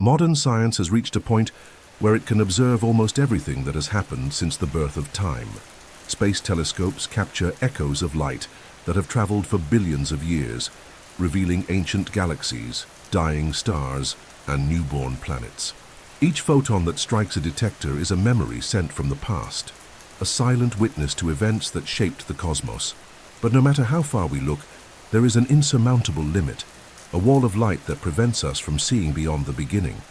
Modern science has reached a point where it can observe almost everything that has happened since the birth of time. Space telescopes capture echoes of light that have traveled for billions of years, revealing ancient galaxies, dying stars, and newborn planets. Each photon that strikes a detector is a memory sent from the past, a silent witness to events that shaped the cosmos. But no matter how far we look, there is an insurmountable limit, a wall of light that prevents us from seeing beyond the beginning.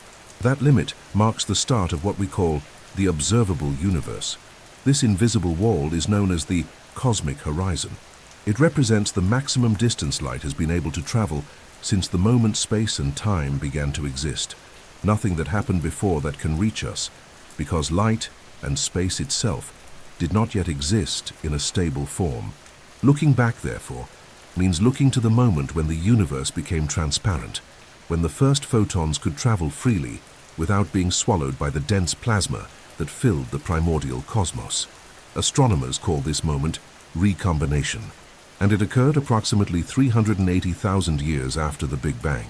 That limit marks the start of what we call the observable universe. This invisible wall is known as the cosmic horizon. It represents the maximum distance light has been able to travel since the moment space and time began to exist. Nothing that happened before that can reach us, because light and space itself did not yet exist in a stable form. Looking back, therefore, means looking to the moment when the universe became transparent, when the first photons could travel freely without being swallowed by the dense plasma that filled the primordial cosmos. Astronomers call this moment recombination, and it occurred approximately 380,000 years after the Big Bang.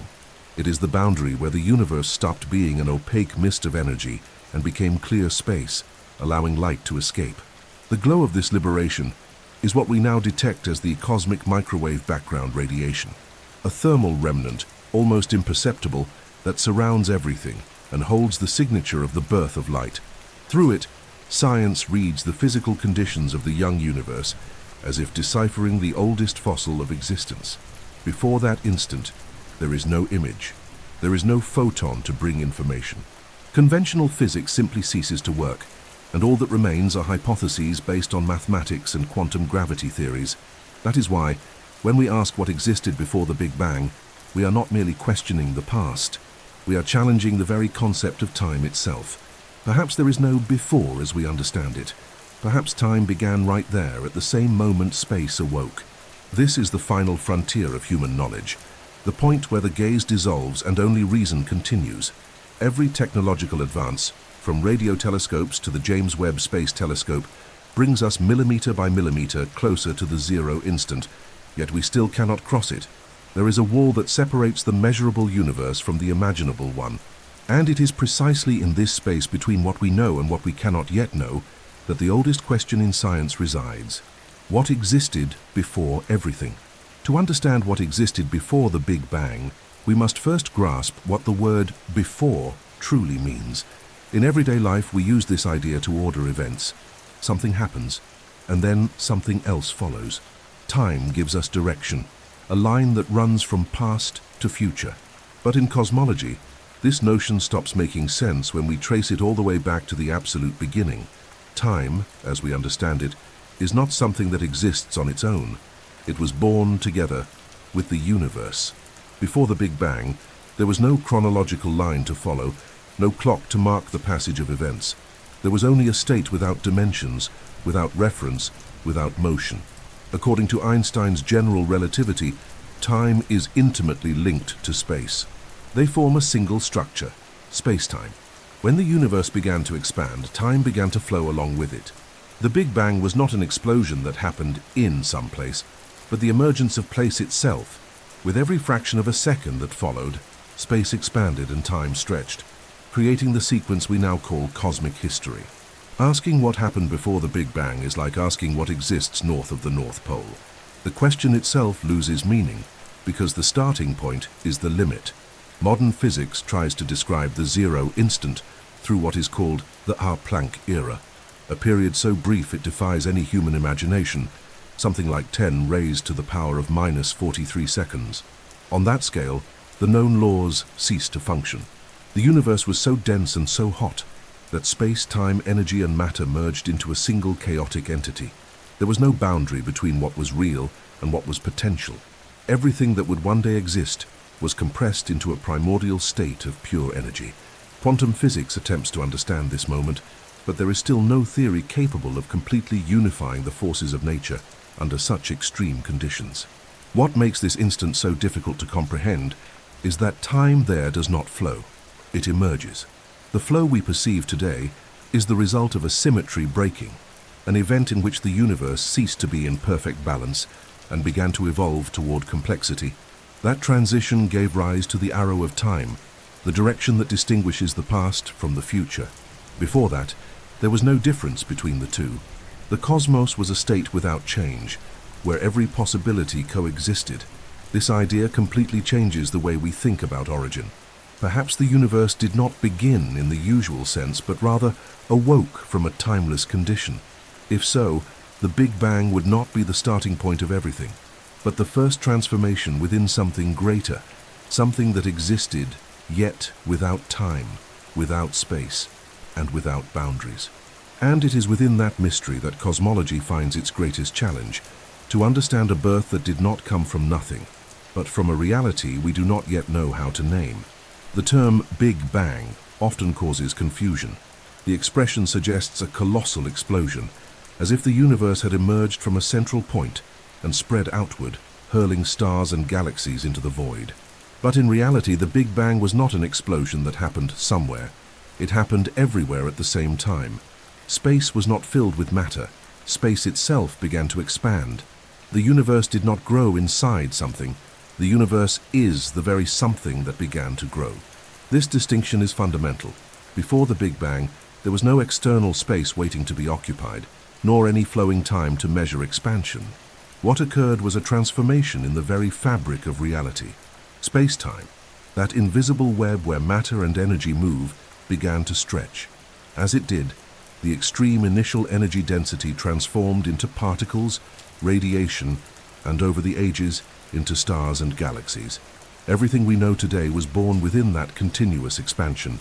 It is the boundary where the universe stopped being an opaque mist of energy and became clear space, allowing light to escape. The glow of this liberation is what we now detect as the cosmic microwave background radiation, a thermal remnant, almost imperceptible, that surrounds everything and holds the signature of the birth of light. Through it, science reads the physical conditions of the young universe as if deciphering the oldest fossil of existence. Before that instant, there is no image. There is no photon to bring information. Conventional physics simply ceases to work, and all that remains are hypotheses based on mathematics and quantum gravity theories. That is why, when we ask what existed before the Big Bang, we are not merely questioning the past. We are challenging the very concept of time itself. Perhaps there is no before as we understand it. Perhaps time began right there at the same moment space awoke. This is the final frontier of human knowledge, the point where the gaze dissolves and only reason continues. Every technological advance, from radio telescopes to the James Webb Space Telescope, brings us millimeter by millimeter closer to the zero instant, yet we still cannot cross it. There is a wall that separates the measurable universe from the imaginable one, and it is precisely in this space between what we know and what we cannot yet know that the oldest question in science resides. What existed before everything? To understand what existed before the Big Bang, we must first grasp what the word before truly means. In everyday life, we use this idea to order events. Something happens, and then something else follows. Time gives us direction, a line that runs from past to future. But in cosmology, this notion stops making sense when we trace it all the way back to the absolute beginning. Time, as we understand it, is not something that exists on its own. It was born together with the universe. Before the Big Bang, there was no chronological line to follow, no clock to mark the passage of events. There was only a state without dimensions, without reference, without motion. According to Einstein's general relativity, time is intimately linked to space. They form a single structure, space-time. When the universe began to expand, time began to flow along with it. The Big Bang was not an explosion that happened in some place, but the emergence of place itself. With every fraction of a second that followed, space expanded and time stretched, creating the sequence we now call cosmic history. Asking what happened before the Big Bang is like asking what exists north of the North Pole. The question itself loses meaning, because the starting point is the limit. Modern physics tries to describe the zero instant through what is called the Planck era, a period so brief it defies any human imagination, something like 10 raised to the power of minus 43 seconds. On that scale, the known laws cease to function. The universe was so dense and so hot that space, time, energy, and matter merged into a single chaotic entity. There was no boundary between what was real and what was potential. Everything that would one day exist was compressed into a primordial state of pure energy. Quantum physics attempts to understand this moment, but there is still no theory capable of completely unifying the forces of nature under such extreme conditions. What makes this instant so difficult to comprehend is that time there does not flow. It emerges. The flow we perceive today is the result of a symmetry breaking, an event in which the universe ceased to be in perfect balance and began to evolve toward complexity. That transition gave rise to the arrow of time, the direction that distinguishes the past from the future. Before that, there was no difference between the two. The cosmos was a state without change, where every possibility coexisted. This idea completely changes the way we think about origin. Perhaps the universe did not begin in the usual sense, but rather awoke from a timeless condition. If so, the Big Bang would not be the starting point of everything, but the first transformation within something greater, something that existed, yet without time, without space, and without boundaries. And it is within that mystery that cosmology finds its greatest challenge, to understand a birth that did not come from nothing, but from a reality we do not yet know how to name. The term Big Bang often causes confusion. The expression suggests a colossal explosion, as if the universe had emerged from a central point and spread outward, hurling stars and galaxies into the void. But in reality, the Big Bang was not an explosion that happened somewhere. It happened everywhere at the same time. Space was not filled with matter. Space itself began to expand. The universe did not grow inside something. The universe is the very something that began to grow. This distinction is fundamental. Before the Big Bang, there was no external space waiting to be occupied, nor any flowing time to measure expansion. What occurred was a transformation in the very fabric of reality. Space-time, that invisible web where matter and energy move, began to stretch. As it did, the extreme initial energy density transformed into particles, radiation, and over the ages, into stars and galaxies. Everything we know today was born within that continuous expansion.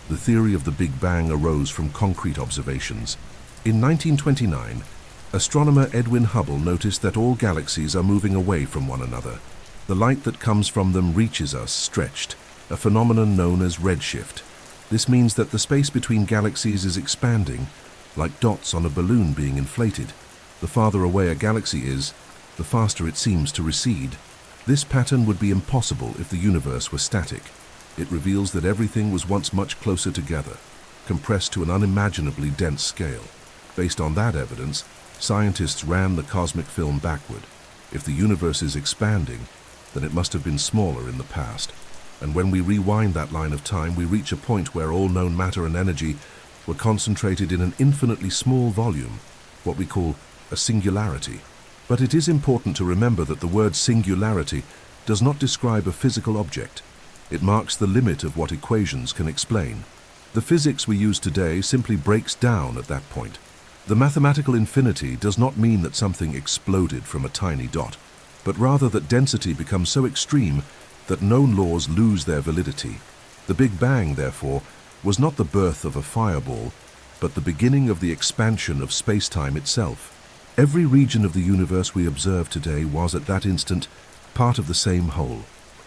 The theory of the Big Bang arose from concrete observations. In 1929, astronomer Edwin Hubble noticed that all galaxies are moving away from one another. The light that comes from them reaches us stretched, a phenomenon known as redshift. This means that the space between galaxies is expanding, like dots on a balloon being inflated. The farther away a galaxy is, the faster it seems to recede. This pattern would be impossible if the universe were static. It reveals that everything was once much closer together, compressed to an unimaginably dense scale. Based on that evidence, scientists ran the cosmic film backward. If the universe is expanding, then it must have been smaller in the past. And when we rewind that line of time, we reach a point where all known matter and energy were concentrated in an infinitely small volume, what we call a singularity. But it is important to remember that the word singularity does not describe a physical object. It marks the limit of what equations can explain. The physics we use today simply breaks down at that point. The mathematical infinity does not mean that something exploded from a tiny dot, but rather that density becomes so extreme that known laws lose their validity. The Big Bang, therefore, was not the birth of a fireball, but the beginning of the expansion of space-time itself. Every region of the universe we observe today was, at that instant, part of the same whole.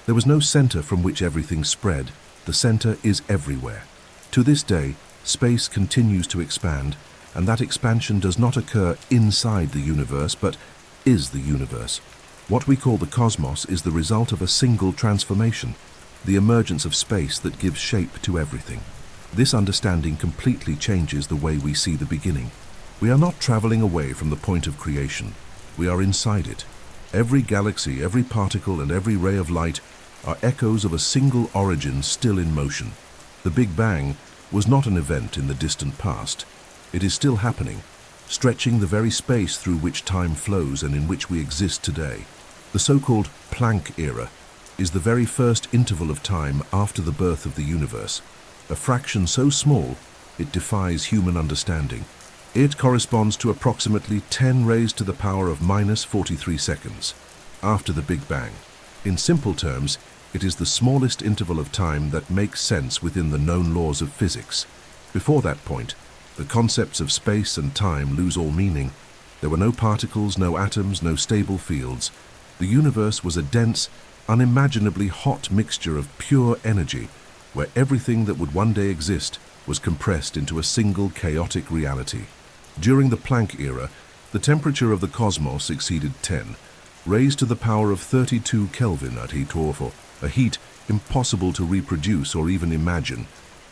There was no center from which everything spread. The center is everywhere. To this day, space continues to expand, and that expansion does not occur inside the universe, but is the universe. What we call the cosmos is the result of a single transformation, the emergence of space that gives shape to everything. This understanding completely changes the way we see the beginning. We are not traveling away from the point of creation. We are inside it. Every galaxy, every particle, and every ray of light are echoes of a single origin still in motion. The Big Bang was not an event in the distant past. It is still happening, stretching the very space through which time flows and in which we exist today. The so-called Planck era is the very first interval of time after the birth of the universe, a fraction so small it defies human understanding. It corresponds to approximately 10 raised to the power of minus 43 seconds after the Big Bang. In simple terms, it is the smallest interval of time that makes sense within the known laws of physics. Before that point, the concepts of space and time lose all meaning. There were no particles, no atoms, no stable fields. The universe was a dense, unimaginably hot mixture of pure energy, where everything that would one day exist was compressed into a single chaotic reality. During the Planck era, the temperature of the cosmos exceeded 10, raised to the power of 32 Kelvin at heat or a heat impossible to reproduce or even imagine.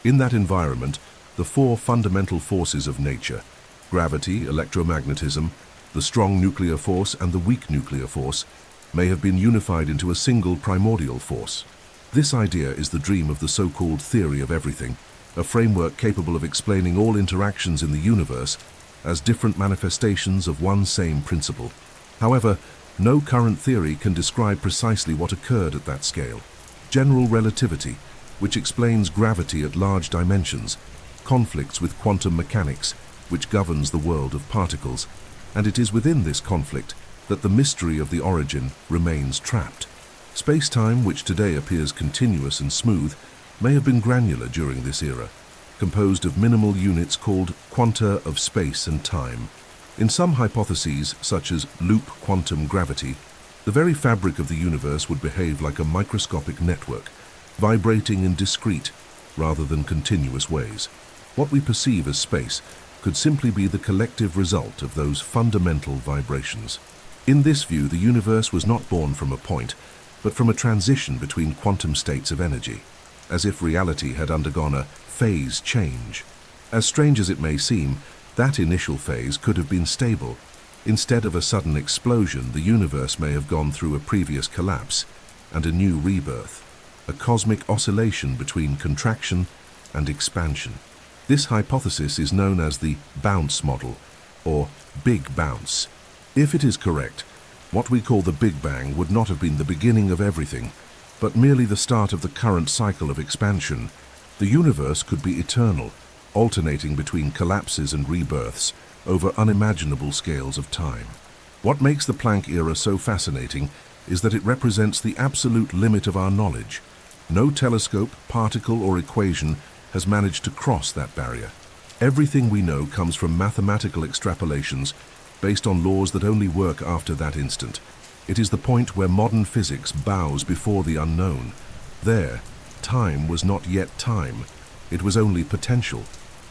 In that environment, the four fundamental forces of nature, gravity, electromagnetism, the strong nuclear force, and the weak nuclear force, may have been unified into a single primordial force. This idea is the dream of the so-called theory of everything, a framework capable of explaining all interactions in the universe as different manifestations of one same principle. However, no current theory can describe precisely what occurred at that scale. General relativity, which explains gravity at large dimensions, conflicts with quantum mechanics, which governs the world of particles, and it is within this conflict that the mystery of the origin remains trapped. Space-time, which today appears continuous and smooth, may have been granular during this era, composed of minimal units called quanta of space and time. In some hypotheses, such as loop quantum gravity, the very fabric of the universe would behave like a microscopic network, vibrating in discrete rather than continuous ways. What we perceive as space could simply be the collective result of those fundamental vibrations. In this view, the universe was not born from a point, but from a transition between quantum states of energy, as if reality had undergone a phase change. As strange as it may seem, that initial phase could have been stable. Instead of a sudden explosion, the universe may have gone through a previous collapse and a new rebirth, a cosmic oscillation between contraction and expansion. This hypothesis is known as the bounce model, or Big Bounce. If it is correct, what we call the Big Bang would not have been the beginning of everything, but merely the start of the current cycle of expansion. The universe could be eternal, alternating between collapses and rebirths over unimaginable scales of time. What makes the Planck era so fascinating is that it represents the absolute limit of our knowledge. No telescope, particle, or equation has managed to cross that barrier. Everything we know comes from mathematical extrapolations based on laws that only work after that instant. It is the point where modern physics bows before the unknown. There, time was not yet time. It was only potential.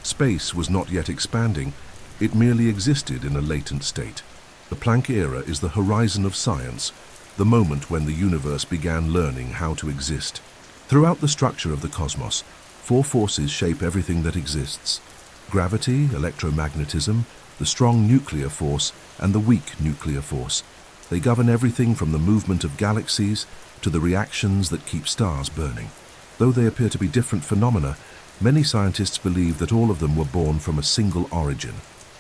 Space was not yet expanding. It merely existed in a latent state. The Planck era is the horizon of science, the moment when the universe began learning how to exist. Throughout the structure of the cosmos, four forces shape everything that exists: gravity, electromagnetism, the strong nuclear force, and the weak nuclear force. They govern everything from the movement of galaxies to the reactions that keep stars burning. Though they appear to be different phenomena, many scientists believe that all of them were born from a single origin,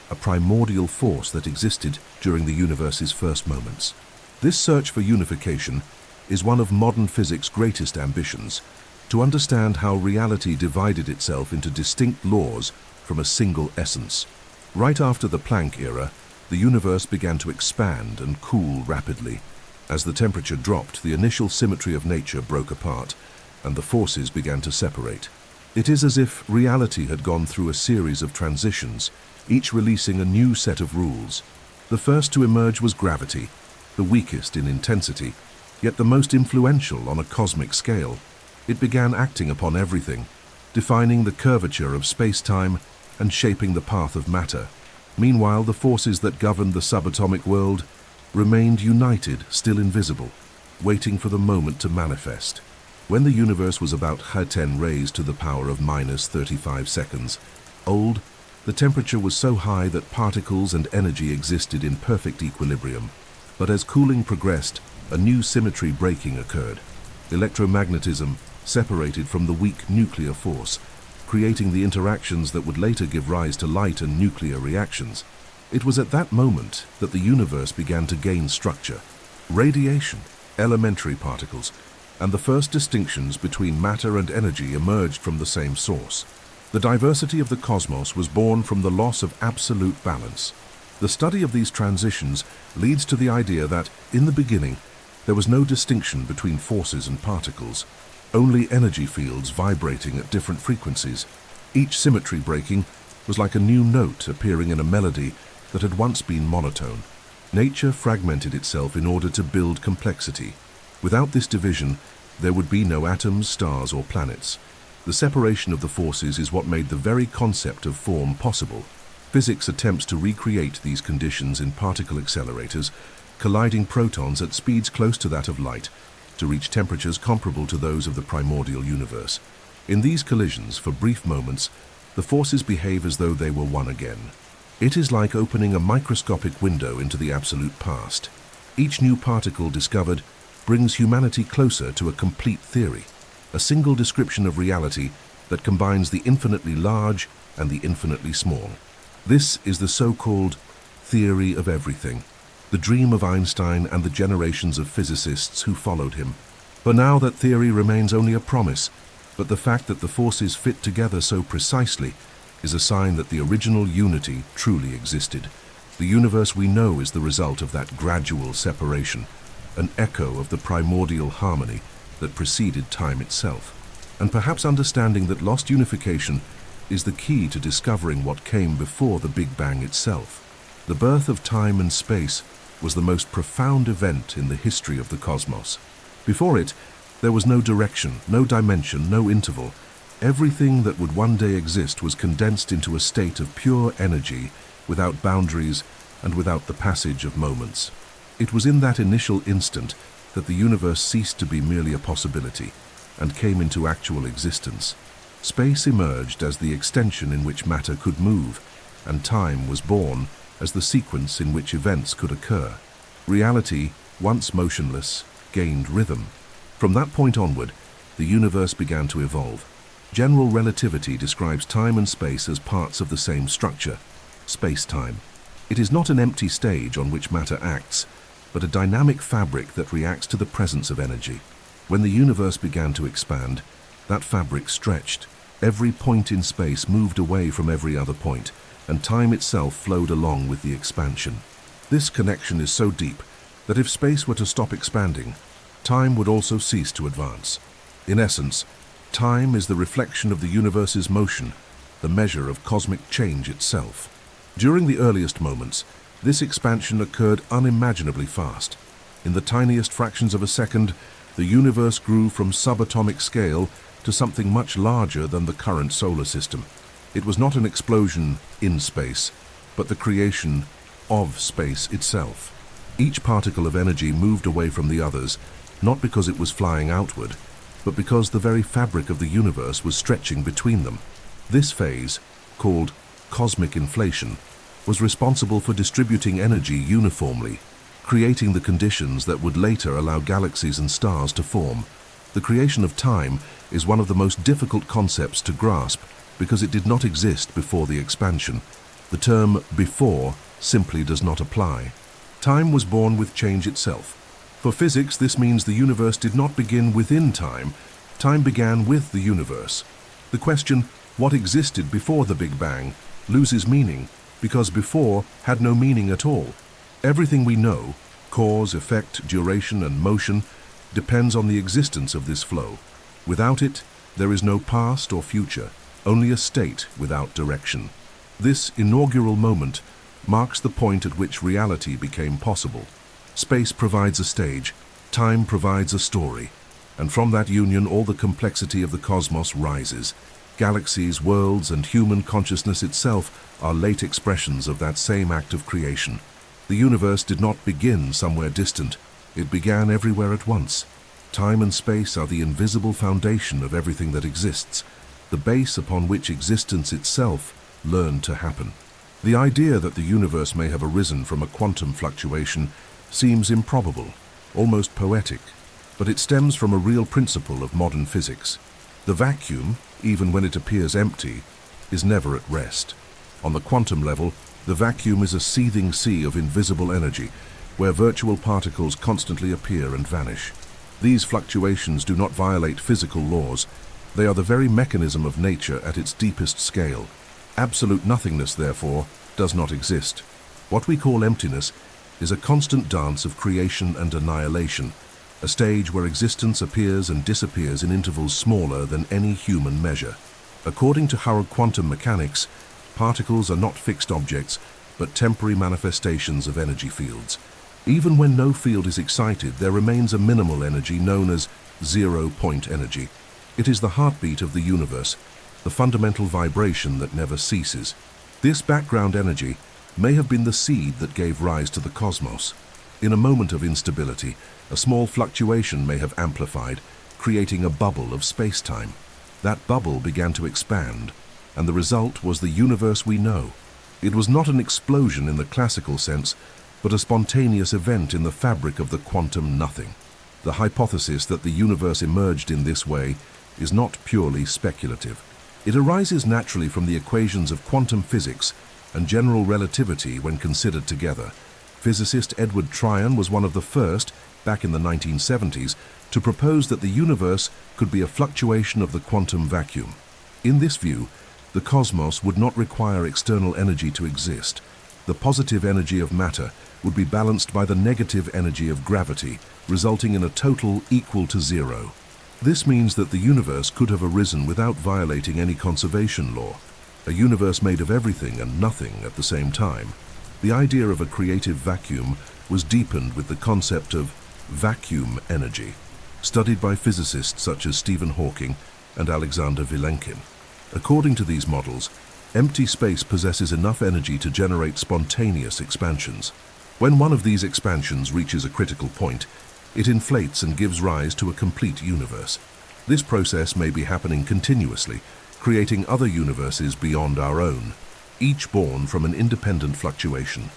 a primordial force that existed during the universe's first moments. This search for unification is one of modern physics' greatest ambitions, to understand how reality divided itself into distinct laws from a single essence. Right after the Planck era, the universe began to expand and cool rapidly. As the temperature dropped, the initial symmetry of nature broke apart, and the forces began to separate. It is as if reality had gone through a series of transitions, each releasing a new set of rules. The first to emerge was gravity, the weakest in intensity, yet the most influential on a cosmic scale. It began acting upon everything, defining the curvature of space-time and shaping the path of matter. Meanwhile, the forces that governed the subatomic world remained united, still invisible, waiting for the moment to manifest. When the universe was about 10 raised to the power of -35 seconds old, the temperature was so high that particles and energy existed in perfect equilibrium. But as cooling progressed, a new symmetry breaking occurred. Electromagnetism separated from the weak nuclear force, creating the interactions that would later give rise to light and nuclear reactions. It was at that moment that the universe began to gain structure. Radiation, elementary particles, and the first distinctions between matter and energy emerged from the same source. The diversity of the cosmos was born from the loss of absolute balance. The study of these transitions leads to the idea that, in the beginning, there was no distinction between forces and particles, only energy fields vibrating at different frequencies. Each symmetry breaking was like a new note appearing in a melody that had once been monotone. Nature fragmented itself in order to build complexity. Without this division, there would be no atoms, stars, or planets. The separation of the forces is what made the very concept of form possible. Physics attempts to recreate these conditions in particle accelerators, colliding protons at speeds close to that of light, to reach temperatures comparable to those of the primordial universe. In these collisions, for brief moments, the forces behave as though they were one again. It is like opening a microscopic window into the absolute past. Each new particle discovered brings humanity closer to a complete theory. a single description of reality that combines the infinitely large and the infinitely small. This is the so-called theory of everything, the dream of Einstein and the generations of physicists who followed him. For now, that theory remains only a promise, but the fact that the forces fit together so precisely is a sign that the original unity truly existed. The universe we know is the result of that gradual separation, an echo of the primordial harmony that preceded time itself. And perhaps understanding that lost unification is the key to discovering what came before the Big Bang itself. The birth of time and space was the most profound event in the history of the cosmos. Before it, there was no direction, no dimension, no interval. Everything that would one day exist was condensed into a state of pure energy, without boundaries and without the passage of moments. It was in that initial instant that the universe ceased to be merely a possibility and came into actual existence. Space emerged as the extension in which matter could move, and time was born as the sequence in which events could occur. Reality, once motionless, gained rhythm. From that point onward, the universe began to evolve. General relativity describes time and space as parts of the same structure, space-time. It is not an empty stage on which matter acts, but a dynamic fabric that reacts to the presence of energy. When the universe began to expand, that fabric stretched. Every point in space moved away from every other point, and time itself flowed along with the expansion. This connection is so deep that if space were to stop expanding, time would also cease to advance. In essence, time is the reflection of the universe's motion, the measure of cosmic change itself. During the earliest moments, this expansion occurred unimaginably fast. In the tiniest fractions of a second, the universe grew from subatomic scale to something much larger than the current solar system. It was not an explosion in space, but the creation of space itself. Each particle of energy moved away from the others, not because it was flying outward, but because the very fabric of the universe was stretching between them. This phase, called cosmic inflation, was responsible for distributing energy uniformly, creating the conditions that would later allow galaxies and stars to form. The creation of time is one of the most difficult concepts to grasp because it did not exist before the expansion. The term before simply does not apply. Time was born with change itself. For physics, this means the universe did not begin within time. Time began with the universe. The question, what existed before the Big Bang, loses meaning because before had no meaning at all. Everything we know, cause, effect, duration, and motion, depends on the existence of this flow. Without it, there is no past or future, only a state without direction. This inaugural moment marks the point at which reality became possible. Space provides a stage, time provides a story, and from that union all the complexity of the cosmos rises. Galaxies, worlds, and human consciousness itself are late expressions of that same act of creation. The universe did not begin somewhere distant, it began everywhere at once. Time and space are the invisible foundation of everything that exists, the base upon which existence itself learned to happen. The idea that the universe may have arisen from a quantum fluctuation seems improbable, almost poetic, but it stems from a real principle of modern physics. The vacuum, even when it appears empty, is never at rest. On the quantum level, the vacuum is a seething sea of invisible energy, where virtual particles constantly appear and vanish. These fluctuations do not violate physical laws. They are the very mechanism of nature at its deepest scale. Absolute nothingness, therefore, does not exist. What we call emptiness is a constant dance of creation and annihilation, a stage where existence appears and disappears in intervals smaller than any human measure. According to Howard quantum mechanics, particles are not fixed objects, but temporary manifestations of energy fields. Even when no field is excited, there remains a minimal energy known as zero-point energy. It is the heartbeat of the universe, the fundamental vibration that never ceases. This background energy may have been the seed that gave rise to the cosmos. In a moment of instability, a small fluctuation may have amplified, creating a bubble of space-time. That bubble began to expand, and the result was the universe we know. It was not an explosion in the classical sense, but a spontaneous event in the fabric of the quantum nothing. The hypothesis that the universe emerged in this way is not purely speculative. It arises naturally from the equations of quantum physics and general relativity when considered together. Physicist Edward Tryon was one of the first, back in the 1970s, to propose that the universe could be a fluctuation of the quantum vacuum. In this view, the cosmos would not require external energy to exist. The positive energy of matter would be balanced by the negative energy of gravity, resulting in a total equal to zero. This means that the universe could have arisen without violating any conservation law, a universe made of everything and nothing at the same time. The idea of a creative vacuum was deepened with the concept of vacuum energy, studied by physicists such as Stephen Hawking and Alexander Vilenkin. According to these models, empty space possesses enough energy to generate spontaneous expansions. When one of these expansions reaches a critical point, it inflates and gives rise to a complete universe. This process may be happening continuously, creating other universes beyond our own, each born from an independent fluctuation.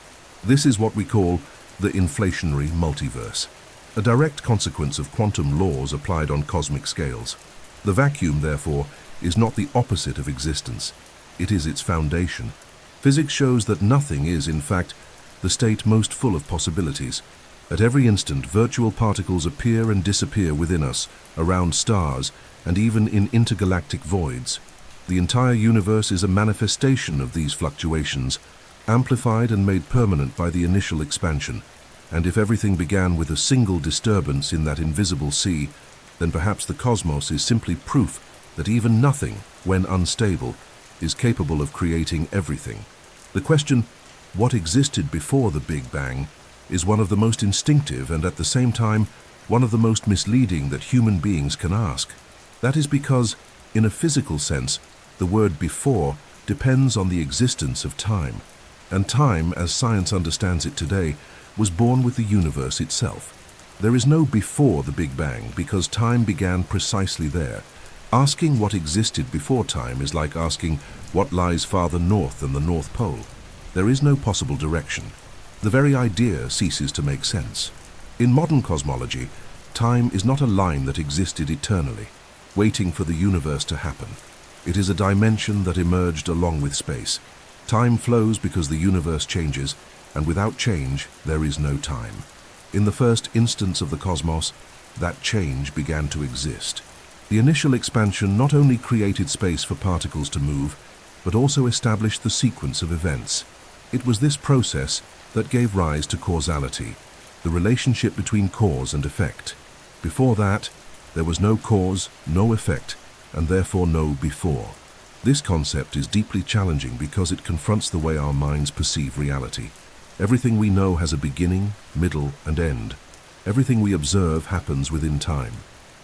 This is what we call the inflationary multiverse, a direct consequence of quantum laws applied on cosmic scales. The vacuum, therefore, is not the opposite of existence. It is its foundation. Physics shows that nothing is, in fact, the state most full of possibilities. At every instant, virtual particles appear and disappear within us, around stars, and even in intergalactic voids. The entire universe is a manifestation of these fluctuations, amplified and made permanent by the initial expansion. And if everything began with a single disturbance in that invisible sea, then perhaps the cosmos is simply proof that even nothing, when unstable, is capable of creating everything. The question, what existed before the Big Bang, is one of the most instinctive and at the same time one of the most misleading that human beings can ask. That is because, in a physical sense, the word before depends on the existence of time. And time, as science understands it today, was born with the universe itself. There is no before the Big Bang because time began precisely there. Asking what existed before time is like asking what lies farther north than the North Pole. There is no possible direction. The very idea ceases to make sense. In modern cosmology, time is not a line that existed eternally, waiting for the universe to happen. It is a dimension that emerged along with space. Time flows because the universe changes, and without change, there is no time. In the first instance of the cosmos, that change began to exist. The initial expansion not only created space for particles to move, but also established the sequence of events. It was this process that gave rise to causality, the relationship between cause and effect. Before that, there was no cause, no effect, and therefore no before. This concept is deeply challenging because it confronts the way our minds perceive reality. Everything we know has a beginning, middle, and end. Everything we observe happens within time.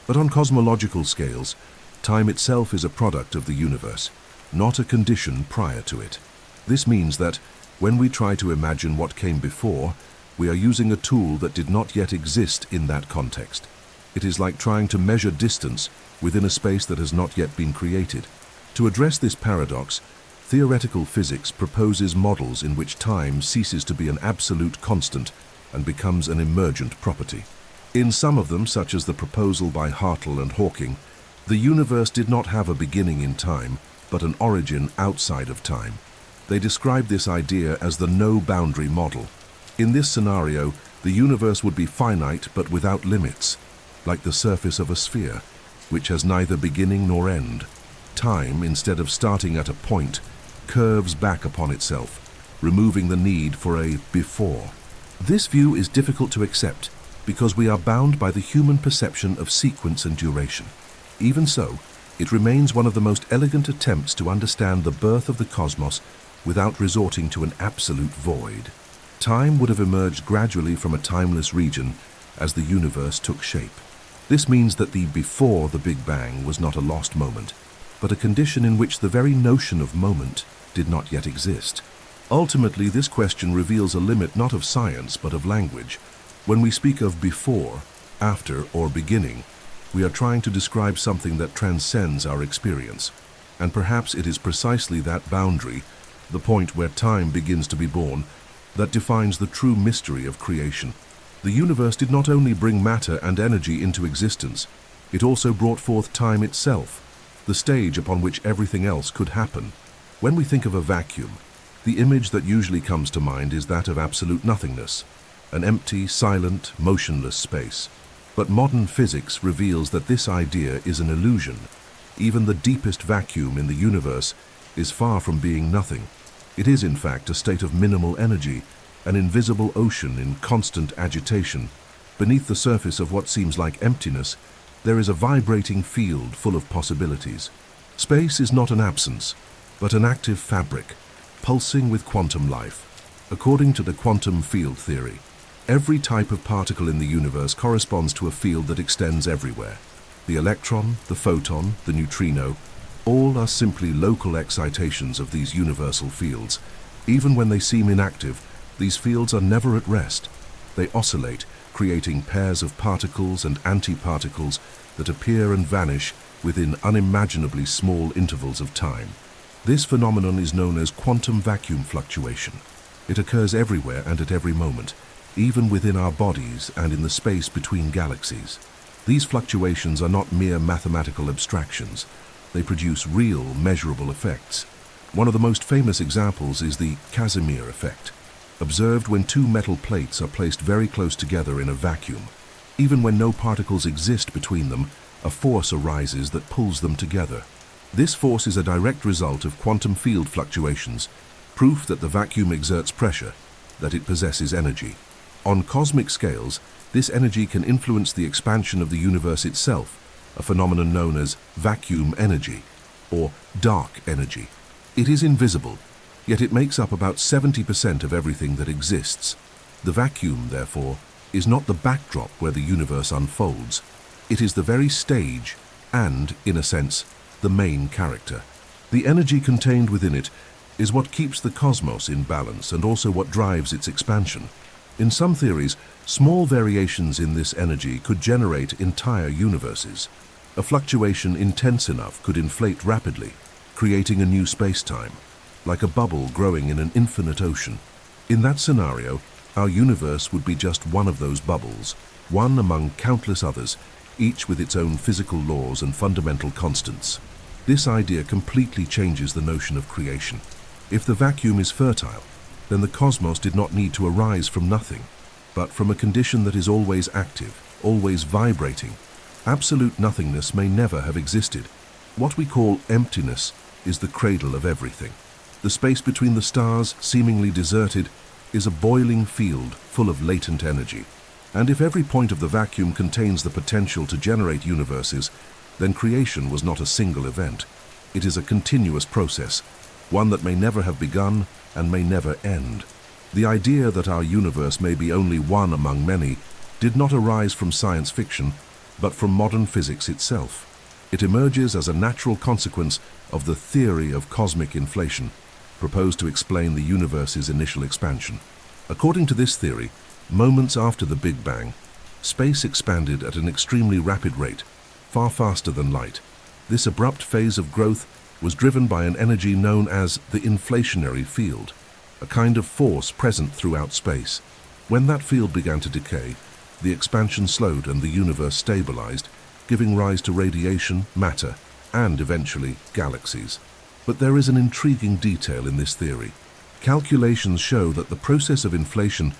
But on cosmological scales, time itself is a product of the universe, not a condition prior to it. This means that, when we try to imagine what came before, we are using a tool that did not yet exist in that context. It is like trying to measure distance within a space that has not yet been created. To address this paradox, theoretical physics proposes models in which time ceases to be an absolute constant and becomes an emergent property. In some of them, such as the proposal by Hartle and Hawking, the universe did not have a beginning in time, but an origin outside of time. They describe this idea as the no-boundary model. In this scenario, the universe would be finite but without limits, like the surface of a sphere, which has neither beginning nor end. Time, instead of starting at a point, curves back upon itself, removing the need for a before. This view is difficult to accept because we are bound by the human perception of sequence and duration. Even so, it remains one of the most elegant attempts to understand the birth of the cosmos without resorting to an absolute void. Time would have emerged gradually from a timeless region as the universe took shape. This means that the before the Big Bang was not a lost moment, but a condition in which the very notion of moment did not yet exist. Ultimately, this question reveals a limit not of science but of language. When we speak of before, after, or beginning, we are trying to describe something that transcends our experience. And perhaps it is precisely that boundary, the point where time begins to be born, that defines the true mystery of creation. The universe did not only bring matter and energy into existence, It also brought forth time itself, the stage upon which everything else could happen. When we think of a vacuum, the image that usually comes to mind is that of absolute nothingness, an empty, silent, motionless space. But modern physics reveals that this idea is an illusion. Even the deepest vacuum in the universe is far from being nothing. It is, in fact, a state of minimal energy, an invisible ocean in constant agitation. Beneath the surface of what seems like emptiness, there is a vibrating field full of possibilities. Space is not an absence, but an active fabric, pulsing with quantum life. According to the quantum field theory, every type of particle in the universe corresponds to a field that extends everywhere. The electron, the photon, the neutrino, all are simply local excitations of these universal fields. Even when they seem inactive, these fields are never at rest. They oscillate, creating pairs of particles and antiparticles that appear and vanish within unimaginably small intervals of time. This phenomenon is known as quantum vacuum fluctuation. It occurs everywhere and at every moment, even within our bodies and in the space between galaxies. These fluctuations are not mere mathematical abstractions. They produce real, measurable effects. One of the most famous examples is the Casimir effect, observed when two metal plates are placed very close together in a vacuum. Even when no particles exist between them, a force arises that pulls them together. This force is a direct result of quantum field fluctuations, proof that the vacuum exerts pressure, that it possesses energy. On cosmic scales, this energy can influence the expansion of the universe itself, a phenomenon known as vacuum energy, or dark energy. It is invisible, yet it makes up about 70% of everything that exists. The vacuum, therefore, is not the backdrop where the universe unfolds. It is the very stage and, in a sense, the main character. The energy contained within it is what keeps the cosmos in balance and also what drives its expansion. In some theories, small variations in this energy could generate entire universes. A fluctuation intense enough could inflate rapidly, creating a new space-time, like a bubble growing in an infinite ocean. In that scenario, our universe would be just one of those bubbles, one among countless others, each with its own physical laws and fundamental constants. This idea completely changes the notion of creation. If the vacuum is fertile, then the cosmos did not need to arise from nothing, but from a condition that is always active, always vibrating. Absolute nothingness may never have existed. What we call emptiness is the cradle of everything. The space between the stars, seemingly deserted, is a boiling field full of latent energy. And if every point of the vacuum contains the potential to generate universes, then creation was not a single event. It is a continuous process, one that may never have begun and may never end. The idea that our universe may be only one among many did not arise from science fiction, but from modern physics itself. It emerges as a natural consequence of the theory of cosmic inflation, proposed to explain the universe's initial expansion. According to this theory, moments after the Big Bang, space expanded at an extremely rapid rate, far faster than light. This abrupt phase of growth was driven by an energy known as the inflationary field, a kind of force present throughout space. When that field began to decay, the expansion slowed and the universe stabilized, giving rise to radiation, matter, and eventually galaxies. But there is an intriguing detail in this theory. Calculations show that the process of inflation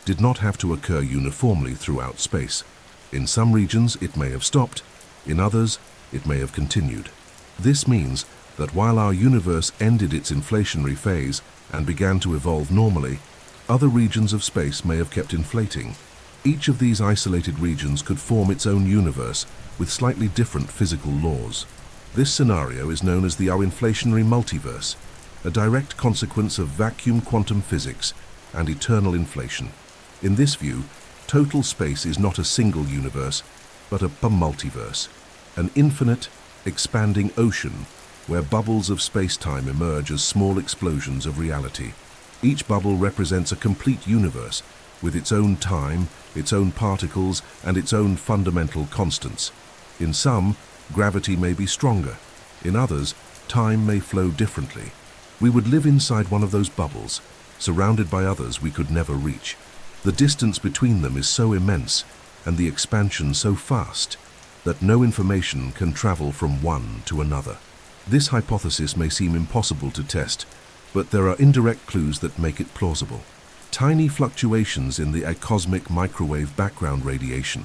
did not have to occur uniformly throughout space. In some regions it may have stopped, in others it may have continued. This means that while our universe ended its inflationary phase and began to evolve normally, other regions of space may have kept inflating. Each of these isolated regions could form its own universe with slightly different physical laws. This scenario is known as the inflationary multiverse, a direct consequence of vacuum quantum physics and eternal inflation. In this view, total space is not a single universe, but a multiverse, an infinite, expanding ocean where bubbles of space-time emerge as small explosions of reality. Each bubble represents a complete universe, with its own time, its own particles, and its own fundamental constants. In some, gravity may be stronger. In others, time may flow differently. We would live inside one of those bubbles, surrounded by others we could never reach. The distance between them is so immense, and the expansion so fast. that no information can travel from one to another. This hypothesis may seem impossible to test, but there are indirect clues that make it plausible. Tiny fluctuations in the cosmic microwave background radiation,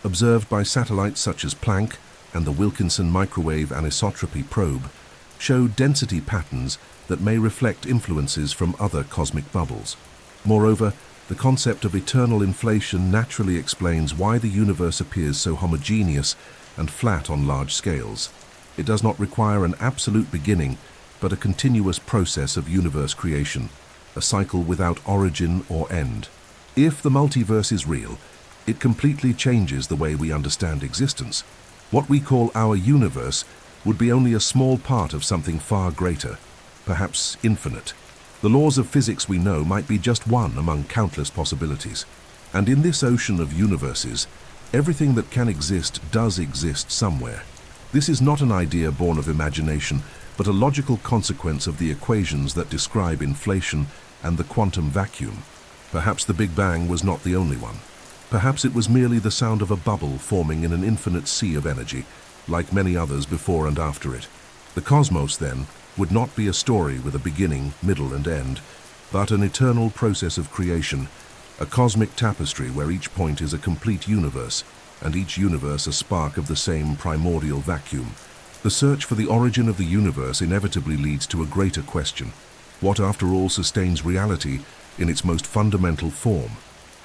observed by satellites such as Planck and the Wilkinson Microwave Anisotropy Probe, show density patterns that may reflect influences from other cosmic bubbles. Moreover, the concept of eternal inflation naturally explains why the universe appears so homogeneous and flat on large scales. It does not require an absolute beginning, but a continuous process of universe creation, a cycle without origin or end. If the multiverse is real, it completely changes the way we understand existence. What we call our universe would be only a small part of something far greater, perhaps infinite. The laws of physics we know might be just one among countless possibilities. And in this ocean of universes, everything that can exist does exist somewhere. This is not an idea born of imagination, but a logical consequence of the equations that describe inflation and the quantum vacuum. Perhaps the Big Bang was not the only one. Perhaps it was merely the sound of a bubble forming in an infinite sea of energy, like many others before and after it. The cosmos, then, would not be a story with a beginning, middle, and end, but an eternal process of creation, a cosmic tapestry where each point is a complete universe, and each universe a spark of the same primordial vacuum. The search for the origin of the universe inevitably leads to a greater question. What, after all, sustains reality in its most fundamental form?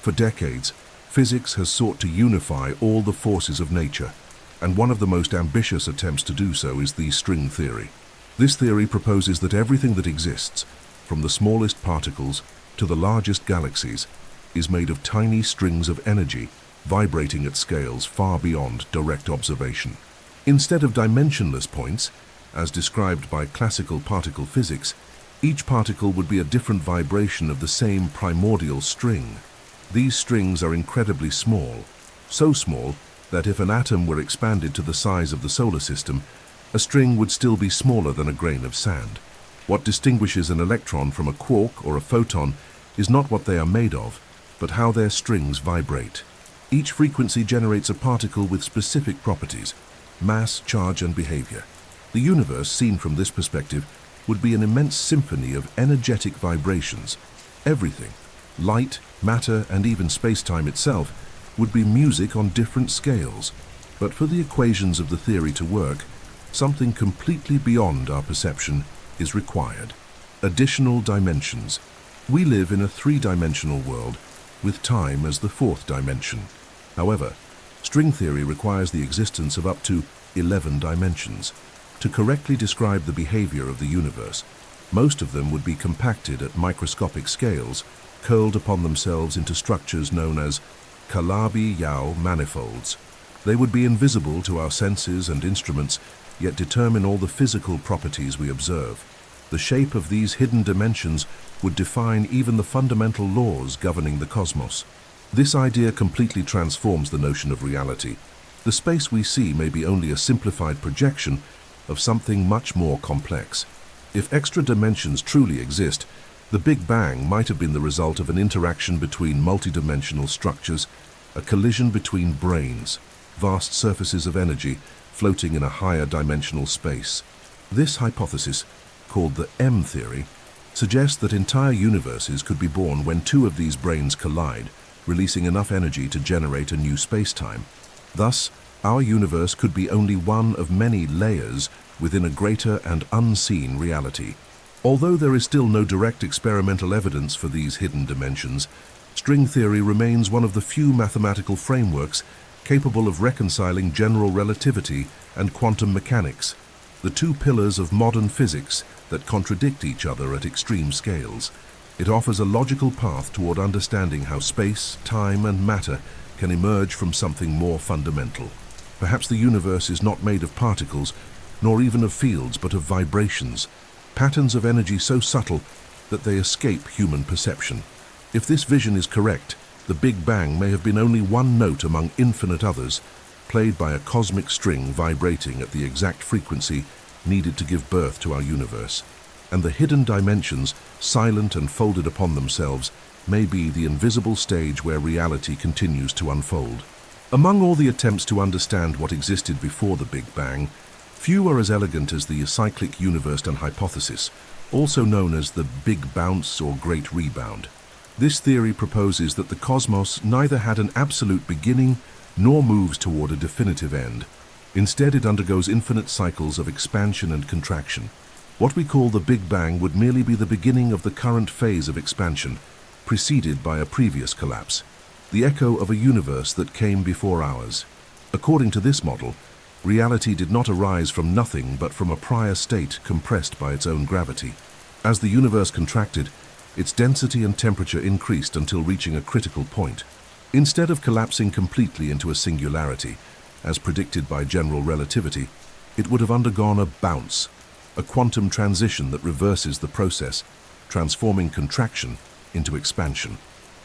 For decades, physics has sought to unify all the forces of nature, and one of the most ambitious attempts to do so is the string theory. This theory proposes that everything that exists, from the smallest particles to the largest galaxies, is made of tiny strings of energy vibrating at scales far beyond direct observation. Instead of dimensionless points, as described by classical particle physics, each particle would be a different vibration of the same primordial string. These strings are incredibly small, so small that if an atom were expanded to the size of the solar system, a string would still be smaller than a grain of sand. What distinguishes an electron from a quark or a photon is not what they are made of, but how their strings vibrate. Each frequency generates a particle with specific properties: mass, charge, and behavior. The universe, seen from this perspective, would be an immense symphony of energetic vibrations. Everything, light, matter, and even space-time itself, would be music on different scales. But for the equations of the theory to work, something completely beyond our perception is required. Additional dimensions. We live in a three-dimensional world, with time as the fourth dimension. However, string theory requires the existence of up to 11 dimensions. To correctly describe the behavior of the universe, most of them would be compacted at microscopic scales, curled upon themselves into structures known as Calabi-Yau manifolds. They would be invisible to our senses and instruments, yet determine all the physical properties we observe. The shape of these hidden dimensions would define even the fundamental laws governing the cosmos. This idea completely transforms the notion of reality. The space we see may be only a simplified projection of something much more complex. If extra dimensions truly exist, the Big Bang might have been the result of an interaction between multidimensional structures, a collision between brains, vast surfaces of energy floating in a higher dimensional space. This hypothesis, called the M theory, suggests that entire universes could be born when two of these brains collide, releasing enough energy to generate a new space-time. Thus, our universe could be only one of many layers within a greater and unseen reality. Although there is still no direct experimental evidence for these hidden dimensions, string theory remains one of the few mathematical frameworks capable of reconciling general relativity and quantum mechanics, the two pillars of modern physics that contradict each other at extreme scales. It offers a logical path toward understanding how space, time, and matter can emerge from something more fundamental. Perhaps the universe is not made of particles, nor even of fields, but of vibrations, patterns of energy so subtle that they escape human perception. If this vision is correct, the Big Bang may have been only one note among infinite others, played by a cosmic string vibrating at the exact frequency needed to give birth to our universe. And the hidden dimensions, silent and folded upon themselves, may be the invisible stage where reality continues to unfold. Among all the attempts to understand what existed before the Big Bang, few are as elegant as the cyclic universe hypothesis, also known as the Big Bounce or Great Rebound. This theory proposes that the cosmos neither had an absolute beginning nor moves toward a definitive end. Instead, it undergoes infinite cycles of expansion and contraction. What we call the Big Bang would merely be the beginning of the current phase of expansion, preceded by a previous collapse, the echo of a universe that came before ours. According to this model, reality did not arise from nothing but from a prior state compressed by its own gravity. As the universe contracted, its density and temperature increased until reaching a critical point. Instead of collapsing completely into a singularity, as predicted by general relativity, it would have undergone a bounce, a quantum transition that reverses the process, transforming contraction into expansion.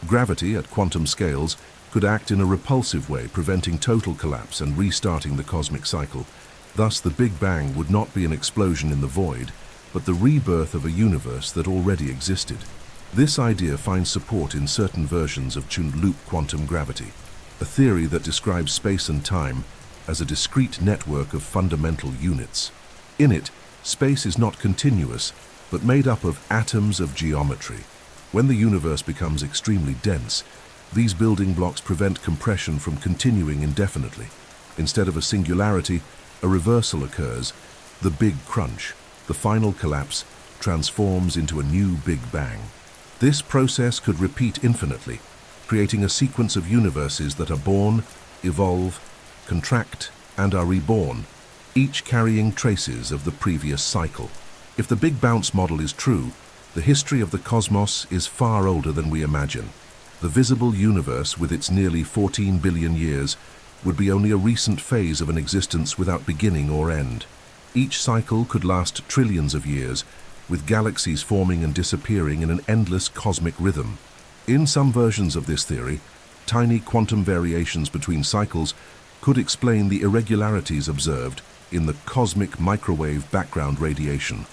Gravity at quantum scales could act in a repulsive way, preventing total collapse and restarting the cosmic cycle. Thus, the Big Bang would not be an explosion in the void, but the rebirth of a universe that already existed. This idea finds support in certain versions of loop quantum gravity, a theory that describes space and time as a discrete network of fundamental units. In it, space is not continuous, but made up of atoms of geometry. When the universe becomes extremely dense, these building blocks prevent compression from continuing indefinitely. Instead of a singularity, a reversal occurs. The Big Crunch, the final collapse, transforms into a new Big Bang. This process could repeat infinitely, creating a sequence of universes that are born, evolve, contract, and are reborn, each carrying traces of the previous cycle. If the Big Bounce model is true, the history of the cosmos is far older than we imagine. The visible universe, with its nearly 14 billion years, would be only a recent phase of an existence without beginning or end. Each cycle could last trillions of years, with galaxies forming and disappearing in an endless cosmic rhythm. In some versions of this theory, tiny quantum variations between cycles could explain the irregularities observed in the cosmic microwave background radiation,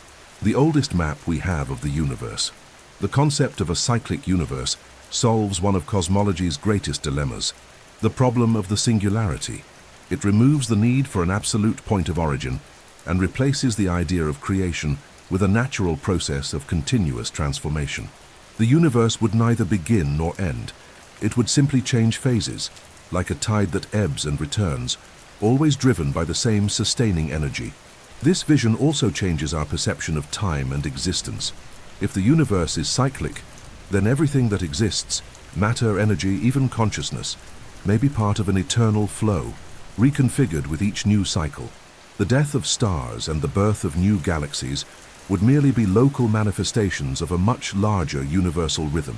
the oldest map we have of the universe. The concept of a cyclic universe solves one of cosmology's greatest dilemmas, the problem of the singularity. It removes the need for an absolute point of origin and replaces the idea of creation with a natural process of continuous transformation. The universe would neither begin nor end. It would simply change phases, like a tide that ebbs and returns, always driven by the same sustaining energy. This vision also changes our perception of time and existence. If the universe is cyclic, then everything that exists, matter, energy, even consciousness, may be part of an eternal flow, reconfigured with each new cycle. The death of stars and the birth of new galaxies would merely be local manifestations of a much larger universal rhythm.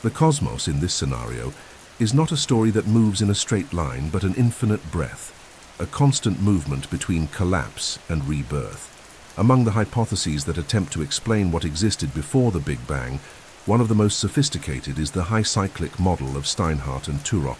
The cosmos, in this scenario, is not a story that moves in a straight line, but an infinite breath, a constant movement between collapse and rebirth. Among the hypotheses that attempt to explain what existed before the Big Bang, one of the most sophisticated is the high cyclic model of Steinhardt and Turok,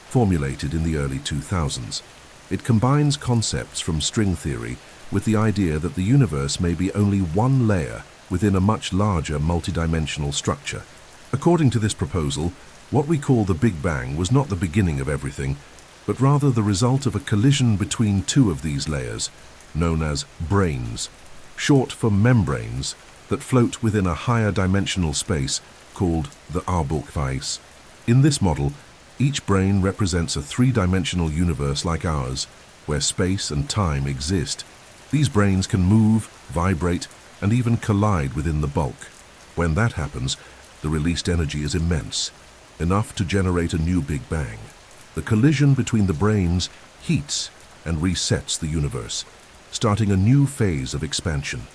formulated in the early 2000s. It combines concepts from string theory with the idea that the universe may be only one layer within a much larger multidimensional structure. According to this proposal, what we call the Big Bang was not the beginning of everything, but rather the result of a collision between two of these layers, known as branes, short for membranes, that float within a higher dimensional space called the Arbeitsweise. In this model, each brane represents a three-dimensional universe like ours, where space and time exist. These branes can move, vibrate, and even collide within the bulk. When that happens, the released energy is immense, enough to generate a new Big Bang. The collision between the branes heats and resets the universe, starting a new phase of expansion.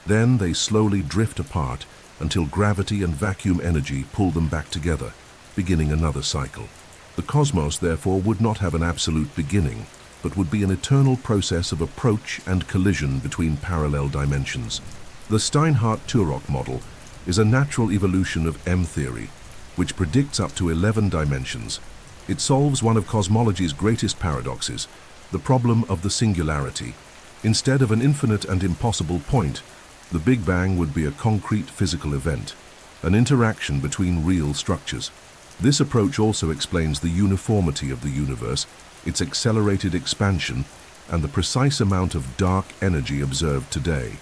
Then they slowly drift apart until gravity and vacuum energy pull them back together, beginning another cycle. The cosmos, therefore, would not have an absolute beginning, but would be an eternal process of approach and collision between parallel dimensions. The Steinhardt-Turok model is a natural evolution of M-theory, which predicts up to 11 dimensions. It solves one of cosmology's greatest paradoxes, the problem of the singularity. Instead of an infinite and impossible point, the Big Bang would be a concrete physical event, an interaction between real structures. This approach also explains the uniformity of the universe, its accelerated expansion, and the precise amount of dark energy observed today.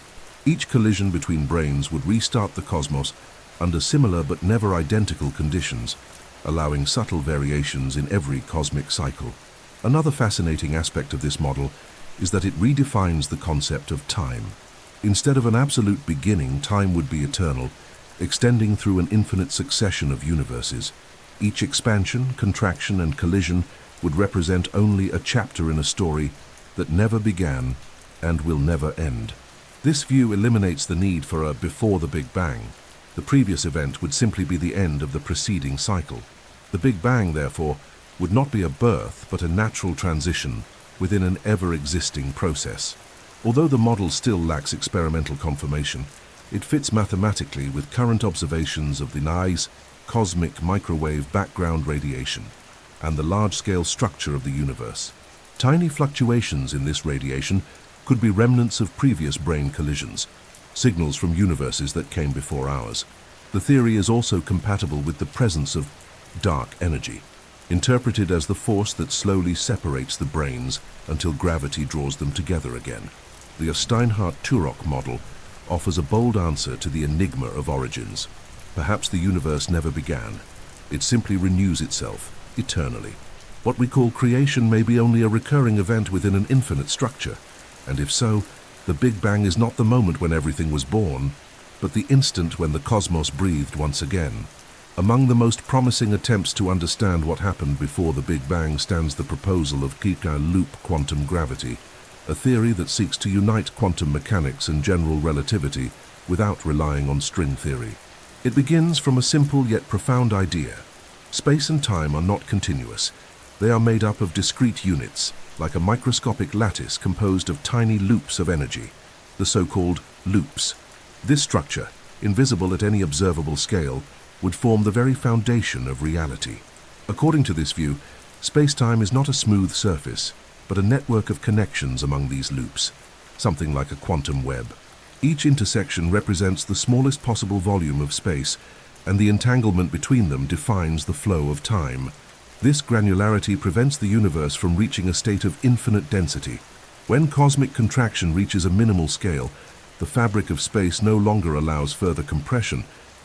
Each collision between brains would restart the cosmos under similar but never identical conditions, allowing subtle variations in every cosmic cycle. Another fascinating aspect of this model is that it redefines the concept of time. Instead of an absolute beginning, time would be eternal, extending through an infinite succession of universes. Each expansion, contraction, and collision would represent only a chapter in a story that never began and will never end. This view eliminates the need for a before the Big Bang. The previous event would simply be the end of the preceding cycle. The Big Bang, therefore, would not be a birth but a natural transition within an ever-existing process. Although the model still lacks experimental confirmation, it fits mathematically with current observations of the nice cosmic microwave background radiation and the large-scale structure of the universe. Tiny fluctuations in this radiation could be remnants of previous brain collisions, signals from universes that came before ours. The theory is also compatible with the presence of dark energy, interpreted as the force that slowly separates the brains until gravity draws them together again. The Steinhardt-Turok model offers a bold answer to the enigma of origins. Perhaps the universe never began. It simply renews itself eternally. What we call creation may be only a recurring event within an infinite structure, and if so, the Big Bang is not the moment when everything was born, but the instant when the cosmos breathed once again. Among the most promising attempts to understand what happened before the Big Bang stands the proposal of loop quantum gravity, a theory that seeks to unite quantum mechanics and general relativity without relying on string theory. It begins from a simple yet profound idea. Space and time are not continuous. They are made up of discrete units, like a microscopic lattice composed of tiny loops of energy, the so-called loops. This structure, invisible at any observable scale, would form the very foundation of reality. According to this view, space-time is not a smooth surface, but a network of connections among these loops, something like a quantum web. Each intersection represents the smallest possible volume of space, and the entanglement between them defines the flow of time. This granularity prevents the universe from reaching a state of infinite density. When cosmic contraction reaches a minimal scale, the fabric of space no longer allows further compression,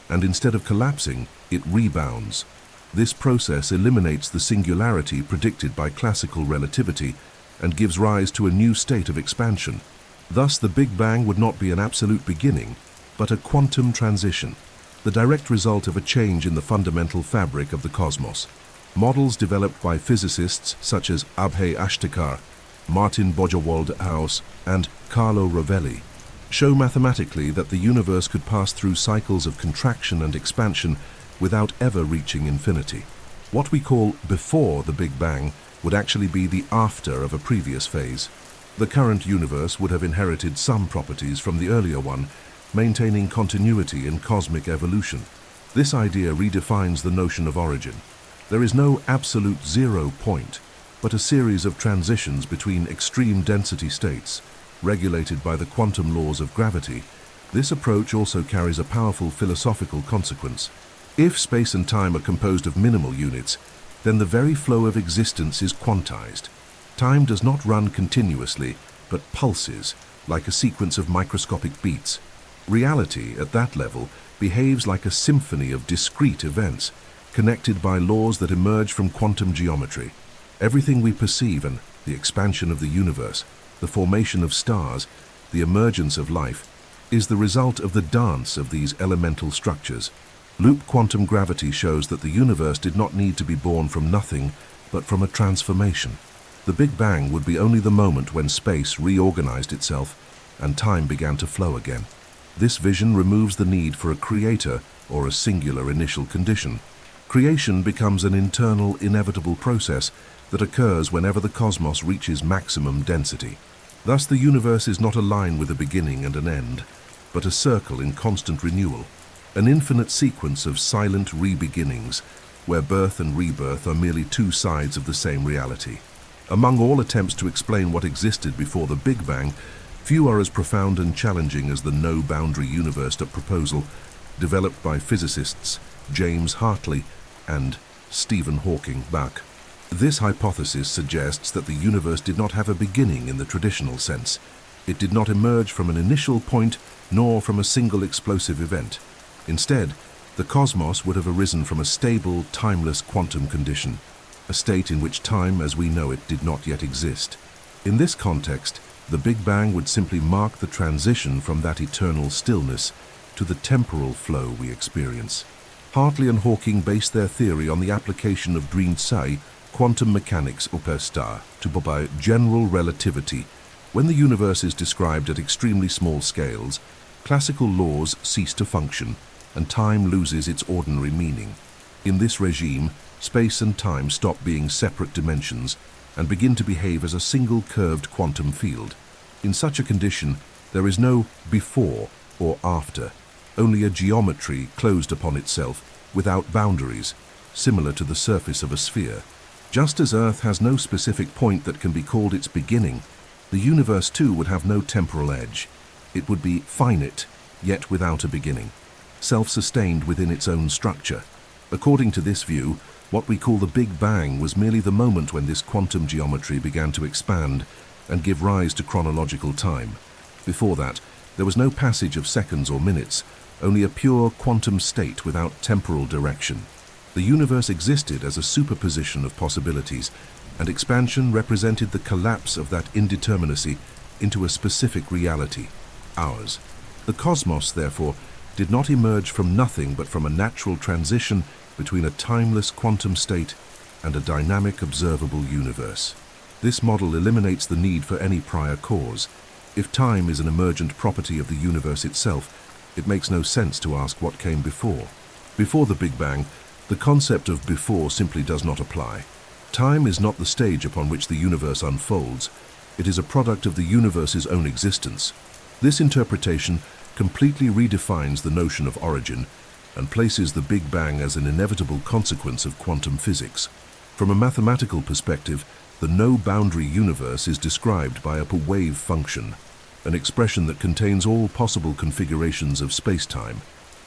and instead of collapsing, it rebounds. This process eliminates the singularity predicted by classical relativity and gives rise to a new state of expansion. Thus, the Big Bang would not be an absolute beginning, but a quantum transition, the direct result of a change in the fundamental fabric of the cosmos. Models developed by physicists such as Abhay Ashtekar, Martin Bojewald-Aus, and Carlo Rovelli show mathematically that the universe could pass through cycles of contraction and expansion without ever reaching infinity. What we call before the Big Bang would actually be the after of a previous phase. The current universe would have inherited some properties from the earlier one, maintaining continuity in cosmic evolution. This idea redefines the notion of origin. There is no absolute zero point, but a series of transitions between extreme density states, regulated by the quantum laws of gravity. This approach also carries a powerful philosophical consequence. If space and time are composed of minimal units, then the very flow of existence is quantized. Time does not run continuously, but pulses, like a sequence of microscopic beats. Reality, at that level, behaves like a symphony of discrete events, connected by laws that emerge from quantum geometry. Everything we perceive, and the expansion of the universe, the formation of stars, the emergence of life, is the result of the dance of these elemental structures. Loop quantum gravity shows that the universe did not need to be born from nothing, but from a transformation. The Big Bang would be only the moment when space reorganized itself and time began to flow again. This vision removes the need for a creator or a singular initial condition. Creation becomes an internal, inevitable process that occurs whenever the cosmos reaches maximum density. Thus, the universe is not a line with a beginning and an end, but a circle in constant renewal, an infinite sequence of silent re-beginnings, where birth and rebirth are merely two sides of the same reality. Among all attempts to explain what existed before the Big Bang, few are as profound and challenging as the no-boundary universe proposal developed by physicists James Hartley and Stephen Hawking Buck. This hypothesis suggests that the universe did not have a beginning in the traditional sense. It did not emerge from an initial point nor from a single explosive event. Instead, the cosmos would have arisen from a stable, timeless quantum condition, a state in which time as we know it did not yet exist. In this context, the Big Bang would simply mark the transition from that eternal stillness to the temporal flow we experience. Hartley and Hawking based their theory on the application of Green-Tsai quantum mechanics superstar to by general relativity. When the universe is described at extremely small scales, classical laws cease to function and time loses its ordinary meaning. In this regime, space and time stop being separate dimensions and begin to behave as a single curved quantum field. In such a condition, there is no before or after, only a geometry closed upon itself without boundaries, similar to the surface of a sphere. Just as Earth has no specific point that can be called its beginning, the universe too would have no temporal edge. It would be finite, yet without a beginning, self-sustained within its own structure. According to this view, what we call the Big Bang was merely the moment when this quantum geometry began to expand and give rise to chronological time. Before that, there was no passage of seconds or minutes, only a pure quantum state without temporal direction. The universe existed as a superposition of possibilities, and expansion represented the collapse of that indeterminacy into a specific reality, ours. The cosmos, therefore, did not emerge from nothing but from a natural transition between a timeless quantum state and a dynamic observable universe. This model eliminates the need for any prior cause. If time is an emergent property of the universe itself, it makes no sense to ask what came before. Before the Big Bang, the concept of before simply does not apply. Time is not the stage upon which the universe unfolds. It is a product of the universe's own existence. This interpretation completely redefines the notion of origin and places the Big Bang as an inevitable consequence of quantum physics. From a mathematical perspective, the no-boundary universe is described by a wave function, an expression that contains all possible configurations of space-time.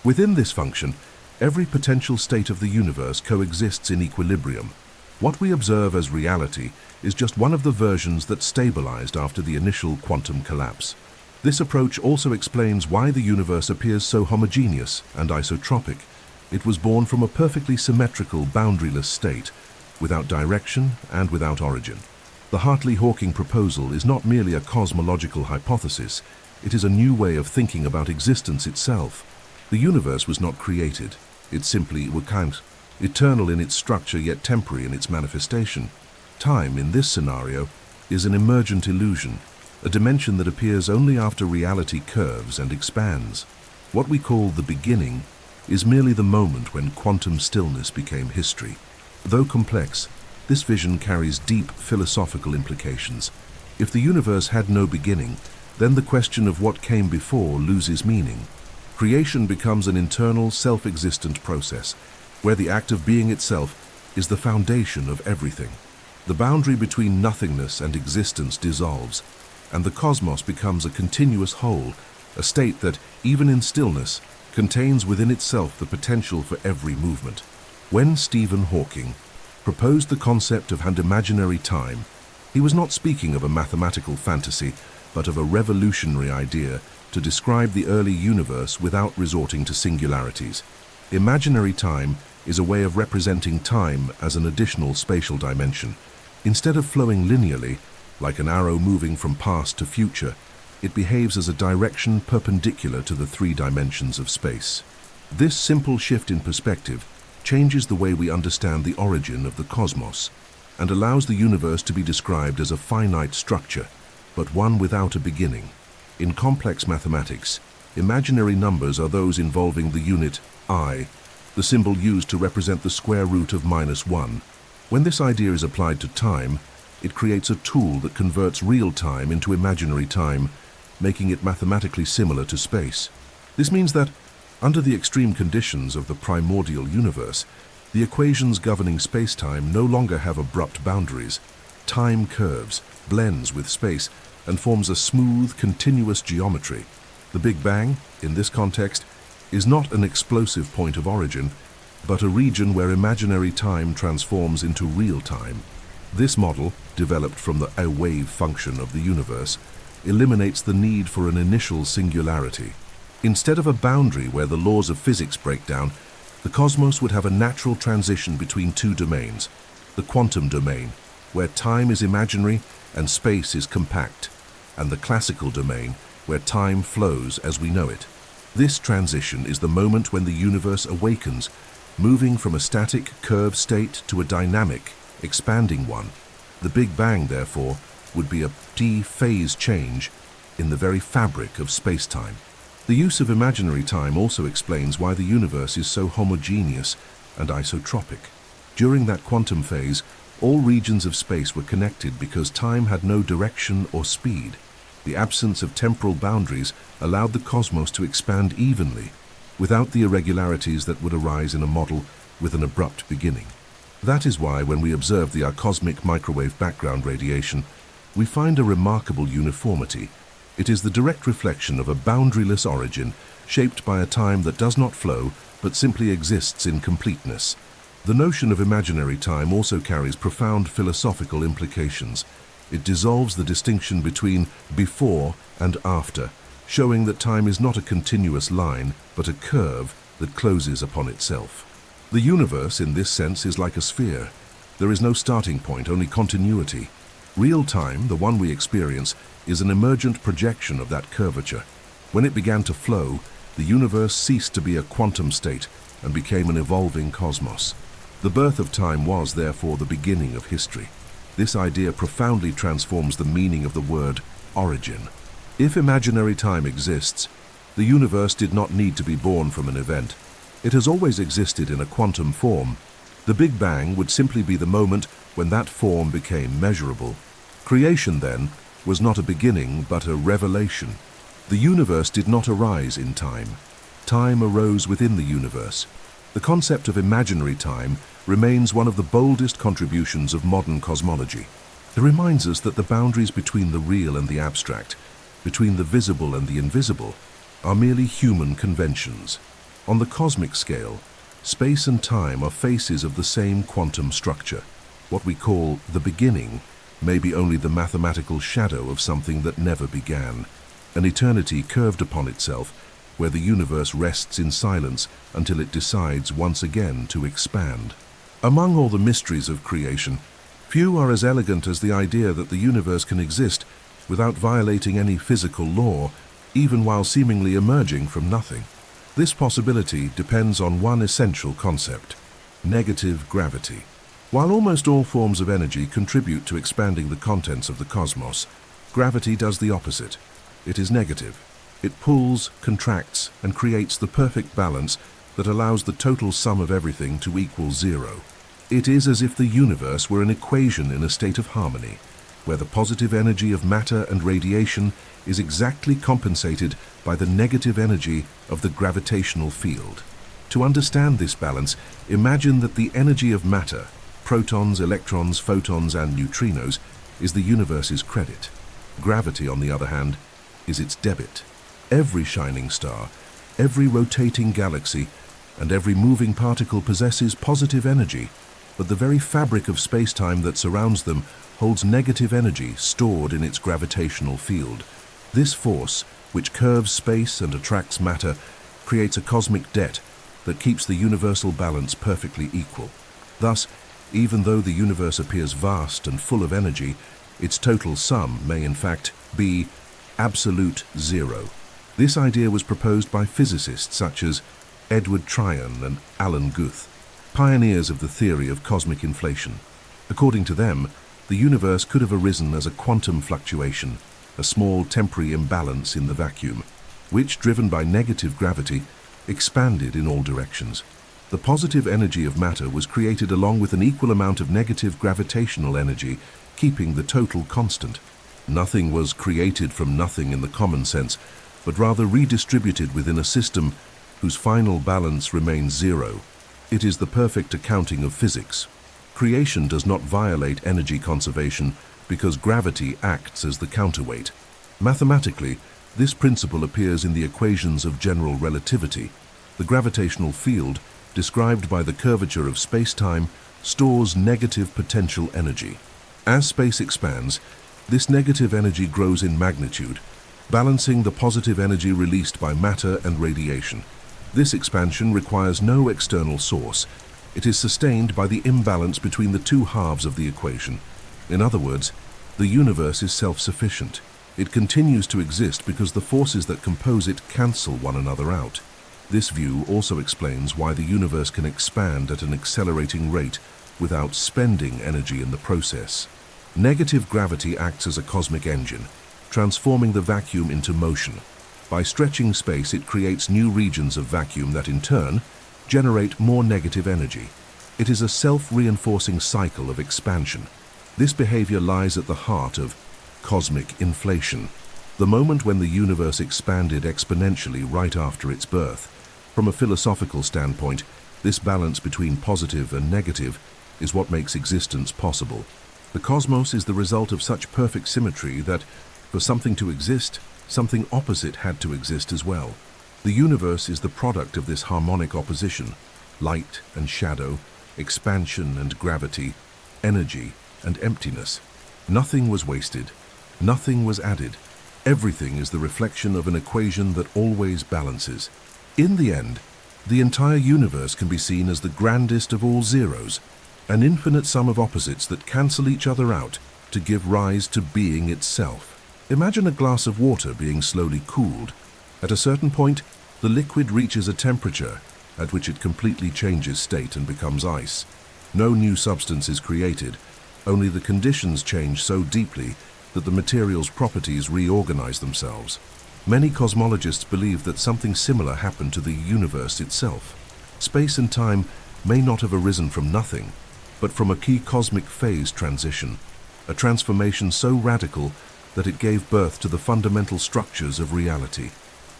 Within this function, every potential state of the universe coexists in equilibrium. What we observe as reality is just one of the versions that stabilized after the initial quantum collapse. This approach also explains why the universe appears so homogeneous and isotropic. It was born from a perfectly symmetrical, boundaryless state, without direction and without origin. The Hartley-Hawking proposal is not merely a cosmological hypothesis, it is a new way of thinking about existence itself. The universe was not created, it simply was eternal in its structure yet temporary in its manifestation. Time, in this scenario, is an emergent illusion, a dimension that appears only after reality curves and expands. What we call the beginning is merely the moment when quantum stillness became history. Though complex, this vision carries deep philosophical implications. If the universe had no beginning, then the question of what came before loses meaning. Creation becomes an internal, self-existent process, where the act of being itself is the foundation of everything. The boundary between nothingness and existence dissolves, and the cosmos becomes a continuous whole, a state that, even in stillness, contains within itself the potential for every movement. When Stephen Hawking proposed the concept of an imaginary time, he was not speaking of a mathematical fantasy, but of a revolutionary idea to describe the early universe without resorting to singularities. Imaginary time is a way of representing time as an additional spatial dimension. Instead of flowing linearly, like an arrow moving from past to future, it behaves as a direction perpendicular to the three dimensions of space. This simple shift in perspective changes the way we understand the origin of the cosmos and allows the universe to be described as a finite structure, but one without a beginning. In complex mathematics, imaginary numbers are those involving the unit I, the symbol used to represent the square root of -1. When this idea is applied to time, it creates a tool that converts real time into imaginary time, making it mathematically similar to space. This means that, under the extreme conditions of the primordial universe, the equations governing space-time no longer have abrupt boundaries. Time curves, blends with space, and forms a smooth, continuous geometry. The Big Bang, in this context, is not an explosive point of origin, but a region where imaginary time transforms into real time. This model, developed from a wave function of the universe, eliminates the need for an initial singularity. Instead of a boundary where the laws of physics break down, the cosmos would have a natural transition between two domains: the quantum domain, where time is imaginary and space is compact, and the classical domain, where time flows as we know it. This transition is the moment when the universe awakens, moving from a static, curved state to a dynamic, expanding one. The Big Bang, therefore, would be a phase change in the very fabric of space-time. The use of imaginary time also explains why the universe is so homogeneous and isotropic. During that quantum phase, all regions of space were connected because time had no direction or speed. The absence of temporal boundaries allowed the cosmos to expand evenly, without the irregularities that would arise in a model with an abrupt beginning. That is why, when we observe the cosmic microwave background radiation, we find a remarkable uniformity. It is the direct reflection of a boundaryless origin, shaped by a time that does not flow, but simply exists in completeness. The notion of imaginary time also carries profound philosophical implications. It dissolves the distinction between before and after, showing that time is not a continuous line, but a curve that closes upon itself. The universe, in this sense, is like a sphere. There is no starting point, only continuity. Real time, the one we experience, is an emergent projection of that curvature. When it began to flow, the universe ceased to be a quantum state and became an evolving cosmos. The birth of time was, therefore, the beginning of history. This idea profoundly transforms the meaning of the word origin. If imaginary time exists, the universe did not need to be born from an event. It has always existed in a quantum form. The Big Bang would simply be the moment when that form became measurable. Creation, then, was not a beginning but a revelation. The universe did not arise in time. Time arose within the universe. The concept of imaginary time remains one of the boldest contributions of modern cosmology. It reminds us that the boundaries between the real and the abstract, between the visible and the invisible, are merely human conventions. On the cosmic scale, space and time are faces of the same quantum structure. What we call the beginning may be only the mathematical shadow of something that never began, an eternity curved upon itself, where the universe rests in silence until it decides once again to expand. Among all the mysteries of creation, few are as elegant as the idea that the universe can exist without violating any physical law, even while seemingly emerging from nothing. This possibility depends on one essential concept: negative gravity. While almost all forms of energy contribute to expanding the contents of the cosmos, gravity does the opposite. It is negative. It pulls, contracts, and creates the perfect balance that allows the total sum of everything to equal zero. It is as if the universe were an equation in a state of harmony, where the positive energy of matter and radiation is exactly compensated by the negative energy of the gravitational field. To understand this balance, imagine that the energy of matter, protons, electrons, photons, and neutrinos, is the universe's credit. Gravity, on the other hand, is its debit. Every shining star, every rotating galaxy, and every moving particle possesses positive energy, but the very fabric of space-time that surrounds them holds negative energy stored in its gravitational field. This force, which curves space and attracts matter, creates a cosmic debt that keeps the universal balance perfectly equal. Thus, even though the universe appears vast and full of energy, its total sum may in fact be absolute zero. This idea was proposed by physicists such as Edward Tryon and Alan Guth, pioneers of the theory of cosmic inflation. According to them, the universe could have arisen as a quantum fluctuation, a small temporary imbalance in the vacuum, which, driven by negative gravity, expanded in all directions. The positive energy of matter was created along with an equal amount of negative gravitational energy, keeping the total constant. Nothing was created from nothing in the common sense, but rather redistributed within a system whose final balance remains zero. It is the perfect accounting of physics. Creation does not violate energy conservation because gravity acts as the counterweight. Mathematically, this principle appears in the equations of general relativity. The gravitational field described by the curvature of space-time, stores negative potential energy. As space expands, this negative energy grows in magnitude, balancing the positive energy released by matter and radiation. This expansion requires no external source. It is sustained by the imbalance between the two halves of the equation. In other words, the universe is self-sufficient. It continues to exist because the forces that compose it cancel one another out. This view also explains why the universe can expand at an accelerating rate without spending energy in the process. Negative gravity acts as a cosmic engine, transforming the vacuum into motion. By stretching space, it creates new regions of vacuum that in turn generate more negative energy. It is a self-reinforcing cycle of expansion. This behavior lies at the heart of cosmic inflation, the moment when the universe expanded exponentially right after its birth. From a philosophical standpoint, this balance between positive and negative is what makes existence possible. The cosmos is the result of such perfect symmetry that, for something to exist, something opposite had to exist as well. The universe is the product of this harmonic opposition: light and shadow, expansion and gravity, energy and emptiness. Nothing was wasted, nothing was added. Everything is the reflection of an equation that always balances. In the end, the entire universe can be seen as the grandest of all zeros, an infinite sum of opposites that cancel each other out to give rise to being itself. Imagine a glass of water being slowly cooled. At a certain point, the liquid reaches a temperature at which it completely changes state and becomes ice. No new substance is created, only the conditions change so deeply that the material's properties reorganize themselves. Many cosmologists believe that something similar happened to the universe itself. Space and time may not have arisen from nothing, but from a key cosmic phase transition, a transformation so radical that it gave birth to the fundamental structures of reality.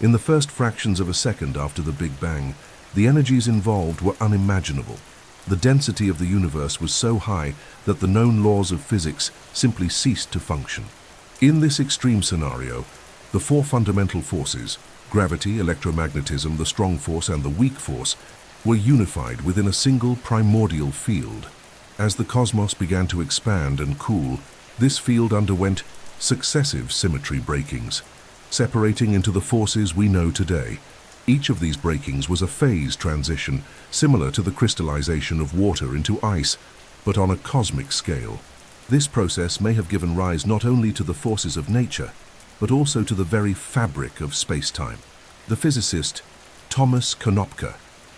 In the first fractions of a second after the Big Bang, the energies involved were unimaginable. The density of the universe was so high that the known laws of physics simply ceased to function. In this extreme scenario, the four fundamental forces, gravity, electromagnetism, the strong force, and the weak force, were unified within a single primordial field. As the cosmos began to expand and cool, this field underwent successive symmetry breakings, separating into the forces we know today. Each of these breakings was a phase transition, similar to the crystallization of water into ice, but on a cosmic scale. This process may have given rise not only to the forces of nature, but also to the very fabric of space-time. The physicist Thomas Konopka,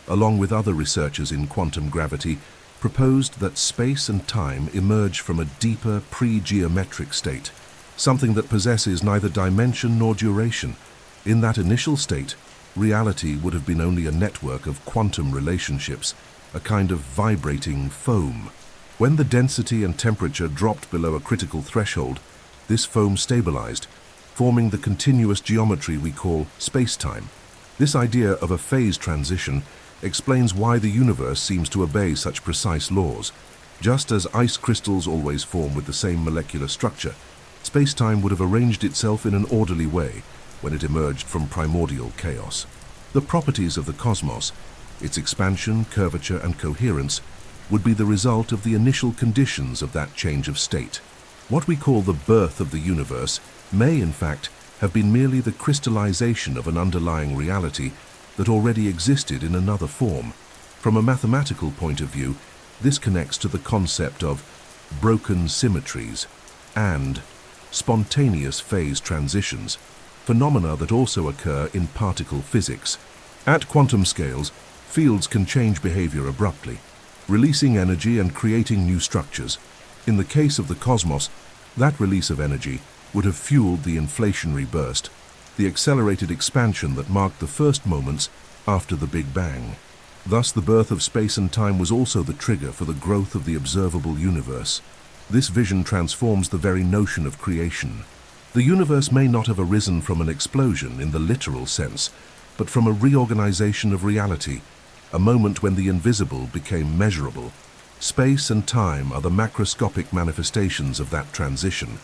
along with other researchers in quantum gravity, proposed that space and time emerge from a deeper pre-geometric state, something that possesses neither dimension nor duration. In that initial state, reality would have been only a network of quantum relationships, a kind of vibrating foam. When the density and temperature dropped below a critical threshold, this foam stabilized, forming the continuous geometry we call space-time. This idea of a phase transition explains why the universe seems to obey such precise laws. Just as ice crystals always form with the same molecular structure, space-time would have arranged itself in an orderly way when it emerged from primordial chaos. The properties of the cosmos, its expansion, curvature, and coherence, would be the result of the initial conditions of that change of state. What we call the birth of the universe may, in fact, have been merely the crystallization of an underlying reality that already existed in another form. From a mathematical point of view, this connects to the concept of broken symmetries and spontaneous phase transitions, phenomena that also occur in particle physics. At quantum scales, fields can change behavior abruptly, releasing energy and creating new structures. In the case of the cosmos, that release of energy would have fueled the inflationary burst, the accelerated expansion that marked the first moments after the Big Bang. Thus, the birth of space and time was also the trigger for the growth of the observable universe. This vision transforms the very notion of creation. The universe may not have arisen from an explosion in the literal sense, but from a reorganization of reality, a moment when the invisible became measurable. Space and time are the macroscopic manifestations of that transition,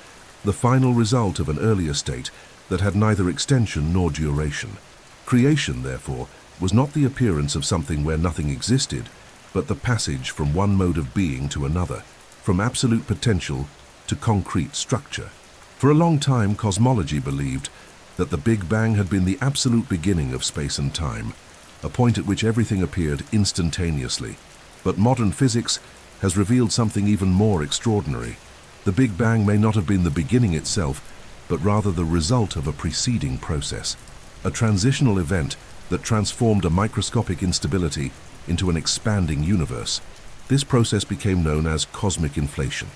the final result of an earlier state that had neither extension nor duration. Creation, therefore, was not the appearance of something where nothing existed, but the passage from one mode of being to another, from absolute potential to concrete structure. For a long time, cosmology believed that the Big Bang had been the absolute beginning of space and time, a point at which everything appeared instantaneously. But modern physics has revealed something even more extraordinary. The Big Bang may not have been the beginning itself, but rather the result of a preceding process, a transitional event that transformed a microscopic instability into an expanding universe. This process became known as cosmic inflation,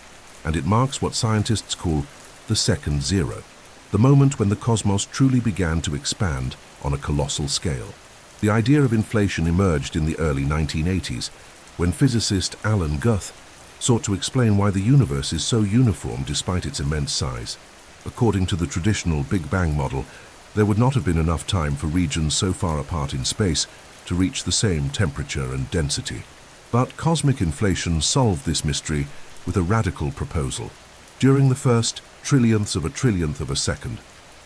and it marks what scientists call the second zero, the moment when the cosmos truly began to expand on a colossal scale. The idea of inflation emerged in the early 1980s, when physicist Alan Guth sought to explain why the universe is so uniform despite its immense size. According to the traditional Big Bang model, there would not have been enough time for regions so far apart in space to reach the same temperature and density. But cosmic inflation solved this mystery with a radical proposal. During the first trillionths of a second,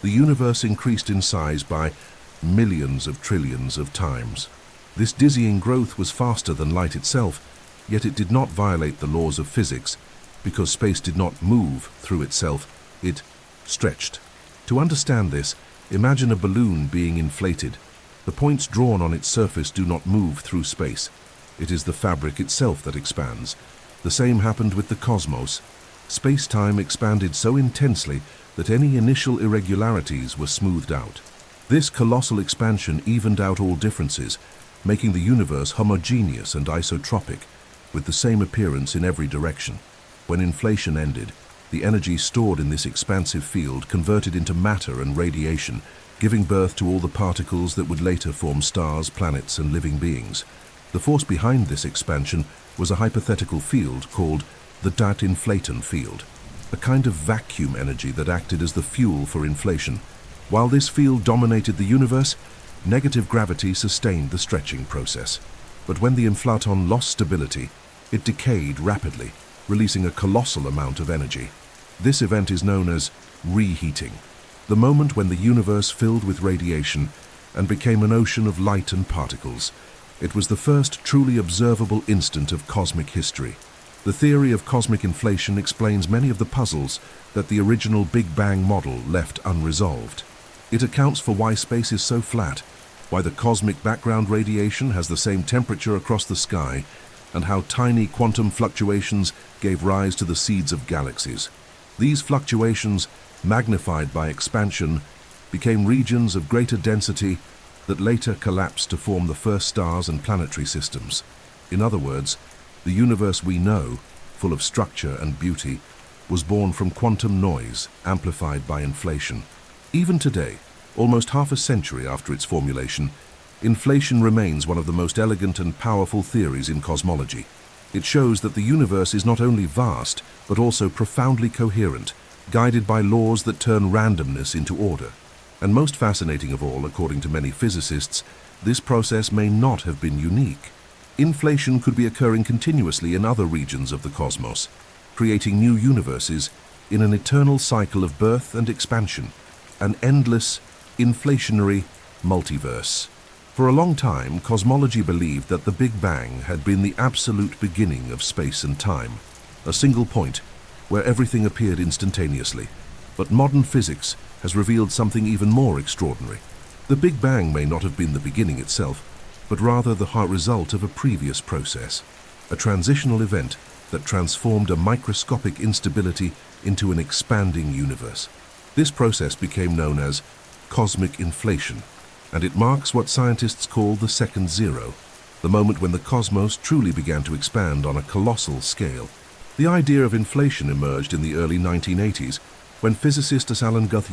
the universe increased in size by millions of trillions of times. This dizzying growth was faster than light itself, yet it did not violate the laws of physics, because space did not move through itself, it stretched. To understand this, imagine a balloon being inflated. The points drawn on its surface do not move through space. It is the fabric itself that expands. The same happened with the cosmos. Space-time expanded so intensely that any initial irregularities were smoothed out. This colossal expansion evened out all differences, making the universe homogeneous and isotropic, with the same appearance in every direction. When inflation ended, the energy stored in this expansive field converted into matter and radiation, giving birth to all the particles that would later form stars, planets, and living beings. The force behind this expansion was a hypothetical field called the Datinflaton field, a kind of vacuum energy that acted as the fuel for inflation. While this field dominated the universe, negative gravity sustained the stretching process. But when the inflaton lost stability, it decayed rapidly, releasing a colossal amount of energy. This event is known as reheating, the moment when the universe filled with radiation and became an ocean of light and particles. It was the first truly observable instant of cosmic history. The theory of cosmic inflation explains many of the puzzles that the original Big Bang model left unresolved. It accounts for why space is so flat, why the cosmic background radiation has the same temperature across the sky, and how tiny quantum fluctuations gave rise to the seeds of galaxies. These fluctuations, magnified by expansion, became regions of greater density that later collapsed to form the first stars and planetary systems. In other words, the universe we know, full of structure and beauty, was born from quantum noise amplified by inflation. Even today, almost half a century after its formulation, inflation remains one of the most elegant and powerful theories in cosmology. It shows that the universe is not only vast, but also profoundly coherent, guided by laws that turn randomness into order. And most fascinating of all, according to many physicists, this process may not have been unique. Inflation could be occurring continuously in other regions of the cosmos, creating new universes in an eternal cycle of birth and expansion, an endless, inflationary multiverse. For a long time, cosmology believed that the Big Bang had been the absolute beginning of space and time, a single point where everything appeared instantaneously. But modern physics has revealed something even more extraordinary. The Big Bang may not have been the beginning itself, but rather the result of a previous process, a transitional event that transformed a microscopic instability into an expanding universe. This process became known as cosmic inflation, and it marks what scientists call the second zero, the moment when the cosmos truly began to expand on a colossal scale. The idea of inflation emerged in the early 1980s, when physicist Alan Guth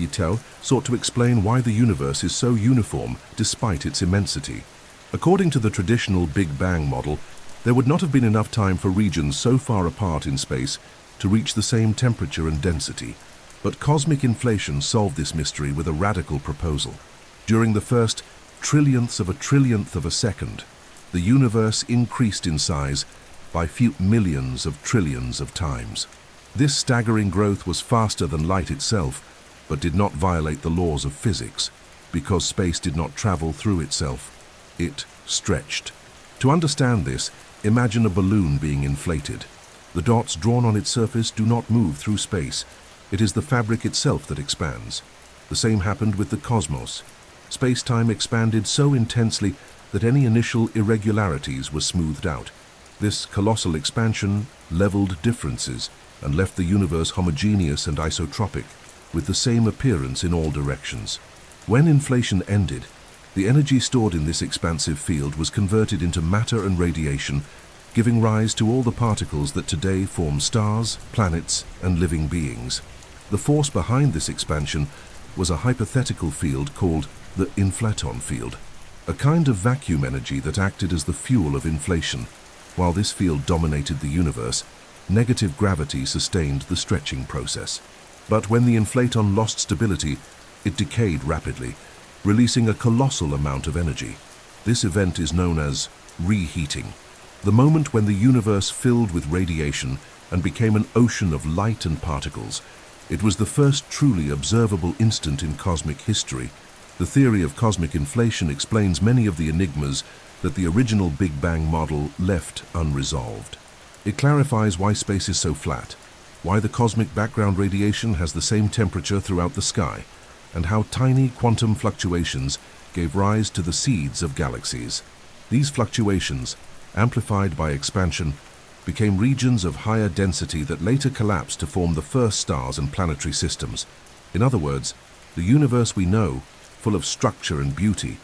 sought to explain why the universe is so uniform despite its immensity. According to the traditional Big Bang model, there would not have been enough time for regions so far apart in space to reach the same temperature and density. But cosmic inflation solved this mystery with a radical proposal. During the first trillionths of a second, the universe increased in size by few millions of trillions of times. This staggering growth was faster than light itself, but did not violate the laws of physics, because space did not travel through itself. It stretched. To understand this, imagine a balloon being inflated. The dots drawn on its surface do not move through space. It is the fabric itself that expands. The same happened with the cosmos. Space-time expanded so intensely that any initial irregularities were smoothed out. This colossal expansion leveled differences and left the universe homogeneous and isotropic, with the same appearance in all directions. When inflation ended, the energy stored in this expansive field was converted into matter and radiation, giving rise to all the particles that today form stars, planets, and living beings. The force behind this expansion was a hypothetical field called the inflaton field, a kind of vacuum energy that acted as the fuel of inflation. While this field dominated the universe, negative gravity sustained the stretching process. But when the inflaton lost stability, it decayed rapidly, releasing a colossal amount of energy. This event is known as reheating, the moment when the universe filled with radiation and became an ocean of light and particles. It was the first truly observable instant in cosmic history. The theory of cosmic inflation explains many of the enigmas that the original Big Bang model left unresolved. It clarifies why space is so flat, why the cosmic background radiation has the same temperature throughout the sky, and how tiny quantum fluctuations gave rise to the seeds of galaxies. These fluctuations, amplified by expansion, became regions of higher density that later collapsed to form the first stars and planetary systems. In other words, the universe we know, full of structure and beauty,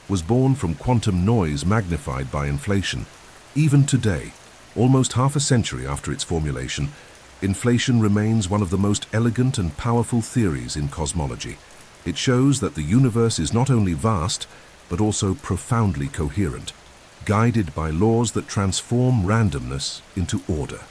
was born from quantum noise magnified by inflation. Even today, almost half a century after its formulation, inflation remains one of the most elegant and powerful theories in cosmology. It shows that the universe is not only vast, but also profoundly coherent, guided by laws that transform randomness into order.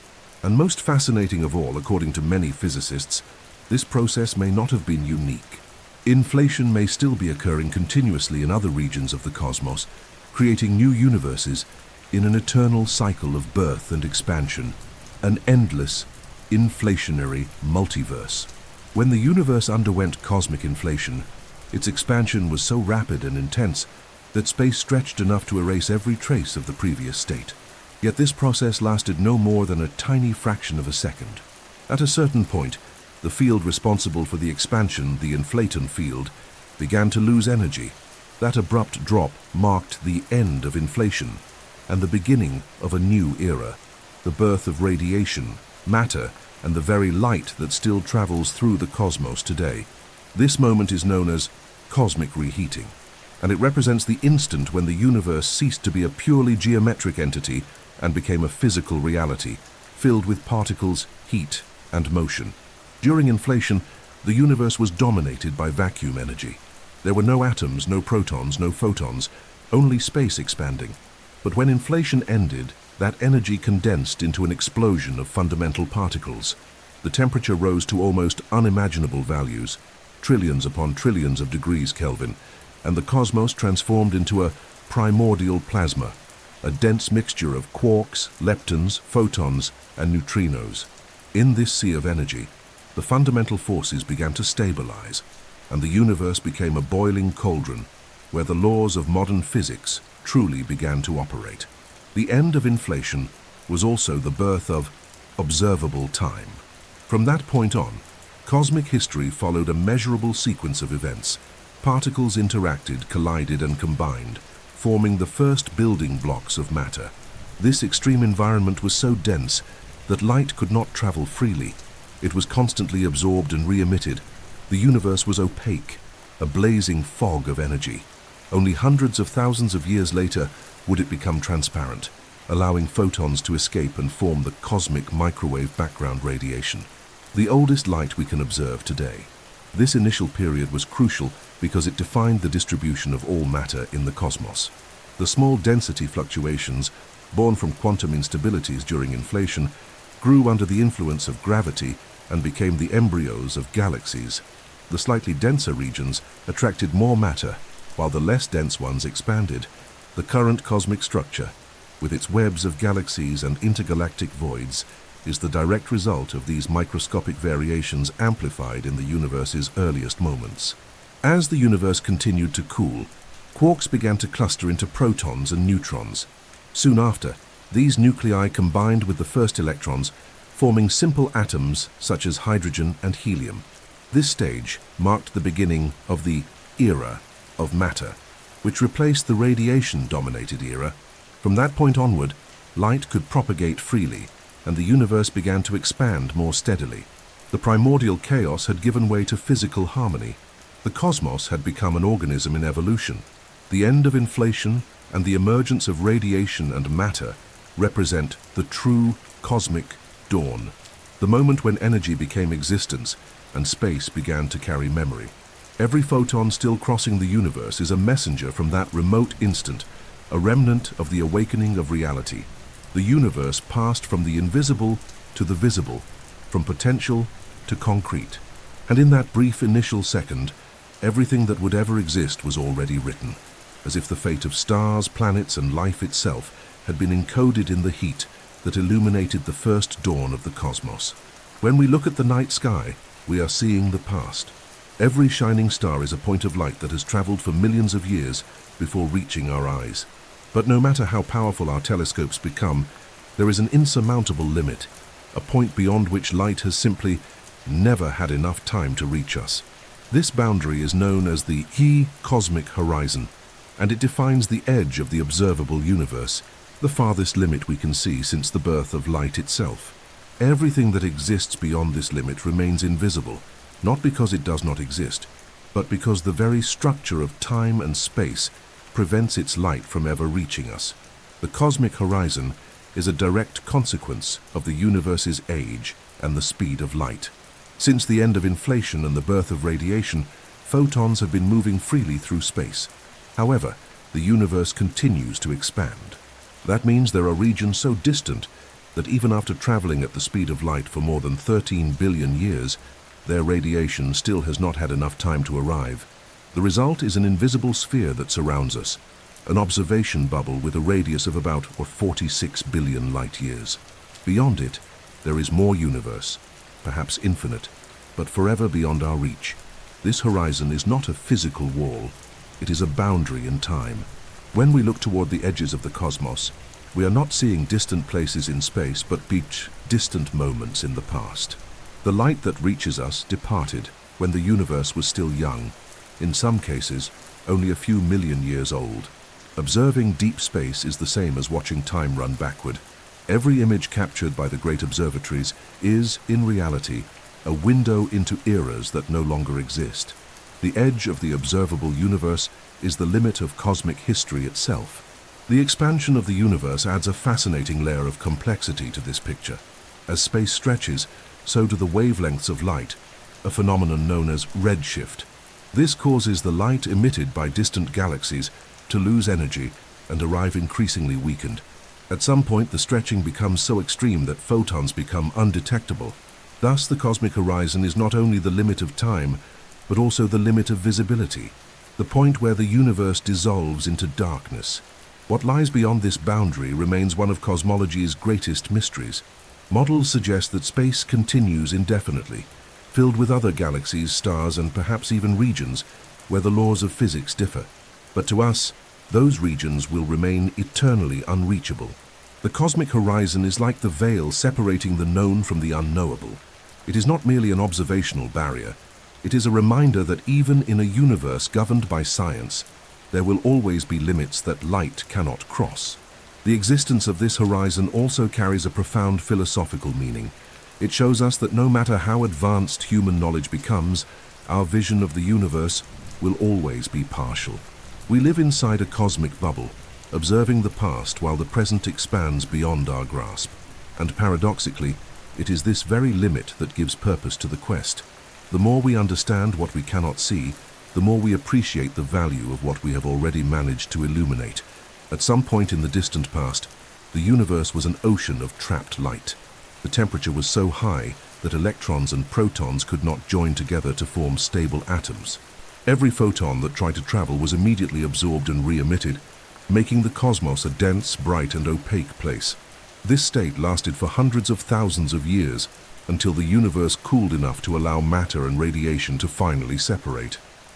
And most fascinating of all, according to many physicists, this process may not have been unique. Inflation may still be occurring continuously in other regions of the cosmos, creating new universes in an eternal cycle of birth and expansion, an endless, inflationary multiverse. When the universe underwent cosmic inflation, its expansion was so rapid and intense that space stretched enough to erase every trace of the previous state. Yet this process lasted no more than a tiny fraction of a second. At a certain point, the field responsible for the expansion, the inflaton field, began to lose energy. That abrupt drop marked the end of inflation and the beginning of a new era, the birth of radiation, matter, and the very light that still travels through the cosmos today. This moment is known as cosmic reheating, and it represents the instant when the universe ceased to be a purely geometric entity and became a physical reality, filled with particles, heat, and motion. During inflation, the universe was dominated by vacuum energy. There were no atoms, no protons, no photons, only space expanding. But when inflation ended, that energy condensed into an explosion of fundamental particles. The temperature rose to almost unimaginable values, trillions upon trillions of degrees Kelvin, and the cosmos transformed into a primordial plasma, a dense mixture of quarks, leptons, photons, and neutrinos. In this sea of energy, the fundamental forces began to stabilize, and the universe became a boiling cauldron where the laws of modern physics truly began to operate. The end of inflation was also the birth of observable time. From that point on, cosmic history followed a measurable sequence of events. Particles interacted, collided, and combined, forming the first building blocks of matter. This extreme environment was so dense that light could not travel freely. It was constantly absorbed and re-emitted. The universe was opaque, a blazing fog of energy. Only hundreds of thousands of years later would it become transparent, allowing photons to escape and form the cosmic microwave background radiation, the oldest light we can observe today. This initial period was crucial because it defined the distribution of all matter in the cosmos. The small density fluctuations, born from quantum instabilities during inflation, grew under the influence of gravity and became the embryos of galaxies. The slightly denser regions attracted more matter, while the less dense ones expanded. The current cosmic structure, with its webs of galaxies and intergalactic voids, is the direct result of these microscopic variations amplified in the universe's earliest moments. As the universe continued to cool, Quarks began to cluster into protons and neutrons. Soon after, these nuclei combined with the first electrons, forming simple atoms such as hydrogen and helium. This stage marked the beginning of the era of matter, which replaced the radiation-dominated era. From that point onward, light could propagate freely, and the universe began to expand more steadily. The primordial chaos had given way to physical harmony. The cosmos had become an organism in evolution. The end of inflation and the emergence of radiation and matter represent the true cosmic dawn, the moment when energy became existence and space began to carry memory. Every photon still crossing the universe is a messenger from that remote instant, a remnant of the awakening of reality. The universe passed from the invisible to the visible, from potential to concrete. And in that brief initial second, everything that would ever exist was already written, as if the fate of stars, planets, and life itself had been encoded in the heat that illuminated the first dawn of the cosmos. When we look at the night sky, we are seeing the past. Every shining star is a point of light that has traveled for millions of years before reaching our eyes. But no matter how powerful our telescopes become, there is an insurmountable limit, a point beyond which light has simply never had enough time to reach us. This boundary is known as the cosmic horizon, and it defines the edge of the observable universe, the farthest limit we can see since the birth of light itself. Everything that exists beyond this limit remains invisible, not because it does not exist, but because the very structure of time and space prevents its light from ever reaching us. The cosmic horizon is a direct consequence of the universe's age and the speed of light. Since the end of inflation and the birth of radiation, photons have been moving freely through space. However, the universe continues to expand. That means there are regions so distant that even after traveling at the speed of light for more than 13 billion years, their radiation still has not had enough time to arrive. The result is an invisible sphere that surrounds us, an observation bubble with a radius of about 46 billion light-years. Beyond it, there is more universe, perhaps infinite, but forever beyond our reach. This horizon is not a physical wall, it is a boundary in time. When we look toward the edges of the cosmos, we are not seeing distant places in space, but distant moments in the past. The light that reaches us departed when the universe was still young, in some cases only a few million years old. Observing deep space is the same as watching time run backward. Every image captured by the great observatories is, in reality, a window into eras that no longer exist. The edge of the observable universe is the limit of cosmic history itself. The expansion of the universe adds a fascinating layer of complexity to this picture. As space stretches, so do the wavelengths of light, a phenomenon known as redshift. This causes the light emitted by distant galaxies to lose energy and arrive increasingly weakened. At some point, the stretching becomes so extreme that photons become undetectable. Thus, the cosmic horizon is not only the limit of time, but also the limit of visibility, the point where the universe dissolves into darkness. What lies beyond this boundary remains one of cosmology's greatest mysteries. Models suggest that space continues indefinitely, filled with other galaxies, stars, and perhaps even regions where the laws of physics differ. But to us, those regions will remain eternally unreachable. The cosmic horizon is like the veil separating the known from the unknowable. It is not merely an observational barrier. It is a reminder that even in a universe governed by science, there will always be limits that light cannot cross. The existence of this horizon also carries a profound philosophical meaning. It shows us that no matter how advanced human knowledge becomes, our vision of the universe will always be partial. We live inside a cosmic bubble, observing the past while the present expands beyond our grasp. And paradoxically, it is this very limit that gives purpose to the quest. The more we understand what we cannot see, the more we appreciate the value of what we have already managed to illuminate. At some point in the distant past, the universe was an ocean of trapped light. The temperature was so high that electrons and protons could not join together to form stable atoms. Every photon that tried to travel was immediately absorbed and re-emitted, making the cosmos a dense, bright, and opaque place. This state lasted for hundreds of thousands of years, until the universe cooled enough to allow matter and radiation to finally separate.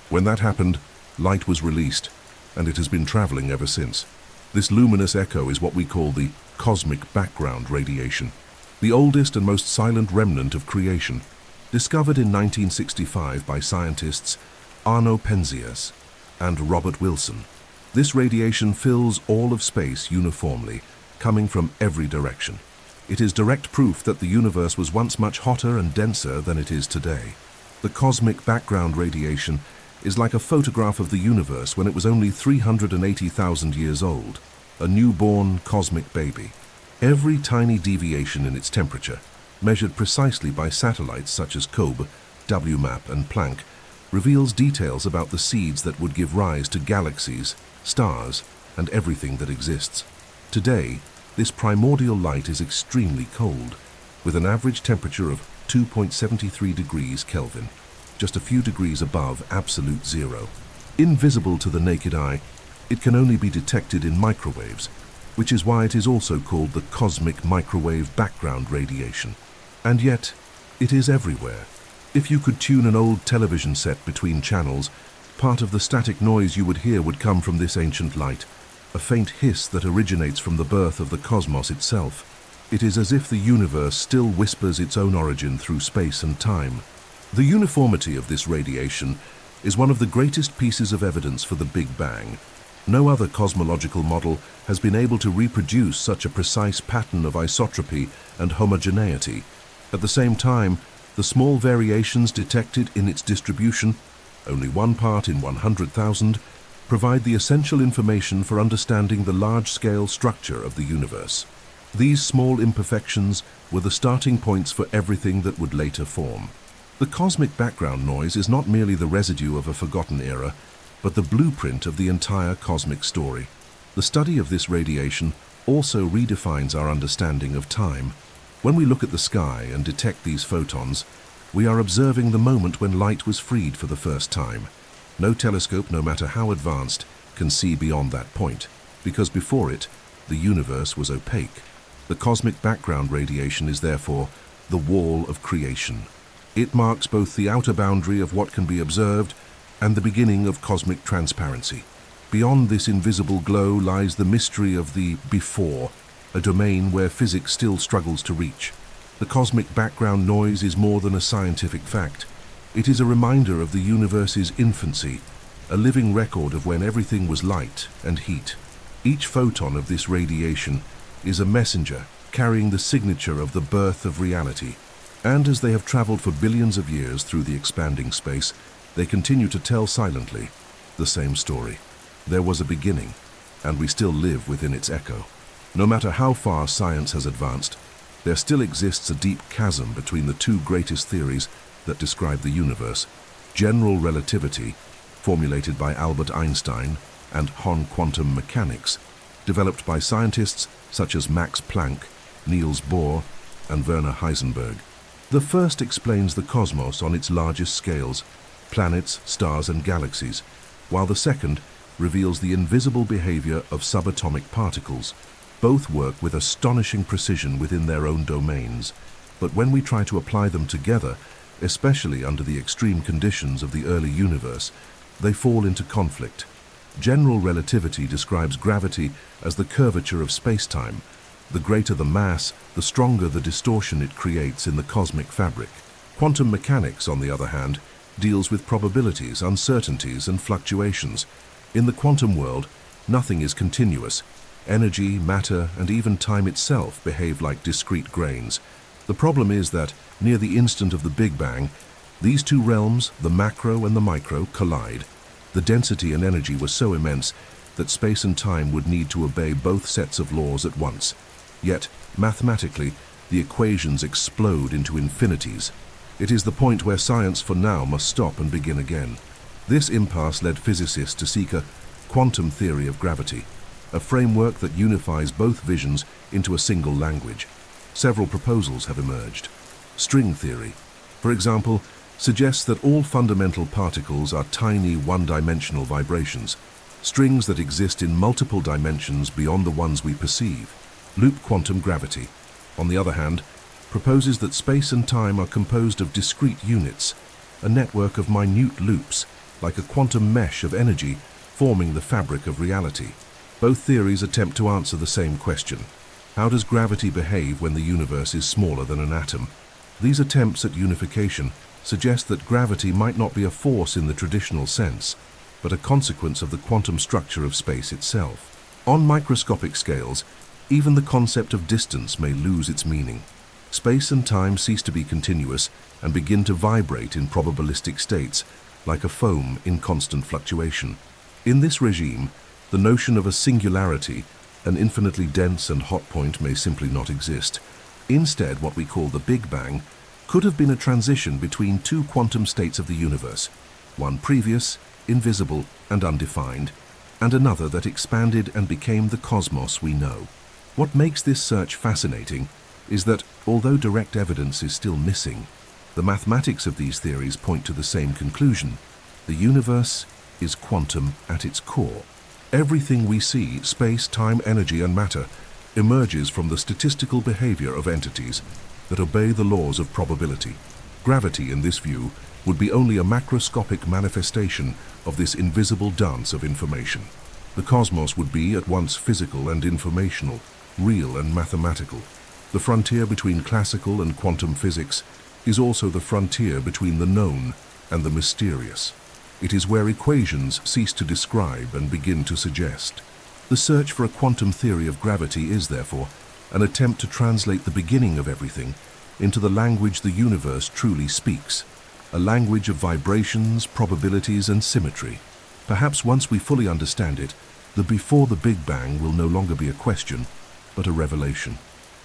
When that happened, light was released, and it has been traveling ever since. This luminous echo is what we call the cosmic background radiation, the oldest and most silent remnant of creation, discovered in 1965 by scientists Arno Penzias and Robert Wilson. This radiation fills all of space uniformly, coming from every direction. It is direct proof that the universe was once much hotter and denser than it is today. The cosmic background radiation is like a photograph of the universe when it was only 380,000 years old, a newborn cosmic baby. Every tiny deviation in its temperature, measured precisely by satellites such as COBE, WMAP, and Planck, reveals details about the seeds that would give rise to galaxies, stars, and everything that exists. Today, this primordial light is extremely cold, with an average temperature of 2.73 degrees Kelvin, just a few degrees above absolute zero. Invisible to the naked eye, it can only be detected in microwaves, which is why it is also called the cosmic microwave background radiation. And yet, it is everywhere. If you could tune an old television set between channels, part of the static noise you would hear would come from this ancient light, a faint hiss that originates from the birth of the cosmos itself. It is as if the universe still whispers its own origin through space and time. The uniformity of this radiation is one of the greatest pieces of evidence for the Big Bang. No other cosmological model has been able to reproduce such a precise pattern of isotropy and homogeneity. At the same time, the small variations detected in its distribution, only 1 part in 100,000, provide the essential information for understanding the large-scale structure of the universe. These small imperfections were the starting points for everything that would later form. The cosmic background noise is not merely the residue of a forgotten era, but the blueprint of the entire cosmic story. The study of this radiation also redefines our understanding of time. When we look at the sky and detect these photons, we are observing the moment when light was freed for the first time. No telescope, no matter how advanced, can see beyond that point, because before it, the universe was opaque. The cosmic background radiation is therefore the wall of creation. It marks both the outer boundary of what can be observed and the beginning of cosmic transparency. Beyond this invisible glow lies the mystery of the before, a domain where physics still struggles to reach. The cosmic background noise is more than a scientific fact. It is a reminder of the universe's infancy, a living record of when everything was light and heat. Each photon of this radiation is a messenger carrying the signature of the birth of reality. And as they have traveled for billions of years through the expanding space, they continue to tell silently the same story. There was a beginning, and we still live within its echo. No matter how far science has advanced, there still exists a deep chasm between the two greatest theories that describe the universe: general relativity, formulated by Albert Einstein, and Hahn quantum mechanics, developed by scientists such as Max Planck, Niels Bohr, and Werner Heisenberg. The first explains the cosmos on its largest scales, planets, stars, and galaxies, while the second reveals the invisible behavior of subatomic particles. Both work with astonishing precision within their own domains, but when we try to apply them together, especially under the extreme conditions of the early universe, they fall into conflict. General relativity describes gravity as the curvature of space-time. The greater the mass, the stronger the distortion it creates in the cosmic fabric. Quantum mechanics, on the other hand, deals with probabilities, uncertainties, and fluctuations. In the quantum world, nothing is continuous. Energy, matter, and even time itself behave like discrete grains. The problem is that, near the instant of the Big Bang, these two realms, the macro and the micro, collide. The density and energy were so immense that space and time would need to obey both sets of laws at once. Yet, mathematically, the equations explode into infinities. It is the point where science for now must stop and begin again. This impasse led physicists to seek a quantum theory of gravity, a framework that unifies both visions into a single language. Several proposals have emerged. String theory, for example, suggests that all fundamental particles are tiny one-dimensional vibrations, strings that exist in multiple dimensions beyond the ones we perceive. Loop quantum gravity, on the other hand, proposes that space and time are composed of discrete units, a network of minute loops, like a quantum mesh of energy forming the fabric of reality. Both theories attempt to answer the same question. How does gravity behave when the universe is smaller than an atom? These attempts at unification suggest that gravity might not be a force in the traditional sense, but a consequence of the quantum structure of space itself. On microscopic scales, even the concept of distance may lose its meaning. Space and time cease to be continuous and begin to vibrate in probabilistic states, like a foam in constant fluctuation. In this regime, the notion of a singularity, an infinitely dense and hot point, may simply not exist. Instead, what we call the Big Bang could have been a transition between two quantum states of the universe, one previous, invisible and undefined, and another that expanded and became the cosmos we know. What makes this search fascinating is that, although direct evidence is still missing, the mathematics of these theories point to the same conclusion. The universe is quantum at its core. Everything we see, space, time, energy, and matter, emerges from the statistical behavior of entities that obey the laws of probability. Gravity, in this view, would be only a macroscopic manifestation of this invisible dance of information. The cosmos would be at once physical and informational, real and mathematical. The frontier between classical and quantum physics is also the frontier between the known and the mysterious. It is where equations cease to describe and begin to suggest. The search for a quantum theory of gravity is, therefore, an attempt to translate the beginning of everything into the language the universe truly speaks, a language of vibrations, probabilities, and symmetry. Perhaps once we fully understand it, the before the Big Bang will no longer be a question, but a revelation.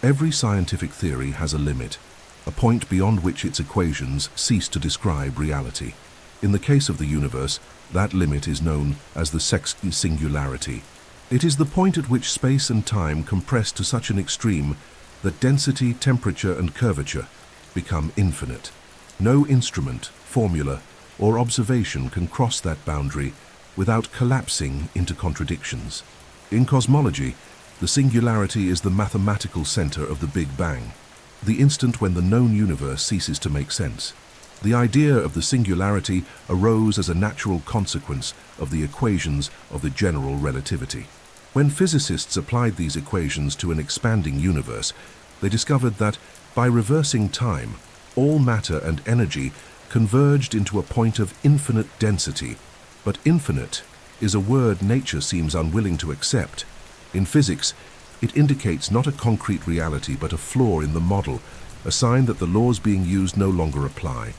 Every scientific theory has a limit, a point beyond which its equations cease to describe reality. In the case of the universe, that limit is known as the sextant singularity. It is the point at which space and time compress to such an extreme that density, temperature, and curvature become infinite. No instrument, formula, or observation can cross that boundary without collapsing into contradictions. In cosmology, the singularity is the mathematical center of the Big Bang, the instant when the known universe ceases to make sense. The idea of the singularity arose as a natural consequence of the equations of the general relativity. When physicists applied these equations to an expanding universe, they discovered that, by reversing time, all matter and energy converged into a point of infinite density. But infinite is a word nature seems unwilling to accept. In physics, it indicates not a concrete reality but a flaw in the model, a sign that the laws being used no longer apply.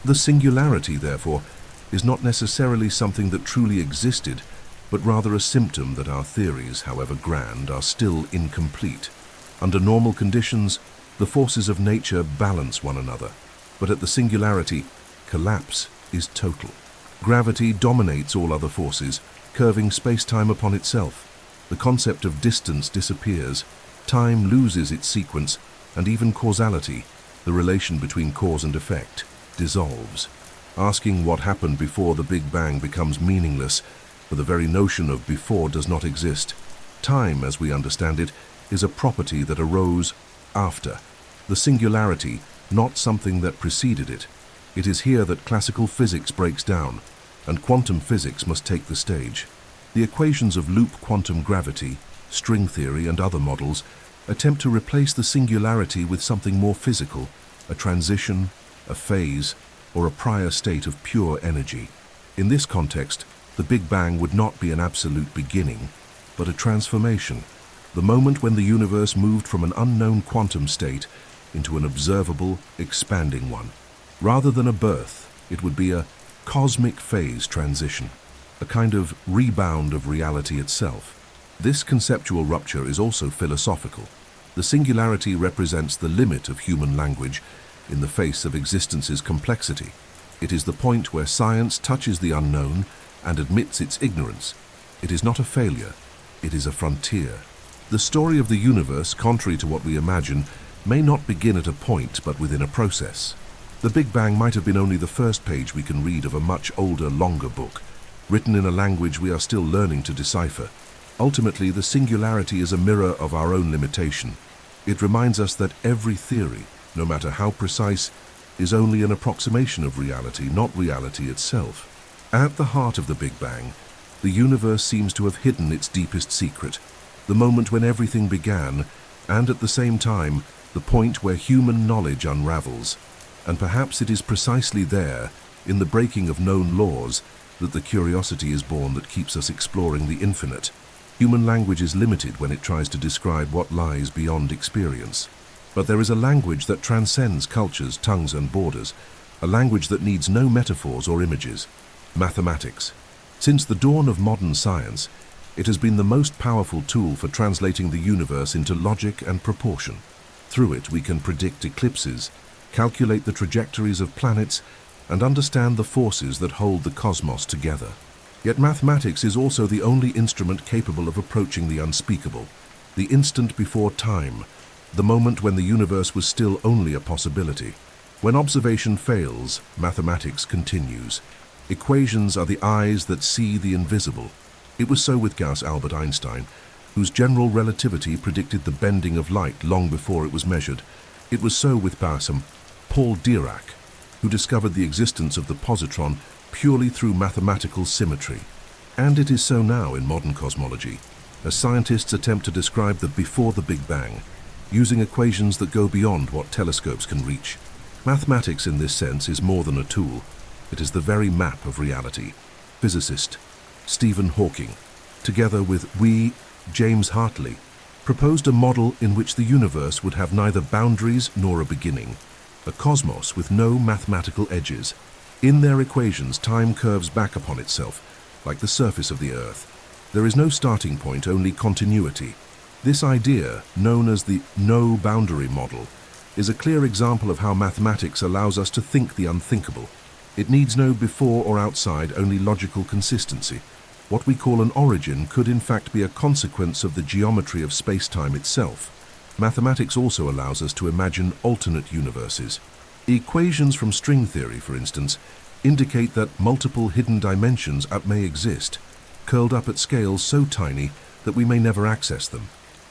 The singularity, therefore, is not necessarily something that truly existed, but rather a symptom that our theories, however grand, are still incomplete. Under normal conditions, the forces of nature balance one another, but at the singularity, collapse is total. Gravity dominates all other forces, curving space-time upon itself. The concept of distance disappears, time loses its sequence, and even causality, the relation between cause and effect, dissolves. Asking what happened before the Big Bang becomes meaningless, for the very notion of before does not exist. Time, as we understand it, is a property that arose after. The singularity, not something that preceded it. It is here that classical physics breaks down, and quantum physics must take the stage. The equations of loop quantum gravity, string theory, and other models attempt to replace the singularity with something more physical, a transition, a phase, or a prior state of pure energy. In this context, the Big Bang would not be an absolute beginning, but a transformation, the moment when the universe moved from an unknown quantum state into an observable, expanding one. Rather than a birth, it would be a cosmic phase transition, a kind of rebound of reality itself. This conceptual rupture is also philosophical. The singularity represents the limit of human language in the face of existence's complexity. It is the point where science touches the unknown and admits its ignorance. It is not a failure, it is a frontier. The story of the universe, contrary to what we imagine, may not begin at a point but within a process. The Big Bang might have been only the first page we can read of a much older, longer book, written in a language we are still learning to decipher. Ultimately, the singularity is a mirror of our own limitation. It reminds us that every theory, no matter how precise, is only an approximation of reality, not reality itself. At the heart of the Big Bang The universe seems to have hidden its deepest secret, the moment when everything began, and at the same time, the point where human knowledge unravels. And perhaps it is precisely there, in the breaking of known laws, that the curiosity is born that keeps us exploring the infinite. Human language is limited when it tries to describe what lies beyond experience. But there is a language that transcends cultures, tongues, and borders, a language that needs no metaphors or images: mathematics. Since the dawn of modern science, it has been the most powerful tool for translating the universe into logic and proportion. Through it, we can predict eclipses, calculate the trajectories of planets, and understand the forces that hold the cosmos together. Yet mathematics is also the only instrument capable of approaching the unspeakable, the instant before time, the moment when the universe was still only a possibility. When observation fails, mathematics continues. Equations are the eyes that see the invisible. It was so with Gauss Albert Einstein, whose general relativity predicted the bending of light long before it was measured. It was so with Paul Dirac, who discovered the existence of the positron purely through mathematical symmetry. And it is so now in modern cosmology, as scientists attempt to describe the before the Big Bang, using equations that go beyond what telescopes can reach. Mathematics in this sense is more than a tool. It is the very map of reality. Physicist Stephen Hawking, together with James Hartley, proposed a model in which the universe would have neither boundaries nor a beginning, a cosmos with no mathematical edges. In their equations, time curves back upon itself, like the surface of the Earth. There is no starting point, only continuity. This idea, known as the no-boundary model, is a clear example of how mathematics allows us to think the unthinkable. It needs no before or outside, only logical consistency. What we call an origin could in fact be a consequence of the geometry of space-time itself. Mathematics also allows us to imagine alternate universes. Equations from string theory, for instance, indicate that multiple hidden dimensions may exist, curled up at scales so tiny that we may never access them.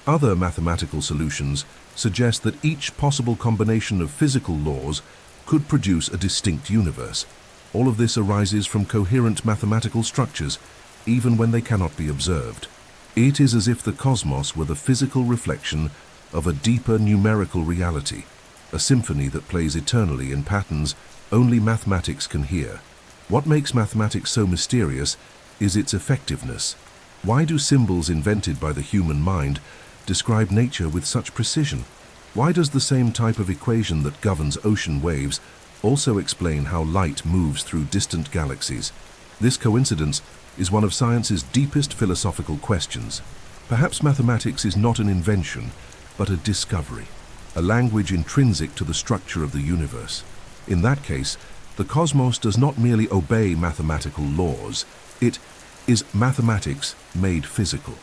Other mathematical solutions suggest that each possible combination of physical laws could produce a distinct universe. All of this arises from coherent mathematical structures, even when they cannot be observed. It is as if the cosmos were the physical reflection of a deeper numerical reality, a symphony that plays eternally in patterns only mathematics can hear. What makes mathematics so mysterious is its effectiveness. Why do symbols invented by the human mind describe nature with such precision? Why does the same type of equation that governs ocean waves also explain how light moves through distant galaxies? This coincidence is one of science's deepest philosophical questions. Perhaps mathematics is not an invention, but a discovery, a language intrinsic to the structure of the universe. In that case, the cosmos does not merely obey mathematical laws, it is mathematics made physical.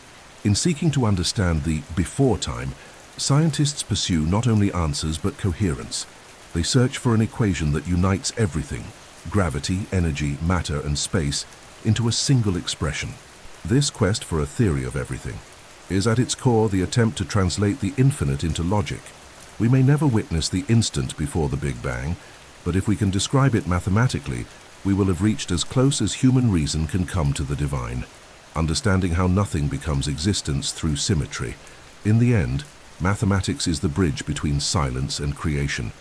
In seeking to understand the before time, scientists pursue not only answers but coherence. They search for an equation that unites everything, gravity, energy, matter, and space, into a single expression. This quest for a theory of everything is at its core the attempt to translate the infinite into logic. We may never witness the instant before the Big Bang, but if we can describe it mathematically, we will have reached as close as human reason can come to the divine, understanding how nothing becomes existence through symmetry. In the end, mathematics is the bridge between silence and creation.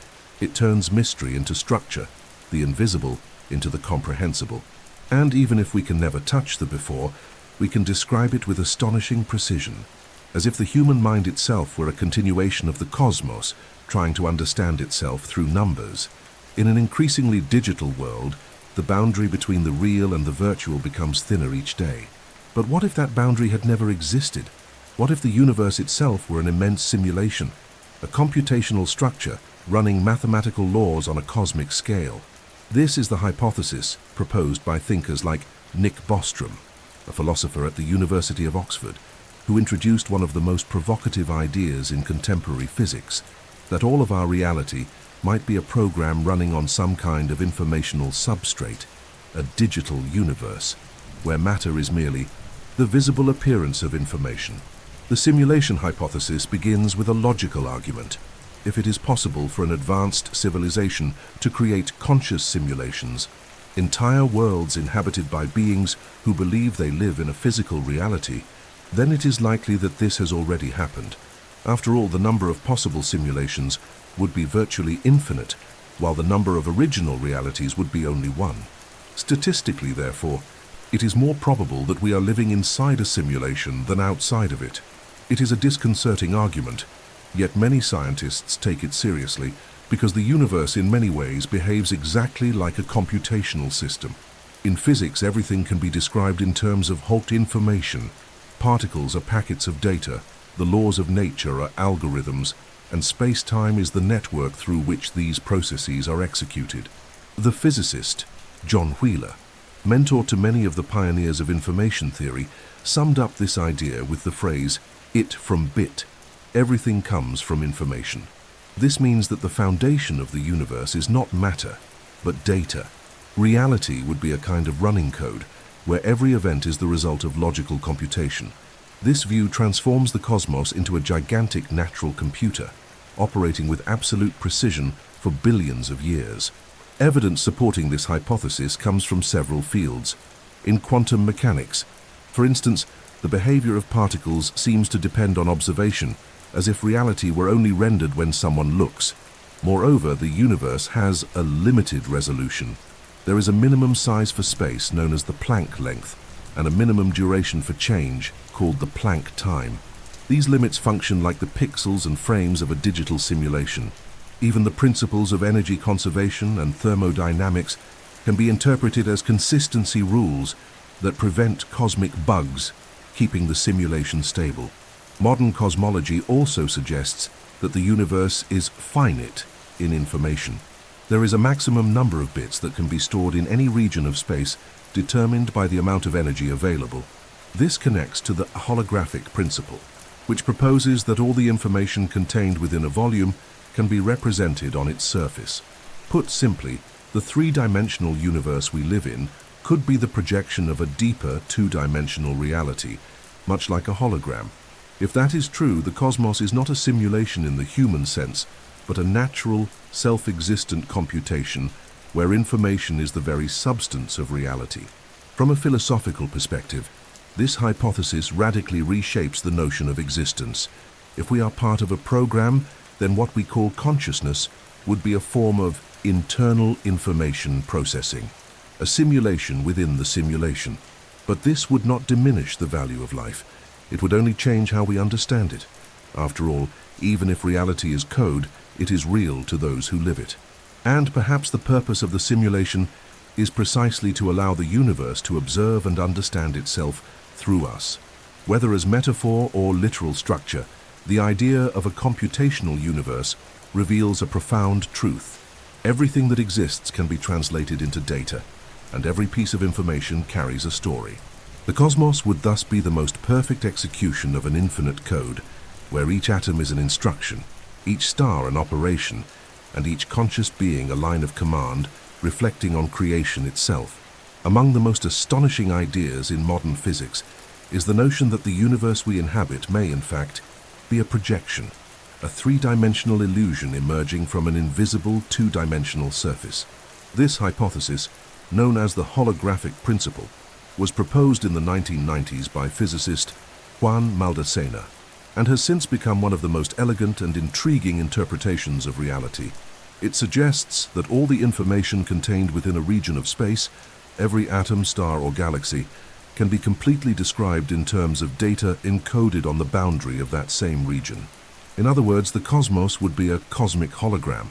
It turns mystery into structure, the invisible into the comprehensible. And even if we can never touch the before, we can describe it with astonishing precision, as if the human mind itself were a continuation of the cosmos, trying to understand itself through numbers. In an increasingly digital world, the boundary between the real and the virtual becomes thinner each day. But what if that boundary had never existed? What if the universe itself were an immense simulation, a computational structure running mathematical laws on a cosmic scale? This is the hypothesis proposed by thinkers like Nick Bostrom, a philosopher at the University of Oxford, who introduced one of the most provocative ideas in contemporary physics, that all of our reality might be a program running on some kind of informational substrate, a digital universe, where matter is merely the visible appearance of information. The simulation hypothesis begins with a logical argument. If it is possible for an advanced civilization to create conscious simulations, entire worlds inhabited by beings who believe they live in a physical reality, then it is likely that this has already happened. After all, the number of possible simulations would be virtually infinite, while the number of original realities would be only one. Statistically, therefore, it is more probable that we are living inside a simulation than outside of it. It is a disconcerting argument, yet many scientists take it seriously because the universe in many ways behaves exactly like a computational system. In physics, everything can be described in terms of hot information. Particles are packets of data, the laws of nature are algorithms, and space-time is the network through which these processes are executed. The physicist, John Wheeler, mentor to many of the pioneers of information theory, summed up this idea with the phrase, "it from bit." Everything comes from information. This means that the foundation of the universe is not matter, but data. Reality would be a kind of running code, where every event is the result of logical computation. This view transforms the cosmos into a gigantic natural computer, operating with absolute precision for billions of years. Evidence supporting this hypothesis comes from several fields. In quantum mechanics, for instance, the behavior of particles seems to depend on observation, as if reality were only rendered when someone looks. Moreover, the universe has a limited resolution. There is a minimum size for space, known as the Planck length, and a minimum duration for change, called the Planck time. These limits function like the pixels and frames of a digital simulation. Even the principles of energy conservation and thermodynamics can be interpreted as consistency rules that prevent cosmic bugs, keeping the simulation stable. Modern cosmology also suggests that the universe is finite in information. There is a maximum number of bits that can be stored in any region of space, determined by the amount of energy available. This connects to the holographic principle, which proposes that all the information contained within a volume can be represented on its surface. Put simply, the three-dimensional universe we live in could be the projection of a deeper two-dimensional reality, much like a hologram. If that is true, the cosmos is not a simulation in the human sense, but a natural, self-existent computation where information is the very substance of reality. From a philosophical perspective, this hypothesis radically reshapes the notion of existence. If we are part of a program, then what we call consciousness would be a form of internal information processing, a simulation within the simulation. But this would not diminish the value of life. It would only change how we understand it. After all, even if reality is code, it is real to those who live it. And perhaps the purpose of the simulation is precisely to allow the universe to observe and understand itself through us. Whether as metaphor or literal structure, the idea of a computational universe reveals a profound truth. Everything that exists can be translated into data, and every piece of information carries a story. The cosmos would thus be the most perfect execution of an infinite code, where each atom is an instruction, each star an operation, and each conscious being a line of command reflecting on creation itself. Among the most astonishing ideas in modern physics is the notion that the universe we inhabit may, in fact, be a projection, a three-dimensional illusion emerging from an invisible two-dimensional surface. This hypothesis, known as the holographic principle, was proposed in the 1990s by physicist Juan Maldacena, and has since become one of the most elegant and intriguing interpretations of reality. It suggests that all the information contained within a region of space, every atom, star, or galaxy, can be completely described in terms of data encoded on the boundary of that same region. In other words, the cosmos would be a cosmic hologram,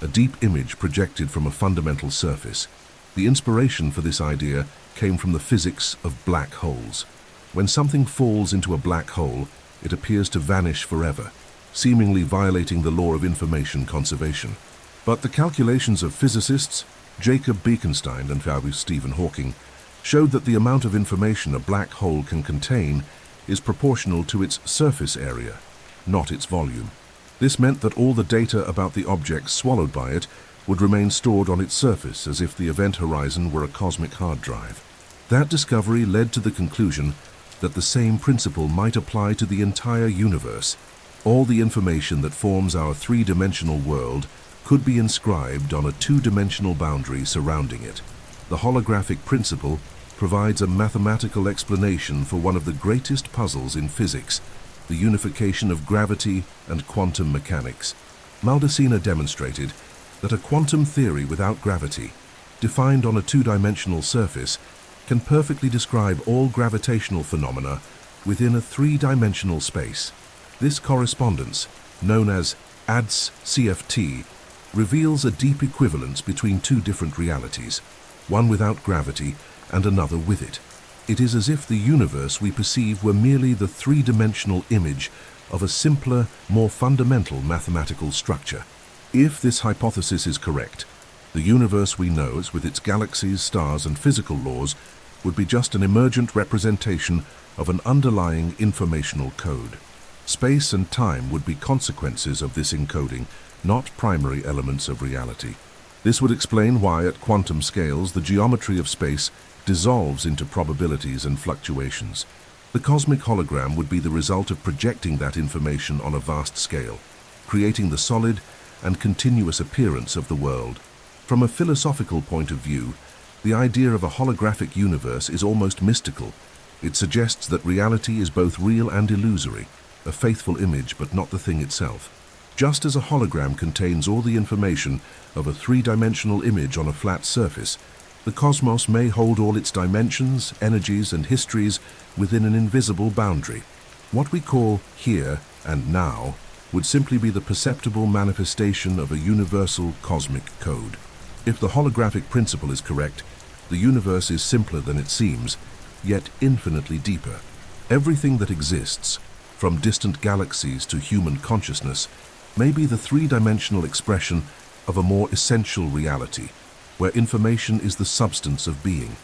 a deep image projected from a fundamental surface. The inspiration for this idea came from the physics of black holes. When something falls into a black hole, it appears to vanish forever, seemingly violating the law of information conservation. But the calculations of physicists Jacob Bekenstein and Stephen Hawking showed that the amount of information a black hole can contain is proportional to its surface area, not its volume. This meant that all the data about the objects swallowed by it would remain stored on its surface as if the event horizon were a cosmic hard drive. That discovery led to the conclusion that the same principle might apply to the entire universe. All the information that forms our three-dimensional world could be inscribed on a two-dimensional boundary surrounding it. The holographic principle provides a mathematical explanation for one of the greatest puzzles in physics, the unification of gravity and quantum mechanics. Maldacena demonstrated that a quantum theory without gravity, defined on a two-dimensional surface, can perfectly describe all gravitational phenomena within a three-dimensional space. This correspondence, known as ADS-CFT, reveals a deep equivalence between two different realities, one without gravity and another with it. It is as if the universe we perceive were merely the three-dimensional image of a simpler, more fundamental mathematical structure. If this hypothesis is correct, the universe we know, with its galaxies, stars, and physical laws, would be just an emergent representation of an underlying informational code. Space and time would be consequences of this encoding, not primary elements of reality. This would explain why, at quantum scales, the geometry of space dissolves into probabilities and fluctuations. The cosmic hologram would be the result of projecting that information on a vast scale, creating the solid and continuous appearance of the world. From a philosophical point of view, the idea of a holographic universe is almost mystical. It suggests that reality is both real and illusory, a faithful image but not the thing itself. Just as a hologram contains all the information of a three-dimensional image on a flat surface, the cosmos may hold all its dimensions, energies, and histories within an invisible boundary. What we call here and now would simply be the perceptible manifestation of a universal cosmic code. If the holographic principle is correct, the universe is simpler than it seems, yet infinitely deeper. Everything that exists, from distant galaxies to human consciousness, may be the three-dimensional expression of a more essential reality, where information is the substance of being.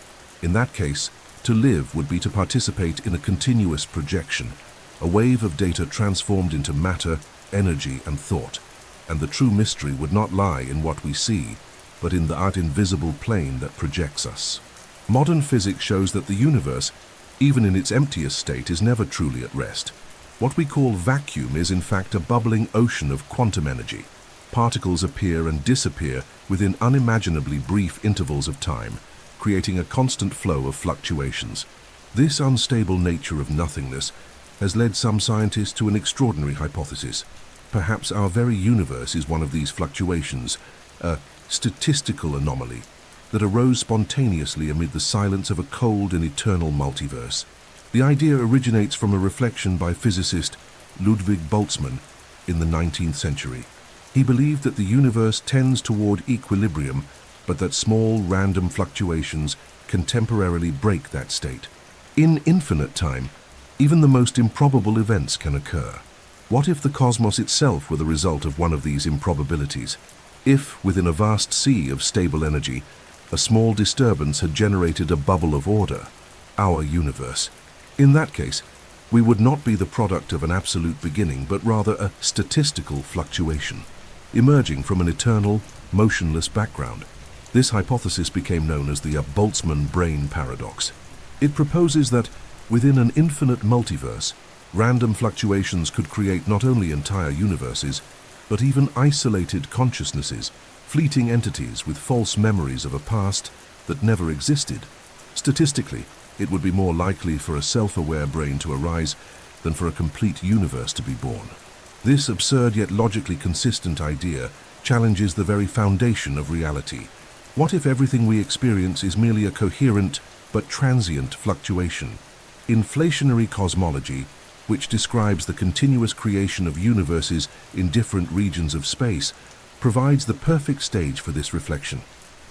In that case, to live would be to participate in a continuous projection, a wave of data transformed into matter, energy, and thought. And the true mystery would not lie in what we see, but in the invisible plane that projects us. Modern physics shows that the universe, even in its emptiest state, is never truly at rest. What we call vacuum is in fact a bubbling ocean of quantum energy. Particles appear and disappear within unimaginably brief intervals of time, creating a constant flow of fluctuations. This unstable nature of nothingness has led some scientists to an extraordinary hypothesis. Perhaps our very universe is one of these fluctuations, a statistical anomaly that arose spontaneously amid the silence of a cold and eternal multiverse. The idea originates from a reflection by physicist Ludwig Boltzmann in the 19th century. He believed that the universe tends toward equilibrium, but that small, random fluctuations can temporarily break that state. In infinite time, even the most improbable events can occur. What if the cosmos itself were the result of one of these improbabilities? If, within a vast sea of stable energy, a small disturbance had generated a bubble of order, our universe. In that case, we would not be the product of an absolute beginning, but rather a statistical fluctuation, emerging from an eternal, motionless background. This hypothesis became known as the Boltzmann brain paradox. It proposes that, within an infinite multiverse, random fluctuations could create not only entire universes, but even isolated consciousnesses, fleeting entities with false memories of a past that never existed. Statistically, it would be more likely for a self-aware brain to arise than for a complete universe to be born. This absurd yet logically consistent idea challenges the very foundation of reality. What if everything we experience is merely a coherent but transient fluctuation? Inflationary cosmology, which describes the continuous creation of universes in different regions of space, provides the perfect stage for this reflection.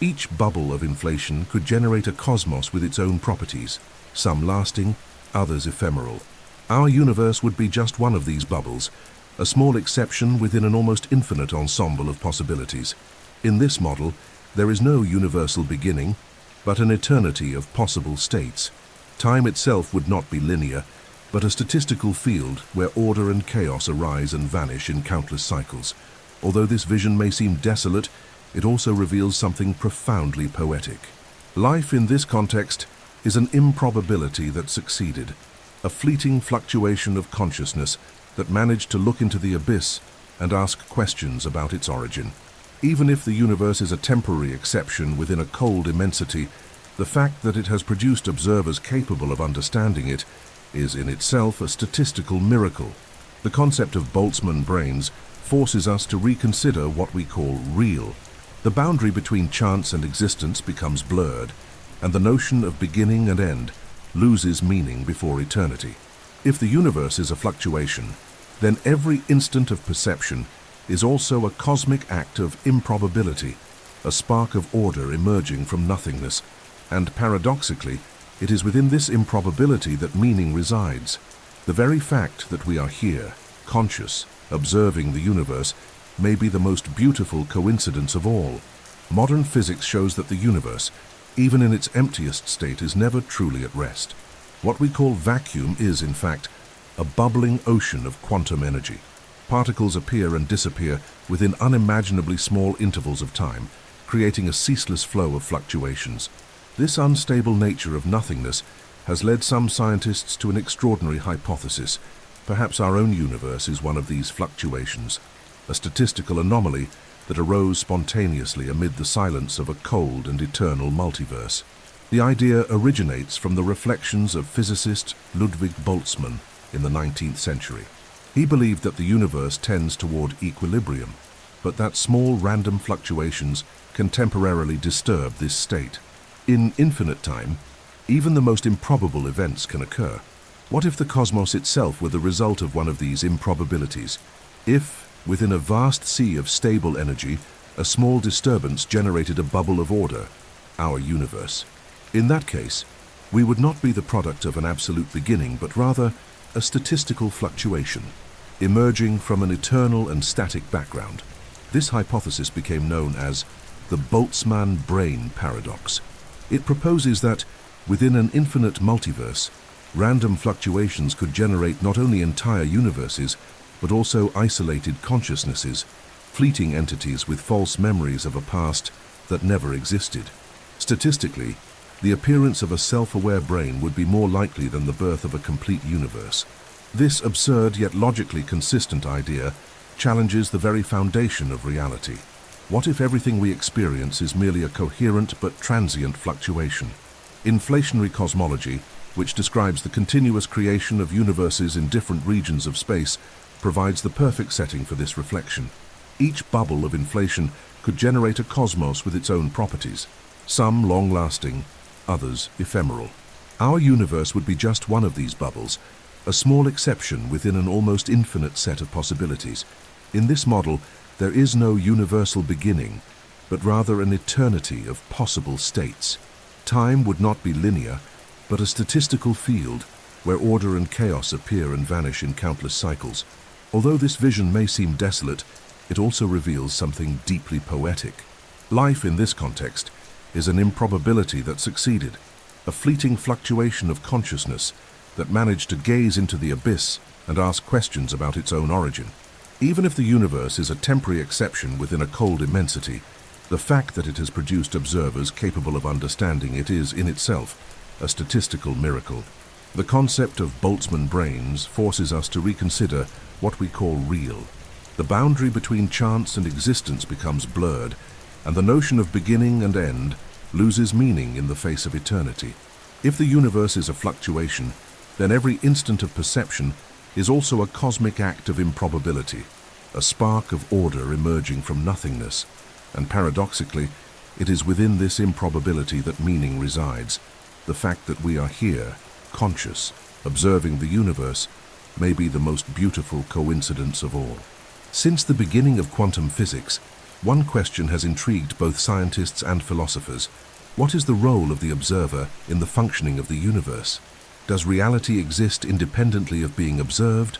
Each bubble of inflation could generate a cosmos with its own properties, some lasting, others ephemeral. Our universe would be just one of these bubbles, a small exception within an almost infinite ensemble of possibilities. In this model, there is no universal beginning, but an eternity of possible states. Time itself would not be linear, but a statistical field where order and chaos arise and vanish in countless cycles. Although this vision may seem desolate, it also reveals something profoundly poetic. Life in this context is an improbability that succeeded, a fleeting fluctuation of consciousness that managed to look into the abyss and ask questions about its origin. Even if the universe is a temporary exception within a cold immensity, the fact that it has produced observers capable of understanding it is in itself a statistical miracle. The concept of Boltzmann brains forces us to reconsider what we call real. The boundary between chance and existence becomes blurred, and the notion of beginning and end loses meaning before eternity. If the universe is a fluctuation, then every instant of perception is also a cosmic act of improbability, a spark of order emerging from nothingness, and paradoxically, it is within this improbability that meaning resides. The very fact that we are here, conscious, observing the universe, may be the most beautiful coincidence of all. Modern physics shows that the universe, even in its emptiest state, is never truly at rest. What we call vacuum is, in fact, a bubbling ocean of quantum energy. Particles appear and disappear within unimaginably small intervals of time, creating a ceaseless flow of fluctuations. This unstable nature of nothingness has led some scientists to an extraordinary hypothesis. Perhaps our own universe is one of these fluctuations, a statistical anomaly that arose spontaneously amid the silence of a cold and eternal multiverse. The idea originates from the reflections of physicist Ludwig Boltzmann in the 19th century. He believed that the universe tends toward equilibrium, but that small random fluctuations can temporarily disturb this state. In infinite time, even the most improbable events can occur. What if the cosmos itself were the result of one of these improbabilities? If, within a vast sea of stable energy, a small disturbance generated a bubble of order, our universe. In that case, we would not be the product of an absolute beginning, but rather a statistical fluctuation, emerging from an eternal and static background. This hypothesis became known as the Boltzmann brain paradox. It proposes that, within an infinite multiverse, random fluctuations could generate not only entire universes, but also isolated consciousnesses, fleeting entities with false memories of a past that never existed. Statistically, the appearance of a self-aware brain would be more likely than the birth of a complete universe. This absurd yet logically consistent idea challenges the very foundation of reality. What if everything we experience is merely a coherent but transient fluctuation? Inflationary cosmology, which describes the continuous creation of universes in different regions of space, provides the perfect setting for this reflection. Each bubble of inflation could generate a cosmos with its own properties, some long-lasting, others ephemeral. Our universe would be just one of these bubbles, a small exception within an almost infinite set of possibilities. In this model, there is no universal beginning, but rather an eternity of possible states. Time would not be linear, but a statistical field where order and chaos appear and vanish in countless cycles. Although this vision may seem desolate, it also reveals something deeply poetic. Life in this context is an improbability that succeeded, a fleeting fluctuation of consciousness that managed to gaze into the abyss and ask questions about its own origin. Even if the universe is a temporary exception within a cold immensity, the fact that it has produced observers capable of understanding it is, in itself, a statistical miracle. The concept of Boltzmann brains forces us to reconsider what we call real. The boundary between chance and existence becomes blurred, and the notion of beginning and end loses meaning in the face of eternity. If the universe is a fluctuation, then every instant of perception is also a cosmic act of improbability, a spark of order emerging from nothingness, and paradoxically, it is within this improbability that meaning resides. The fact that we are here, conscious, observing the universe, may be the most beautiful coincidence of all. Since the beginning of quantum physics, one question has intrigued both scientists and philosophers. What is the role of the observer in the functioning of the universe? Does reality exist independently of being observed,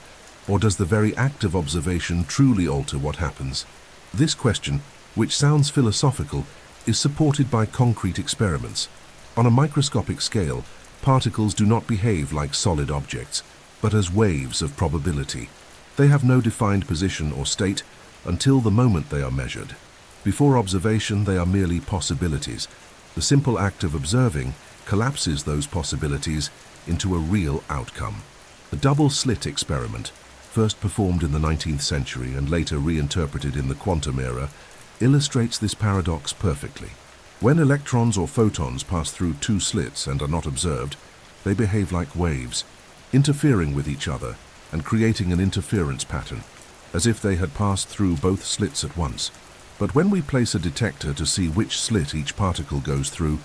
or does the very act of observation truly alter what happens? This question, which sounds philosophical, is supported by concrete experiments. On a microscopic scale, particles do not behave like solid objects, but as waves of probability. They have no defined position or state until the moment they are measured. Before observation, they are merely possibilities. The simple act of observing collapses those possibilities into a real outcome. The double-slit experiment, first performed in the 19th century and later reinterpreted in the quantum era, illustrates this paradox perfectly. When electrons or photons pass through two slits and are not observed, they behave like waves, interfering with each other and creating an interference pattern, as if they had passed through both slits at once. But when we place a detector to see which slit each particle goes through,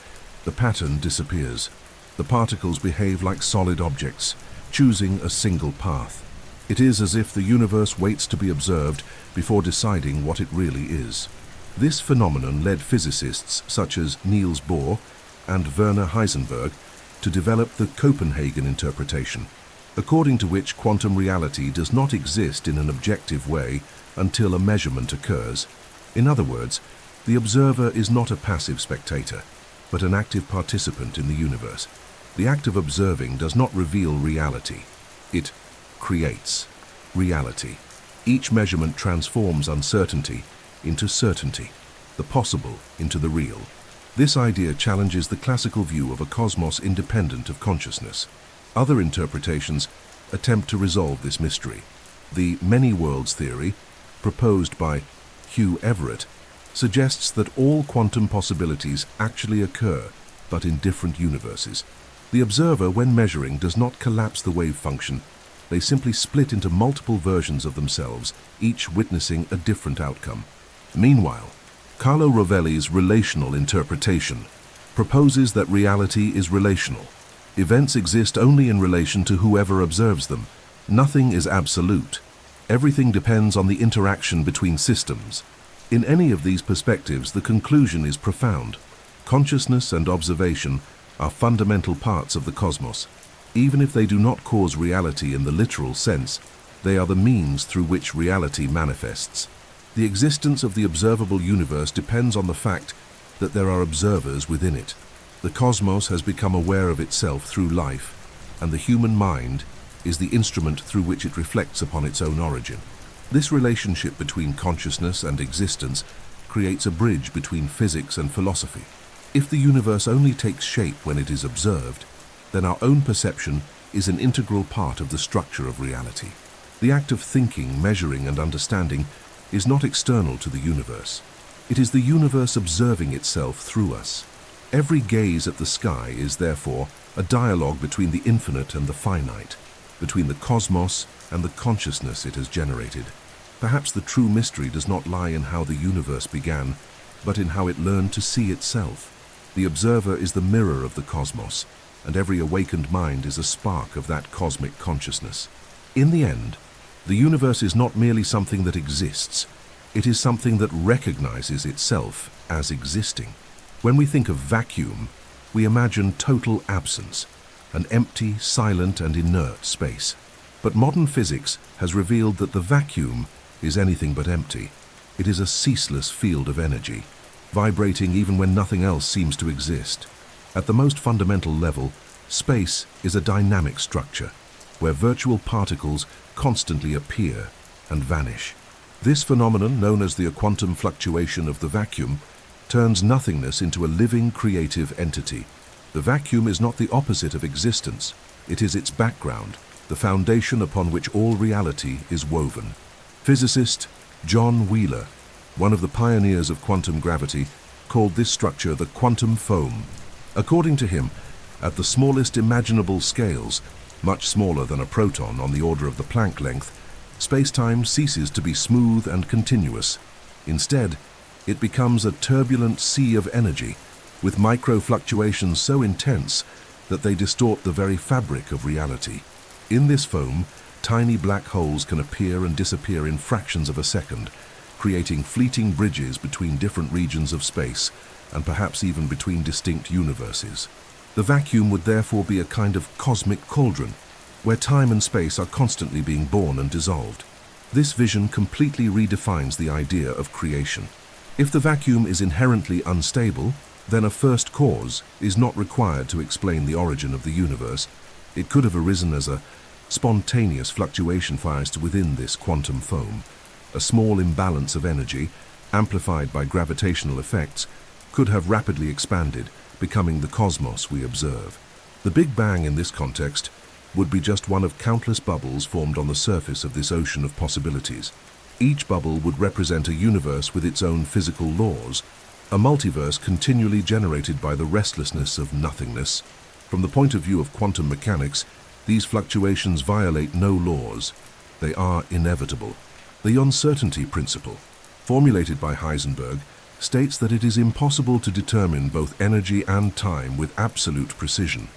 the pattern disappears. The particles behave like solid objects, choosing a single path. It is as if the universe waits to be observed before deciding what it really is. This phenomenon led physicists such as Niels Bohr and Werner Heisenberg to develop the Copenhagen interpretation, according to which quantum reality does not exist in an objective way until a measurement occurs. In other words, the observer is not a passive spectator, but an active participant in the universe. The act of observing does not reveal reality. It creates reality. Each measurement transforms uncertainty into certainty, the possible into the real. This idea challenges the classical view of a cosmos independent of consciousness. Other interpretations attempt to resolve this mystery. The many worlds theory, proposed by Hugh Everett, suggests that all quantum possibilities actually occur, but in different universes. The observer, when measuring, does not collapse the wave function. They simply split into multiple versions of themselves, each witnessing a different outcome. Meanwhile, Carlo Rovelli's relational interpretation proposes that reality is relational. Events exist only in relation to whoever observes them. Nothing is absolute. Everything depends on the interaction between systems. In any of these perspectives, the conclusion is profound. Consciousness and observation are fundamental parts of the cosmos. Even if they do not cause reality in the literal sense, they are the means through which reality manifests. The existence of the observable universe depends on the fact that there are observers within it. The cosmos has become aware of itself through life, and the human mind is the instrument through which it reflects upon its own origin. This relationship between consciousness and existence creates a bridge between physics and philosophy. If the universe only takes shape when it is observed, then our own perception is an integral part of the structure of reality. The act of thinking, measuring, and understanding is not external to the universe. It is the universe observing itself through us. Every gaze at the sky is, therefore, a dialogue between the infinite and the finite, between the cosmos and the consciousness it has generated. Perhaps the true mystery does not lie in how the universe began, but in how it learned to see itself. The observer is the mirror of the cosmos, and every awakened mind is a spark of that cosmic consciousness. In the end, the universe is not merely something that exists, it is something that recognizes itself as existing. When we think of vacuum, we imagine total absence, an empty, silent, and inert space. But modern physics has revealed that the vacuum is anything but empty. It is a ceaseless field of energy, vibrating even when nothing else seems to exist. At the most fundamental level, space is a dynamic structure, where virtual particles constantly appear and vanish. This phenomenon, known as the quantum fluctuation of the vacuum, turns nothingness into a living, creative entity. The vacuum is not the opposite of existence. It is its background, the foundation upon which all reality is woven. Physicist John Wheeler, one of the pioneers of quantum gravity, called this structure the quantum foam. According to him, at the smallest imaginable scales, much smaller than a proton on the order of the Planck length, space-time ceases to be smooth and continuous. Instead, it becomes a turbulent sea of energy, with micro-fluctuations so intense that they distort the very fabric of reality. In this foam, tiny black holes can appear and disappear in fractions of a second, creating fleeting bridges between different regions of space, and perhaps even between distinct universes. The vacuum would therefore be a kind of cosmic cauldron, where time and space are constantly being born and dissolved. This vision completely redefines the idea of creation. If the vacuum is inherently unstable, then a first cause is not required to explain the origin of the universe. It could have arisen as a spontaneous fluctuation within this quantum foam. A small imbalance of energy, amplified by gravitational effects, could have rapidly expanded, becoming the cosmos we observe. The Big Bang in this context would be just one of countless bubbles formed on the surface of this ocean of possibilities. Each bubble would represent a universe with its own physical laws, a multiverse continually generated by the restlessness of nothingness. From the point of view of quantum mechanics, these fluctuations violate no laws. They are inevitable. The uncertainty principle, formulated by Heisenberg, states that it is impossible to determine both energy and time with absolute precision.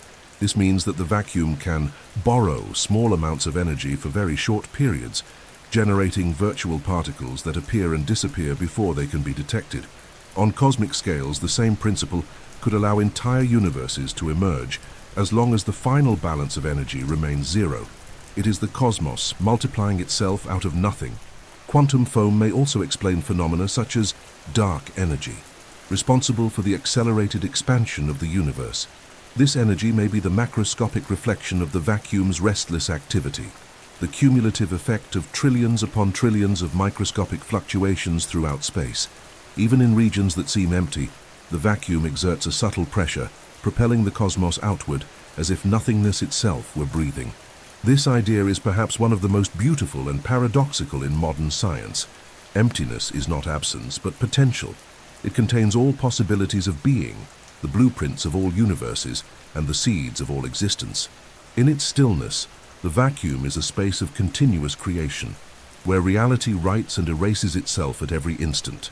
This means that the vacuum can borrow small amounts of energy for very short periods, generating virtual particles that appear and disappear before they can be detected. On cosmic scales, the same principle could allow entire universes to emerge as long as the final balance of energy remains zero. It is the cosmos multiplying itself out of nothing. Quantum foam may also explain phenomena such as dark energy, responsible for the accelerated expansion of the universe. This energy may be the macroscopic reflection of the vacuum's restless activity, the cumulative effect of trillions upon trillions of microscopic fluctuations throughout space. Even in regions that seem empty, the vacuum exerts a subtle pressure, propelling the cosmos outward as if nothingness itself were breathing. This idea is perhaps one of the most beautiful and paradoxical in modern science. Emptiness is not absence, but potential. It contains all possibilities of being, the blueprints of all universes, and the seeds of all existence. In its stillness, the vacuum is a space of continuous creation, where reality writes and erases itself at every instant.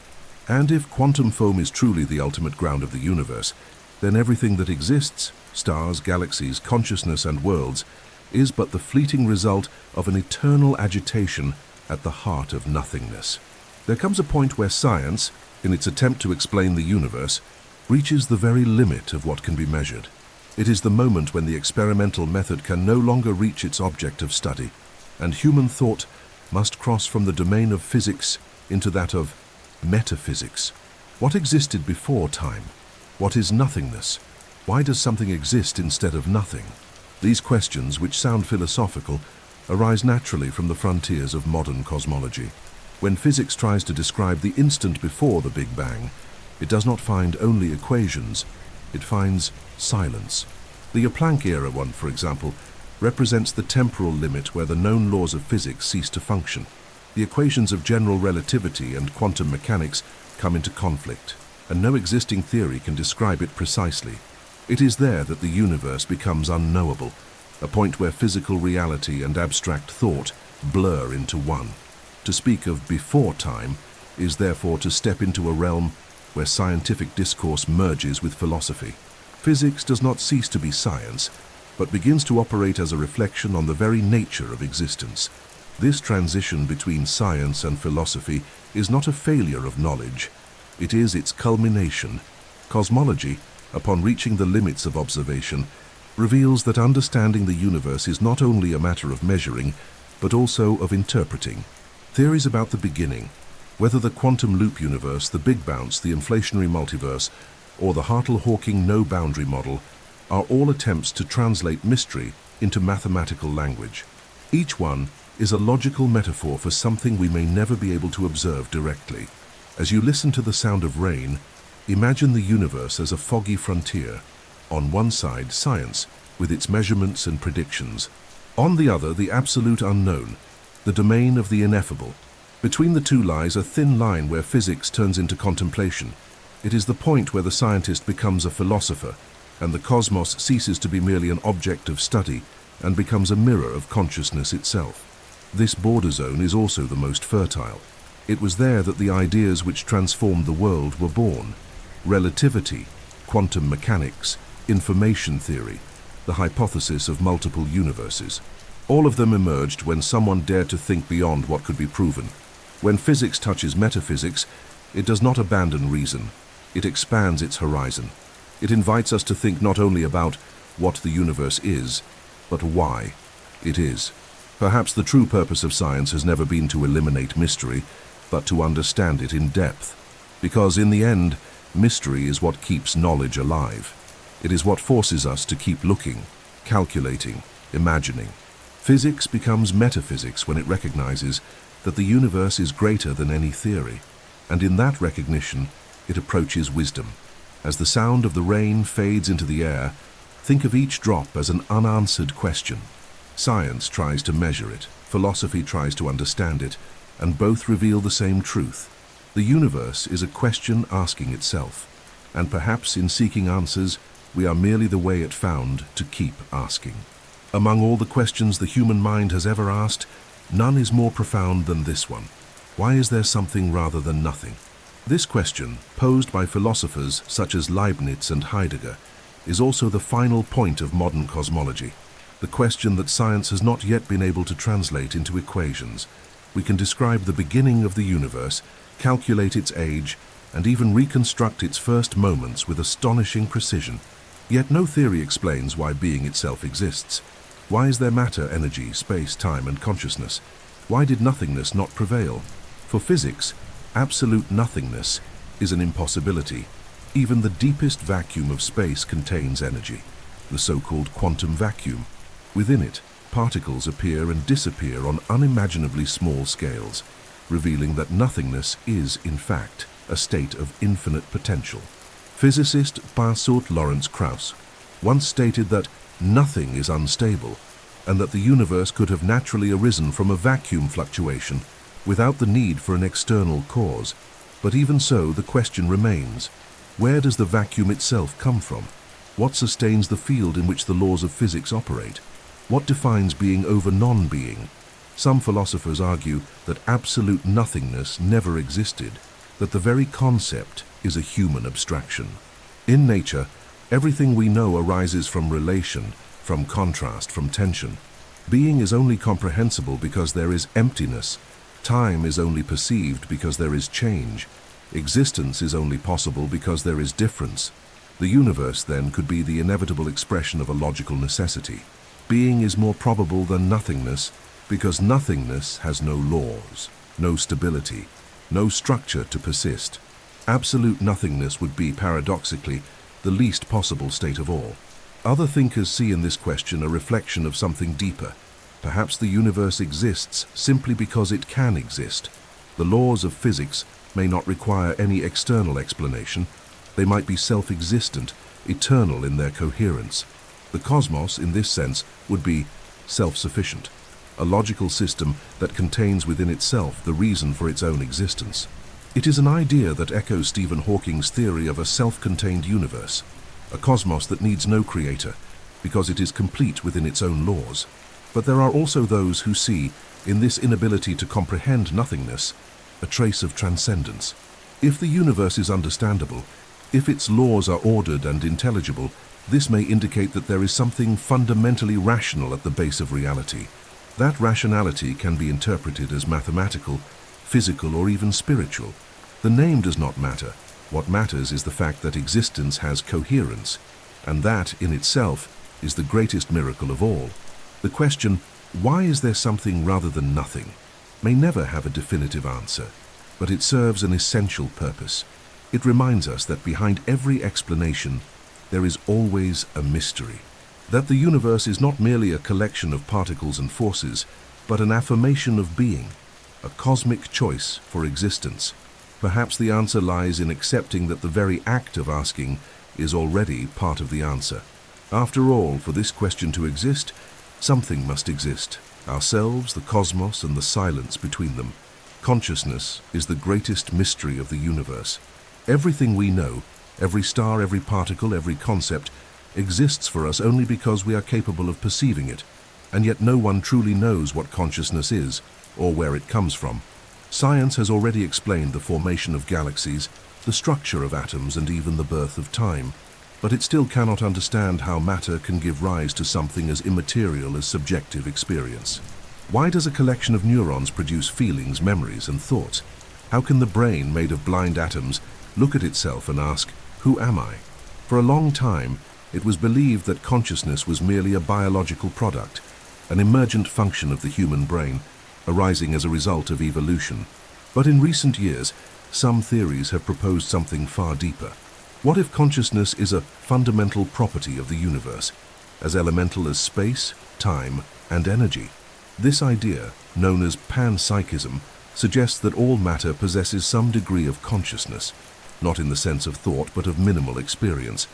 And if quantum foam is truly the ultimate ground of the universe, then everything that exists, stars, galaxies, consciousness, and worlds, is but the fleeting result of an eternal agitation at the heart of nothingness. There comes a point where science, in its attempt to explain the universe, reaches the very limit of what can be measured. It is the moment when the experimental method can no longer reach its object of study, and human thought must cross from the domain of physics into that of metaphysics. What existed before time? What is nothingness? Why does something exist instead of nothing? These questions, which sound philosophical, arise naturally from the frontiers of modern cosmology. When physics tries to describe the instant before the Big Bang, it does not find only equations, it finds silence. The Planck-era one, for example, represents the temporal limit where the known laws of physics cease to function. The equations of general relativity and quantum mechanics come into conflict, and no existing theory can describe it precisely. It is there that the universe becomes unknowable, a point where physical reality and abstract thought blur into one. To speak of before time is therefore to step into a realm where scientific discourse merges with philosophy. Physics does not cease to be science, but begins to operate as a reflection on the very nature of existence. This transition between science and philosophy is not a failure of knowledge, it is its culmination. Cosmology, upon reaching the limits of observation, reveals that understanding the universe is not only a matter of measuring, but also of interpreting. Theories about the beginning, whether the quantum loop universe, the Big Bounce, the inflationary multiverse, or the Hartle-Hawking no-boundary model, are all attempts to translate mystery into mathematical language. Each one is a logical metaphor for something we may never be able to observe directly. As you listen to the sound of rain, imagine the universe as a foggy frontier. On one side, science, with its measurements and predictions. On the other, the absolute unknown, the domain of the ineffable. Between the two lies a thin line where physics turns into contemplation. It is the point where the scientist becomes a philosopher, and the cosmos ceases to be merely an object of study and becomes a mirror of consciousness itself. This border zone is also the most fertile. It was there that the ideas which transformed the world were born. Relativity, quantum mechanics, information theory, the hypothesis of multiple universes. All of them emerged when someone dared to think beyond what could be proven. When physics touches metaphysics, it does not abandon reason. It expands its horizon. It invites us to think not only about what the universe is, but why it is. Perhaps the true purpose of science has never been to eliminate mystery, but to understand it in depth. Because in the end, mystery is what keeps knowledge alive. It is what forces us to keep looking, calculating, imagining. Physics becomes metaphysics when it recognizes that the universe is greater than any theory, and in that recognition, it approaches wisdom. As the sound of the rain fades into the air, think of each drop as an unanswered question. Science tries to measure it, philosophy tries to understand it, and both reveal the same truth. The universe is a question asking itself, and perhaps in seeking answers, we are merely the way it found to keep asking. Among all the questions the human mind has ever asked, none is more profound than this one. Why is there something rather than nothing? This question, posed by philosophers such as Leibniz and Heidegger, is also the final point of modern cosmology, the question that science has not yet been able to translate into equations. We can describe the beginning of the universe, calculate its age, and even reconstruct its first moments with astonishing precision. Yet no theory explains why being itself exists. Why is there matter, energy, space, time, and consciousness? Why did nothingness not prevail? For physics, absolute nothingness is an impossibility. Even the deepest vacuum of space contains energy, the so-called quantum vacuum. Within it, particles appear and disappear on unimaginably small scales, revealing that nothingness is, in fact, a state of infinite potential. Physicist Parsaut Lawrence Krauss once stated that nothing is unstable, and that the universe could have naturally arisen from a vacuum fluctuation without the need for an external cause. But even so, the question remains, where does the vacuum itself come from? What sustains the field in which the laws of physics operate? What defines being over non-being? Some philosophers argue that absolute nothingness never existed, that the very concept is a human abstraction. In nature, everything we know arises from relation, from contrast, from tension. Being is only comprehensible because there is emptiness. Time is only perceived because there is change. Existence is only possible because there is difference. The universe, then, could be the inevitable expression of a logical necessity. Being is more probable than nothingness because nothingness has no laws, no stability, no structure to persist. Absolute nothingness would be, paradoxically, the least possible state of all. Other thinkers see in this question a reflection of something deeper. Perhaps the universe exists simply because it can exist. The laws of physics may not require any external explanation. They might be self-existent, eternal in their coherence. The cosmos, in this sense, would be self-sufficient, a logical system that contains within itself the reason for its own existence. It is an idea that echoes Stephen Hawking's theory of a self-contained universe, a cosmos that needs no creator, because it is complete within its own laws. But there are also those who see, in this inability to comprehend nothingness, a trace of transcendence. If the universe is understandable, if its laws are ordered and intelligible, this may indicate that there is something fundamentally rational at the base of reality. That rationality can be interpreted as mathematical, physical, or even spiritual. The name does not matter. What matters is the fact that existence has coherence, and that, in itself, is the greatest miracle of all. The question, why is there something rather than nothing, may never have a definitive answer, but it serves an essential purpose. It reminds us that behind every explanation, there is always a mystery. That the universe is not merely a collection of particles and forces, but an affirmation of being, a cosmic choice for existence. Perhaps the answer lies in accepting that the very act of asking is already part of the answer. After all, for this question to exist, something must exist. Ourselves, the cosmos, and the silence between them. Consciousness is the greatest mystery of the universe. Everything we know, every star, every particle, every concept, exists for us only because we are capable of perceiving it, and yet no one truly knows what consciousness is, or where it comes from. Science has already explained the formation of galaxies, the structure of atoms, and even the birth of time, but it still cannot understand how matter can give rise to something as immaterial as subjective experience. Why does a collection of neurons produce feelings, memories, and thoughts? How can the brain, made of blind atoms, look at itself and ask, "Who am I?" For a long time, it was believed that consciousness was merely a biological product, an emergent function of the human brain, arising as a result of evolution. But in recent years, some theories have proposed something far deeper. What if consciousness is a fundamental property of the universe, as elemental as space, time, and energy? This idea, known as panpsychism, suggests that all matter possesses some degree of consciousness, not in the sense of thought but of minimal experience,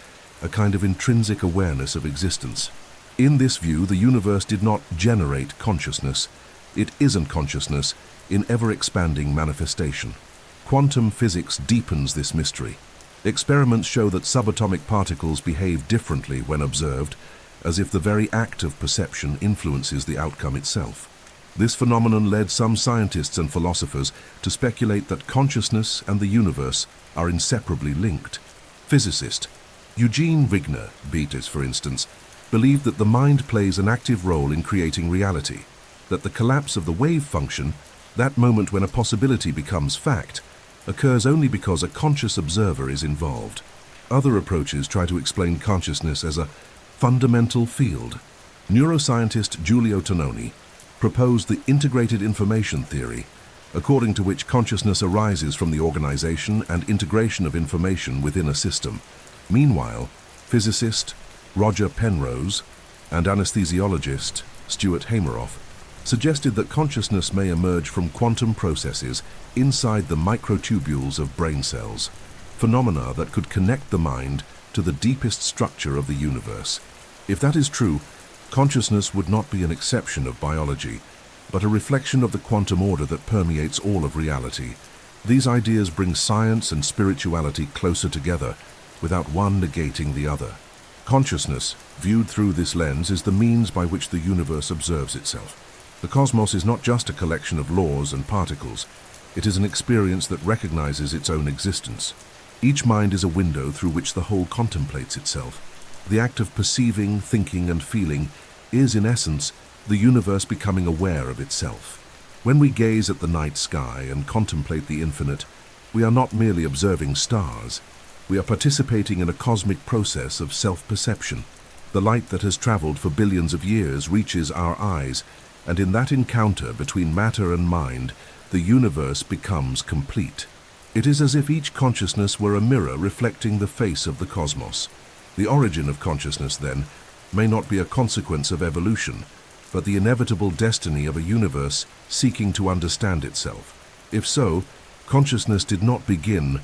a kind of intrinsic awareness of existence. In this view, the universe did not generate consciousness. It isn't consciousness, in ever-expanding manifestation. Quantum physics deepens this mystery. Experiments show that subatomic particles behave differently when observed, as if the very act of perception influences the outcome itself. This phenomenon led some scientists and philosophers to speculate that consciousness and the universe are inseparably linked. Physicist Eugene Wigner, Beatrice for instance, believed that the mind plays an active role in creating reality, that the collapse of the wave function, that moment when a possibility becomes fact, occurs only because a conscious observer is involved. Other approaches try to explain consciousness as a fundamental field. Neuroscientist Giulio Tononi proposed the integrated information theory, according to which consciousness arises from the organization and integration of information within a system. Meanwhile, physicist Roger Penrose and anesthesiologist Stuart Hameroff suggested that consciousness may emerge from quantum processes inside the microtubules of brain cells, phenomena that could connect the mind to the deepest structure of the universe. If that is true, consciousness would not be an exception of biology, but a reflection of the quantum order that permeates all of reality. These ideas bring science and spirituality closer together, without one negating the other. Consciousness, viewed through this lens, is the means by which the universe observes itself. The cosmos is not just a collection of laws and particles. It is an experience that recognizes its own existence. Each mind is a window through which the whole contemplates itself. The act of perceiving, thinking, and feeling is, in essence, the universe becoming aware of itself. When we gaze at the night sky and contemplate the infinite, we are not merely observing stars. We are participating in a cosmic process of self-perception. The light that has traveled for billions of years reaches our eyes, and in that encounter between matter and mind, the universe becomes complete. It is as if each consciousness were a mirror reflecting the face of the cosmos. The origin of consciousness, then, may not be a consequence of evolution, but the inevitable destiny of a universe seeking to understand itself. If so, consciousness did not begin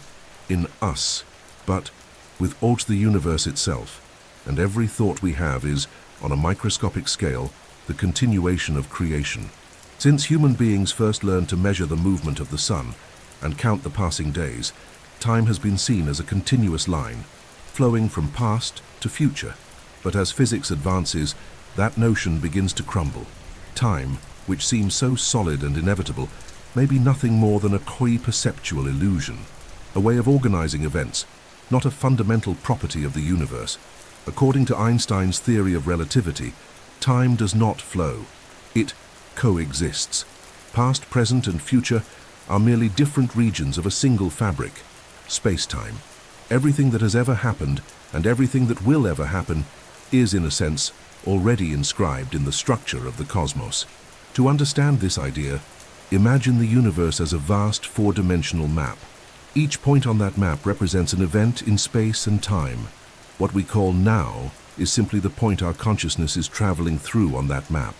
in us, but without the universe itself, and every thought we have is, on a microscopic scale, the continuation of creation. Since human beings first learned to measure the movement of the sun and count the passing days, time has been seen as a continuous line, flowing from past to future. But as physics advances, that notion begins to crumble. Time, which seems so solid and inevitable, may be nothing more than a coy perceptual illusion, a way of organizing events, not a fundamental property of the universe. According to Einstein's theory of relativity, time does not flow. It coexists. Past, present, and future are merely different regions of a single fabric, space-time. Everything that has ever happened and everything that will ever happen is, in a sense, already inscribed in the structure of the cosmos. To understand this idea, imagine the universe as a vast four-dimensional map. Each point on that map represents an event in space and time. What we call now is simply the point our consciousness is traveling through on that map.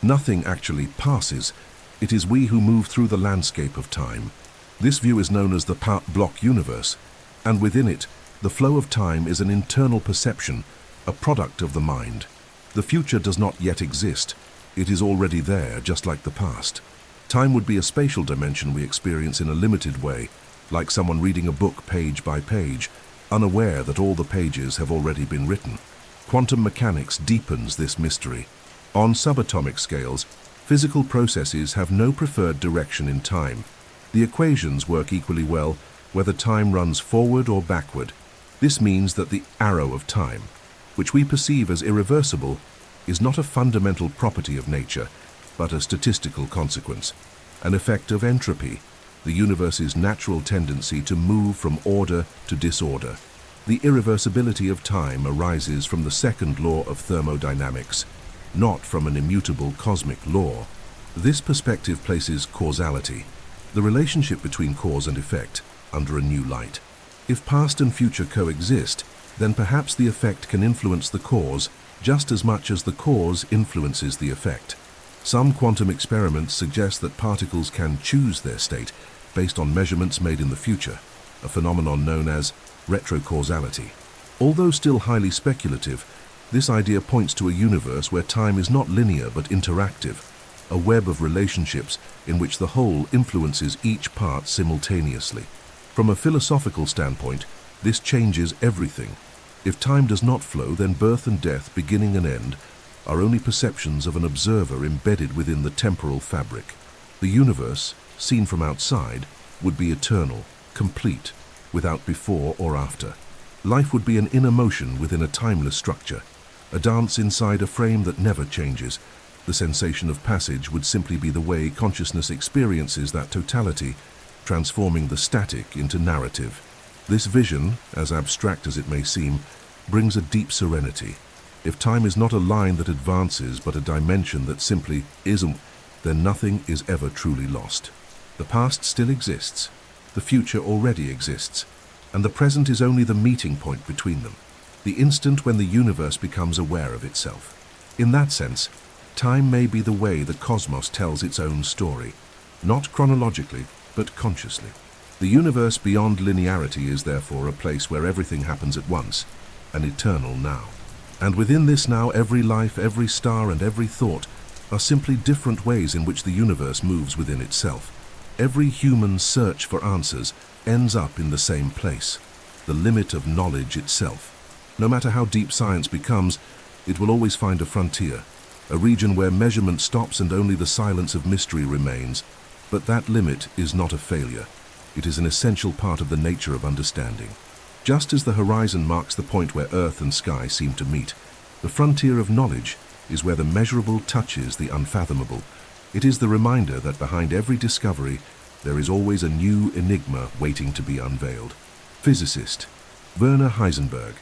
Nothing actually passes. It is we who move through the landscape of time. This view is known as the part block universe, and within it, the flow of time is an internal perception, a product of the mind. The future does not yet exist. It is already there, just like the past. Time would be a spatial dimension we experience in a limited way, like someone reading a book page by page, unaware that all the pages have already been written. Quantum mechanics deepens this mystery. On subatomic scales, physical processes have no preferred direction in time. The equations work equally well whether time runs forward or backward. This means that the arrow of time, which we perceive as irreversible, is not a fundamental property of nature, but a statistical consequence, an effect of entropy, the universe's natural tendency to move from order to disorder. The irreversibility of time arises from the second law of thermodynamics, not from an immutable cosmic law. This perspective places causality, the relationship between cause and effect, under a new light. If past and future coexist, then perhaps the effect can influence the cause just as much as the cause influences the effect. Some quantum experiments suggest that particles can choose their state based on measurements made in the future, a phenomenon known as retrocausality. Although still highly speculative, this idea points to a universe where time is not linear but interactive. a web of relationships in which the whole influences each part simultaneously. From a philosophical standpoint, this changes everything. If time does not flow, then birth and death, beginning and end, are only perceptions of an observer embedded within the temporal fabric. The universe, seen from outside, would be eternal, complete, without before or after. Life would be an inner motion within a timeless structure, a dance inside a frame that never changes. The sensation of passage would simply be the way consciousness experiences that totality, transforming the static into narrative. This vision, as abstract as it may seem, brings a deep serenity. If time is not a line that advances but a dimension that simply isn't, then nothing is ever truly lost. The past still exists, the future already exists, and the present is only the meeting point between them, the instant when the universe becomes aware of itself. In that sense, time may be the way the cosmos tells its own story, not chronologically, but consciously. The universe beyond linearity is therefore a place where everything happens at once, an eternal now. And within this now, every life, every star, and every thought are simply different ways in which the universe moves within itself. Every human search for answers ends up in the same place, the limit of knowledge itself. No matter how deep science becomes, it will always find a frontier, a region where measurement stops and only the silence of mystery remains. But that limit is not a failure. It is an essential part of the nature of understanding. Just as the horizon marks the point where earth and sky seem to meet, the frontier of knowledge is where the measurable touches the unfathomable. It is the reminder that behind every discovery, there is always a new enigma waiting to be unveiled. Physicist Werner Heisenberg,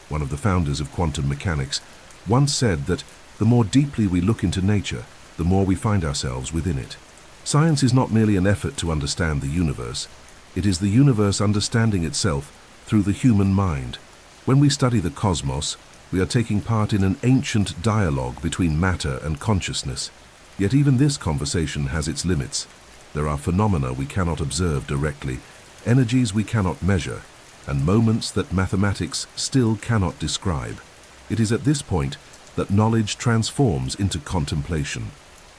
one of the founders of quantum mechanics, once said that the more deeply we look into nature, the more we find ourselves within it. Science is not merely an effort to understand the universe. It is the universe understanding itself through the human mind. When we study the cosmos, we are taking part in an ancient dialogue between matter and consciousness. Yet even this conversation has its limits. There are phenomena we cannot observe directly, energies we cannot measure, and moments that mathematics still cannot describe. It is at this point that knowledge transforms into contemplation.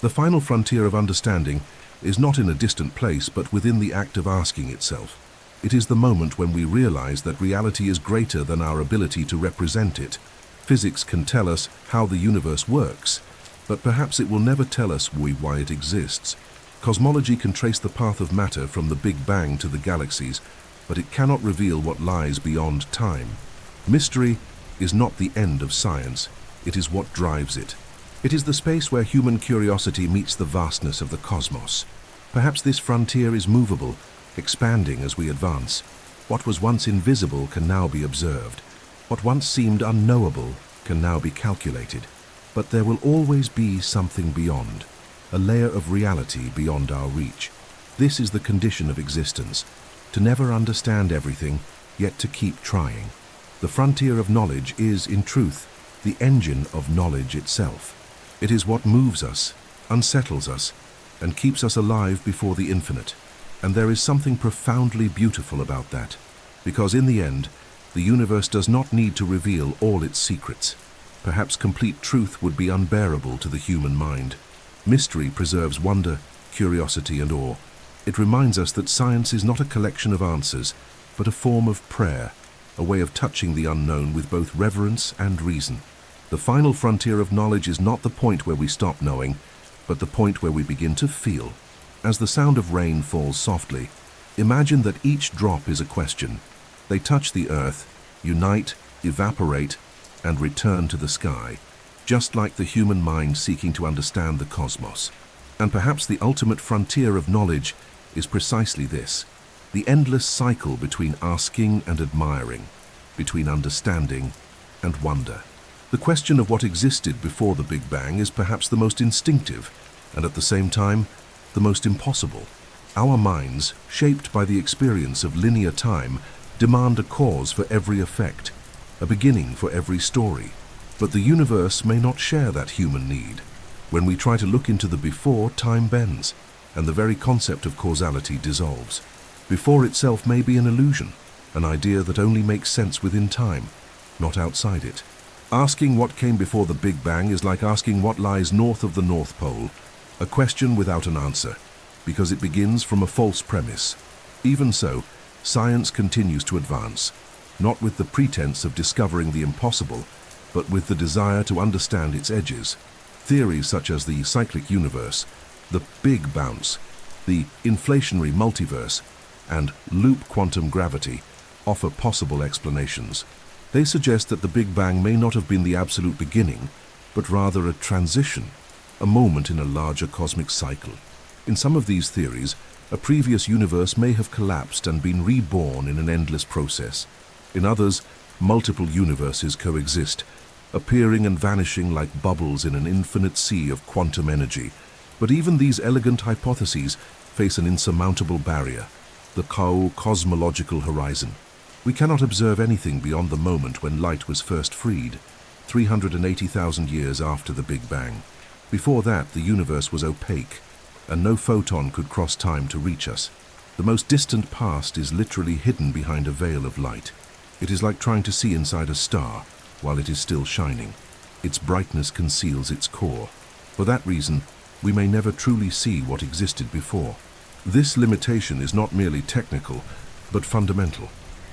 The final frontier of understanding is not in a distant place, but within the act of asking itself. It is the moment when we realize that reality is greater than our ability to represent it. Physics can tell us how the universe works, but perhaps it will never tell us why it exists. Cosmology can trace the path of matter from the Big Bang to the galaxies, but it cannot reveal what lies beyond time. Mystery is not the end of science, it is what drives it. It is the space where human curiosity meets the vastness of the cosmos. Perhaps this frontier is movable, expanding as we advance. What was once invisible can now be observed. What once seemed unknowable can now be calculated. But there will always be something beyond, a layer of reality beyond our reach. This is the condition of existence, to never understand everything, yet to keep trying. The frontier of knowledge is, in truth, the engine of knowledge itself. It is what moves us, unsettles us, and keeps us alive before the infinite. And there is something profoundly beautiful about that, because in the end, the universe does not need to reveal all its secrets. Perhaps complete truth would be unbearable to the human mind. Mystery preserves wonder, curiosity, and awe. It reminds us that science is not a collection of answers, but a form of prayer, a way of touching the unknown with both reverence and reason. The final frontier of knowledge is not the point where we stop knowing, but the point where we begin to feel. As the sound of rain falls softly, imagine that each drop is a question. They touch the earth, unite, evaporate, and return to the sky, just like the human mind seeking to understand the cosmos. And perhaps the ultimate frontier of knowledge is precisely this, the endless cycle between asking and admiring, between understanding and wonder. The question of what existed before the Big Bang is perhaps the most instinctive, and at the same time, the most impossible. Our minds, shaped by the experience of linear time, demand a cause for every effect, a beginning for every story. But the universe may not share that human need. When we try to look into the before, time bends, and the very concept of causality dissolves. Before itself may be an illusion, an idea that only makes sense within time, not outside it. Asking what came before the Big Bang is like asking what lies north of the North Pole. a question without an answer, because it begins from a false premise. Even so, science continues to advance, not with the pretense of discovering the impossible, but with the desire to understand its edges. Theories such as the cyclic universe, the Big Bounce, the inflationary multiverse, and loop quantum gravity offer possible explanations. They suggest that the Big Bang may not have been the absolute beginning, but rather a transition, a moment in a larger cosmic cycle. In some of these theories, a previous universe may have collapsed and been reborn in an endless process. In others, multiple universes coexist, appearing and vanishing like bubbles in an infinite sea of quantum energy. But even these elegant hypotheses face an insurmountable barrier, the cosmological horizon. We cannot observe anything beyond the moment when light was first freed, 380,000 years after the Big Bang. Before that, the universe was opaque, and no photon could cross time to reach us. The most distant past is literally hidden behind a veil of light. It is like trying to see inside a star while it is still shining. Its brightness conceals its core. For that reason, we may never truly see what existed before. This limitation is not merely technical, but fundamental.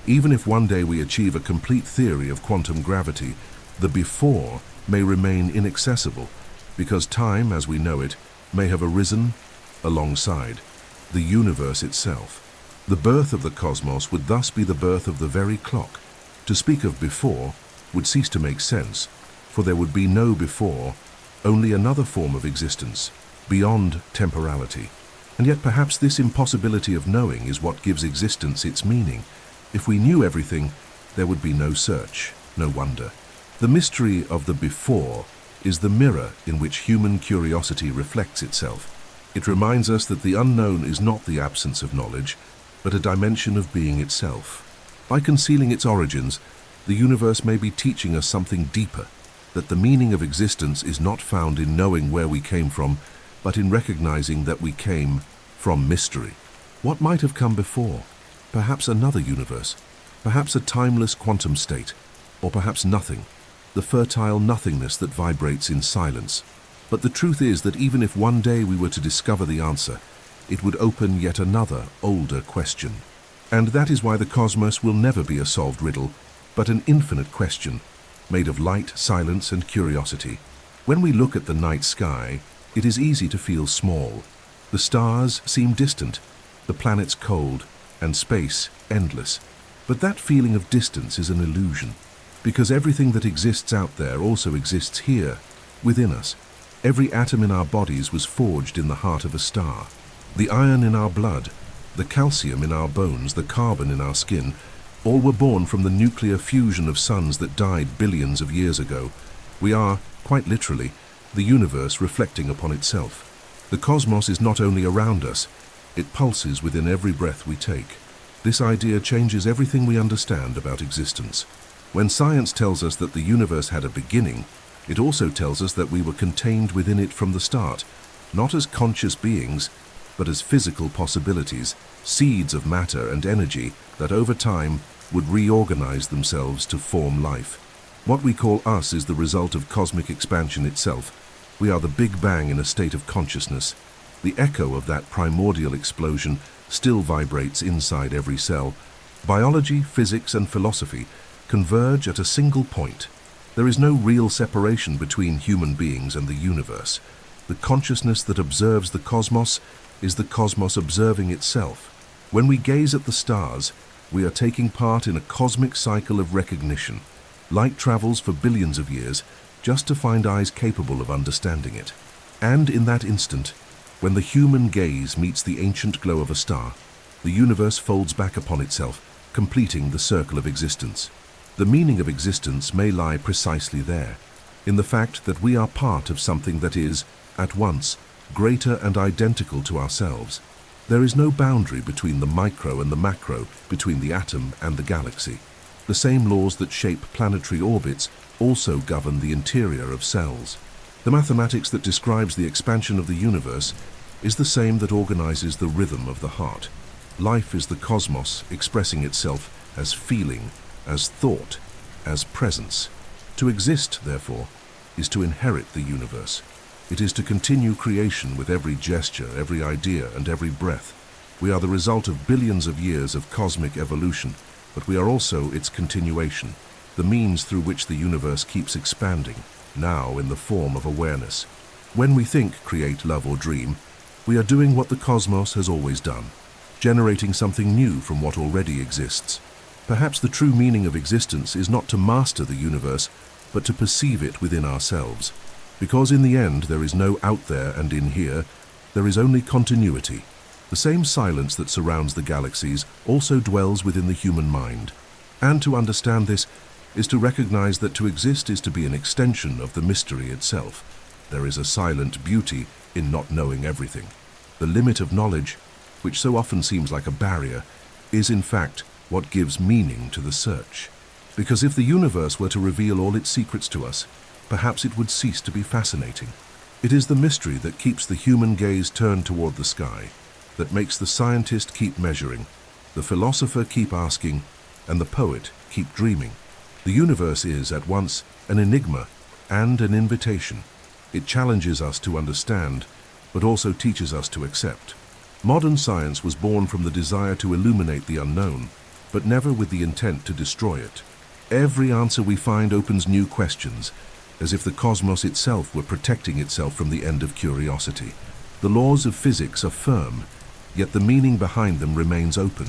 Even if one day we achieve a complete theory of quantum gravity, the before may remain inaccessible, because time, as we know it, may have arisen alongside the universe itself. The birth of the cosmos would thus be the birth of the very clock. To speak of before would cease to make sense, for there would be no before, only another form of existence, beyond temporality. And yet perhaps this impossibility of knowing is what gives existence its meaning. If we knew everything, there would be no search, no wonder. The mystery of the before is the mirror in which human curiosity reflects itself. It reminds us that the unknown is not the absence of knowledge, but a dimension of being itself. By concealing its origins, the universe may be teaching us something deeper, that the meaning of existence is not found in knowing where we came from, but in recognizing that we came from mystery. What might have come before? Perhaps another universe, perhaps a timeless quantum state, or perhaps nothing, the fertile nothingness that vibrates in silence. But the truth is that even if one day we were to discover the answer, it would open yet another, older question. And that is why the cosmos will never be a solved riddle, but an infinite question, made of light, silence, and curiosity. When we look at the night sky, it is easy to feel small. The stars seem distant, the planets cold, and space endless. But that feeling of distance is an illusion, because everything that exists out there also exists here, within us. Every atom in our bodies was forged in the heart of a star. The iron in our blood, the calcium in our bones, the carbon in our skin, all were born from the nuclear fusion of suns that died billions of years ago. We are, quite literally, the universe reflecting upon itself. The cosmos is not only around us, it pulses within every breath we take. This idea changes everything we understand about existence. When science tells us that the universe had a beginning, it also tells us that we were contained within it from the start, not as conscious beings, but as physical possibilities, seeds of matter and energy that over time would reorganize themselves to form life. What we call us is the result of cosmic expansion itself. We are the Big Bang in a state of consciousness. The echo of that primordial explosion still vibrates inside every cell. Biology, physics, and philosophy converge at a single point. There is no real separation between human beings and the universe. The consciousness that observes the cosmos is the cosmos observing itself. When we gaze at the stars, we are taking part in a cosmic cycle of recognition. Light travels for billions of years just to find eyes capable of understanding it. And in that instant, when the human gaze meets the ancient glow of a star, the universe folds back upon itself, completing the circle of existence. The meaning of existence may lie precisely there, in the fact that we are part of something that is, at once, greater and identical to ourselves. There is no boundary between the micro and the macro, between the atom and the galaxy. The same laws that shape planetary orbits also govern the interior of cells. The mathematics that describes the expansion of the universe is the same that organizes the rhythm of the heart. Life is the cosmos expressing itself as feeling, as thought, as presence. To exist, therefore, is to inherit the universe. It is to continue creation with every gesture, every idea, and every breath. We are the result of billions of years of cosmic evolution, but we are also its continuation, the means through which the universe keeps expanding, now in the form of awareness. When we think, create, love, or dream, we are doing what the cosmos has always done, generating something new from what already exists. Perhaps the true meaning of existence is not to master the universe, but to perceive it within ourselves. Because in the end there is no out there and in here, there is only continuity. The same silence that surrounds the galaxies also dwells within the human mind. And to understand this is to recognize that to exist is to be an extension of the mystery itself. There is a silent beauty in not knowing everything. The limit of knowledge, which so often seems like a barrier, is in fact what gives meaning to the search. Because if the universe were to reveal all its secrets to us, perhaps it would cease to be fascinating. It is the mystery that keeps the human gaze turned toward the sky, that makes the scientist keep measuring, the philosopher keep asking, and the poet keep dreaming. The universe is at once an enigma and an invitation. It challenges us to understand, but also teaches us to accept. Modern science was born from the desire to illuminate the unknown, but never with the intent to destroy it. Every answer we find opens new questions, as if the cosmos itself were protecting itself from the end of curiosity. The laws of physics are firm, yet the meaning behind them remains open,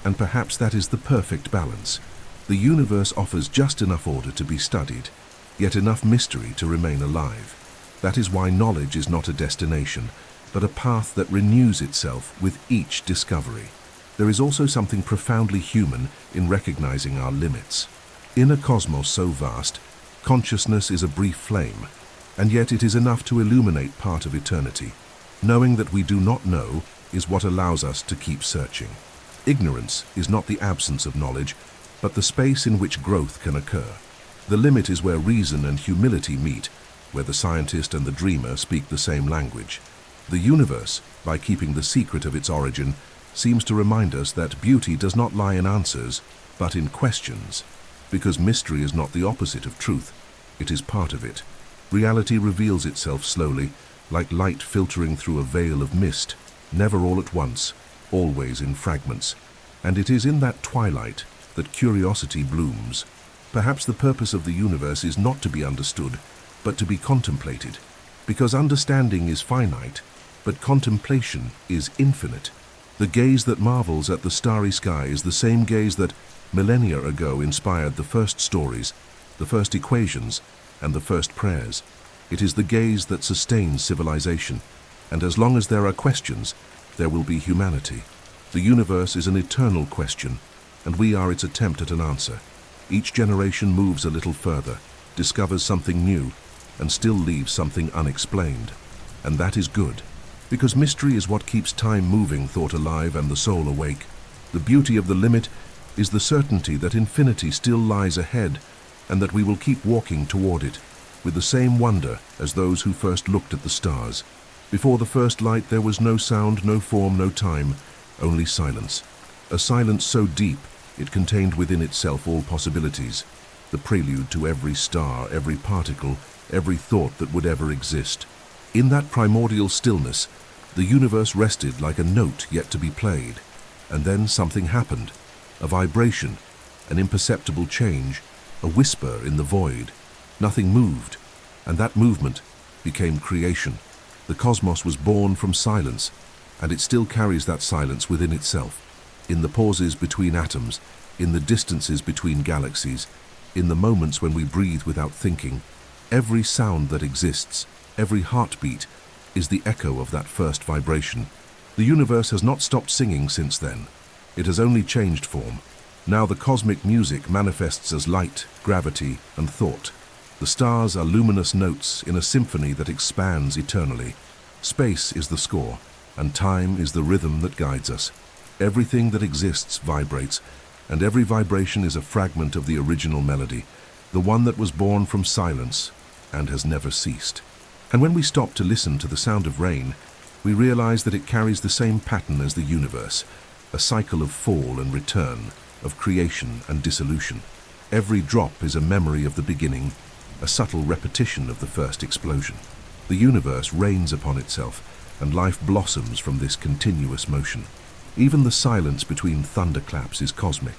and perhaps that is the perfect balance. The universe offers just enough order to be studied, yet enough mystery to remain alive. That is why knowledge is not a destination, but a path that renews itself with each discovery. There is also something profoundly human in recognizing our limits. In a cosmos so vast, consciousness is a brief flame, and yet it is enough to illuminate part of eternity. Knowing that we do not know is what allows us to keep searching. Ignorance is not the absence of knowledge, but the space in which growth can occur. The limit is where reason and humility meet, where the scientist and the dreamer speak the same language. The universe, by keeping the secret of its origin, seems to remind us that beauty does not lie in answers, but in questions. Because mystery is not the opposite of truth, it is part of it. Reality reveals itself slowly, like light filtering through a veil of mist, never all at once, always in fragments. And it is in that twilight that curiosity blooms. Perhaps the purpose of the universe is not to be understood, but to be contemplated. Because understanding is finite, but contemplation is infinite. The gaze that marvels at the starry sky is the same gaze that, millennia ago, inspired the first stories, the first equations, and the first prayers. It is the gaze that sustains civilization, and as long as there are questions, there will be humanity. The universe is an eternal question, and we are its attempt at an answer. Each generation moves a little further, discovers something new, and still leaves something unexplained. And that is good, because mystery is what keeps time moving, thought alive, and the soul awake. The beauty of the limit is the certainty that infinity still lies ahead, and that we will keep walking toward it, with the same wonder as those who first looked at the stars. Before the first light there was no sound, no form, no time, only silence. A silence so deep it contained within itself all possibilities, the prelude to every star, every particle, every thought that would ever exist. In that primordial stillness, the universe rested like a note yet to be played, and then something happened. A vibration, an imperceptible change, a whisper in the void. Nothing moved, and that movement became creation. The cosmos was born from silence, and it still carries that silence within itself. In the pauses between atoms, in the distances between galaxies, in the moments when we breathe without thinking, every sound that exists, every heartbeat, is the echo of that first vibration. The universe has not stopped singing since then. It has only changed form. Now the cosmic music manifests as light, gravity, and thought. The stars are luminous notes in a symphony that expands eternally. Space is the score, and time is the rhythm that guides us. Everything that exists vibrates, and every vibration is a fragment of the original melody, the one that was born from silence and has never ceased. And when we stop to listen to the sound of rain, we realize that it carries the same pattern as the universe, a cycle of fall and return, of creation and dissolution. Every drop is a memory of the beginning, a subtle repetition of the first explosion. The universe rains upon itself, and life blossoms from this continuous motion. Even the silence between thunderclaps is cosmic.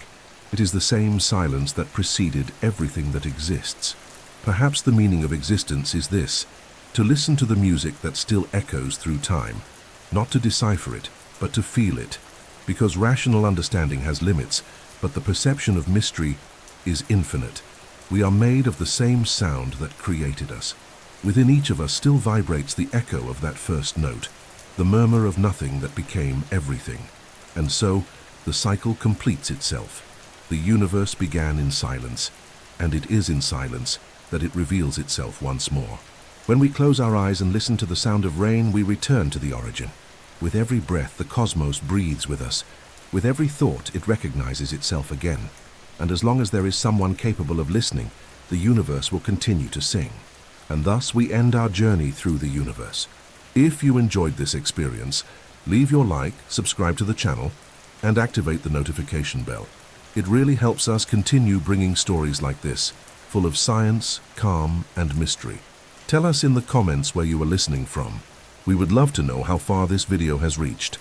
It is the same silence that preceded everything that exists. Perhaps the meaning of existence is this: to listen to the music that still echoes through time, not to decipher it, but to feel it. Because rational understanding has limits, but the perception of mystery is infinite. We are made of the same sound that created us. Within each of us still vibrates the echo of that first note, the murmur of nothing that became everything. And so, the cycle completes itself. The universe began in silence, and it is in silence that it reveals itself once more. When we close our eyes and listen to the sound of rain, we return to the origin. With every breath, the cosmos breathes with us. With every thought, it recognizes itself again. And as long as there is someone capable of listening, the universe will continue to sing. And thus we end our journey through the universe. If you enjoyed this experience, leave your like, subscribe to the channel, and activate the notification bell. It really helps us continue bringing stories like this, full of science, calm, and mystery. Tell us in the comments where you are listening from. We would love to know how far this video has reached.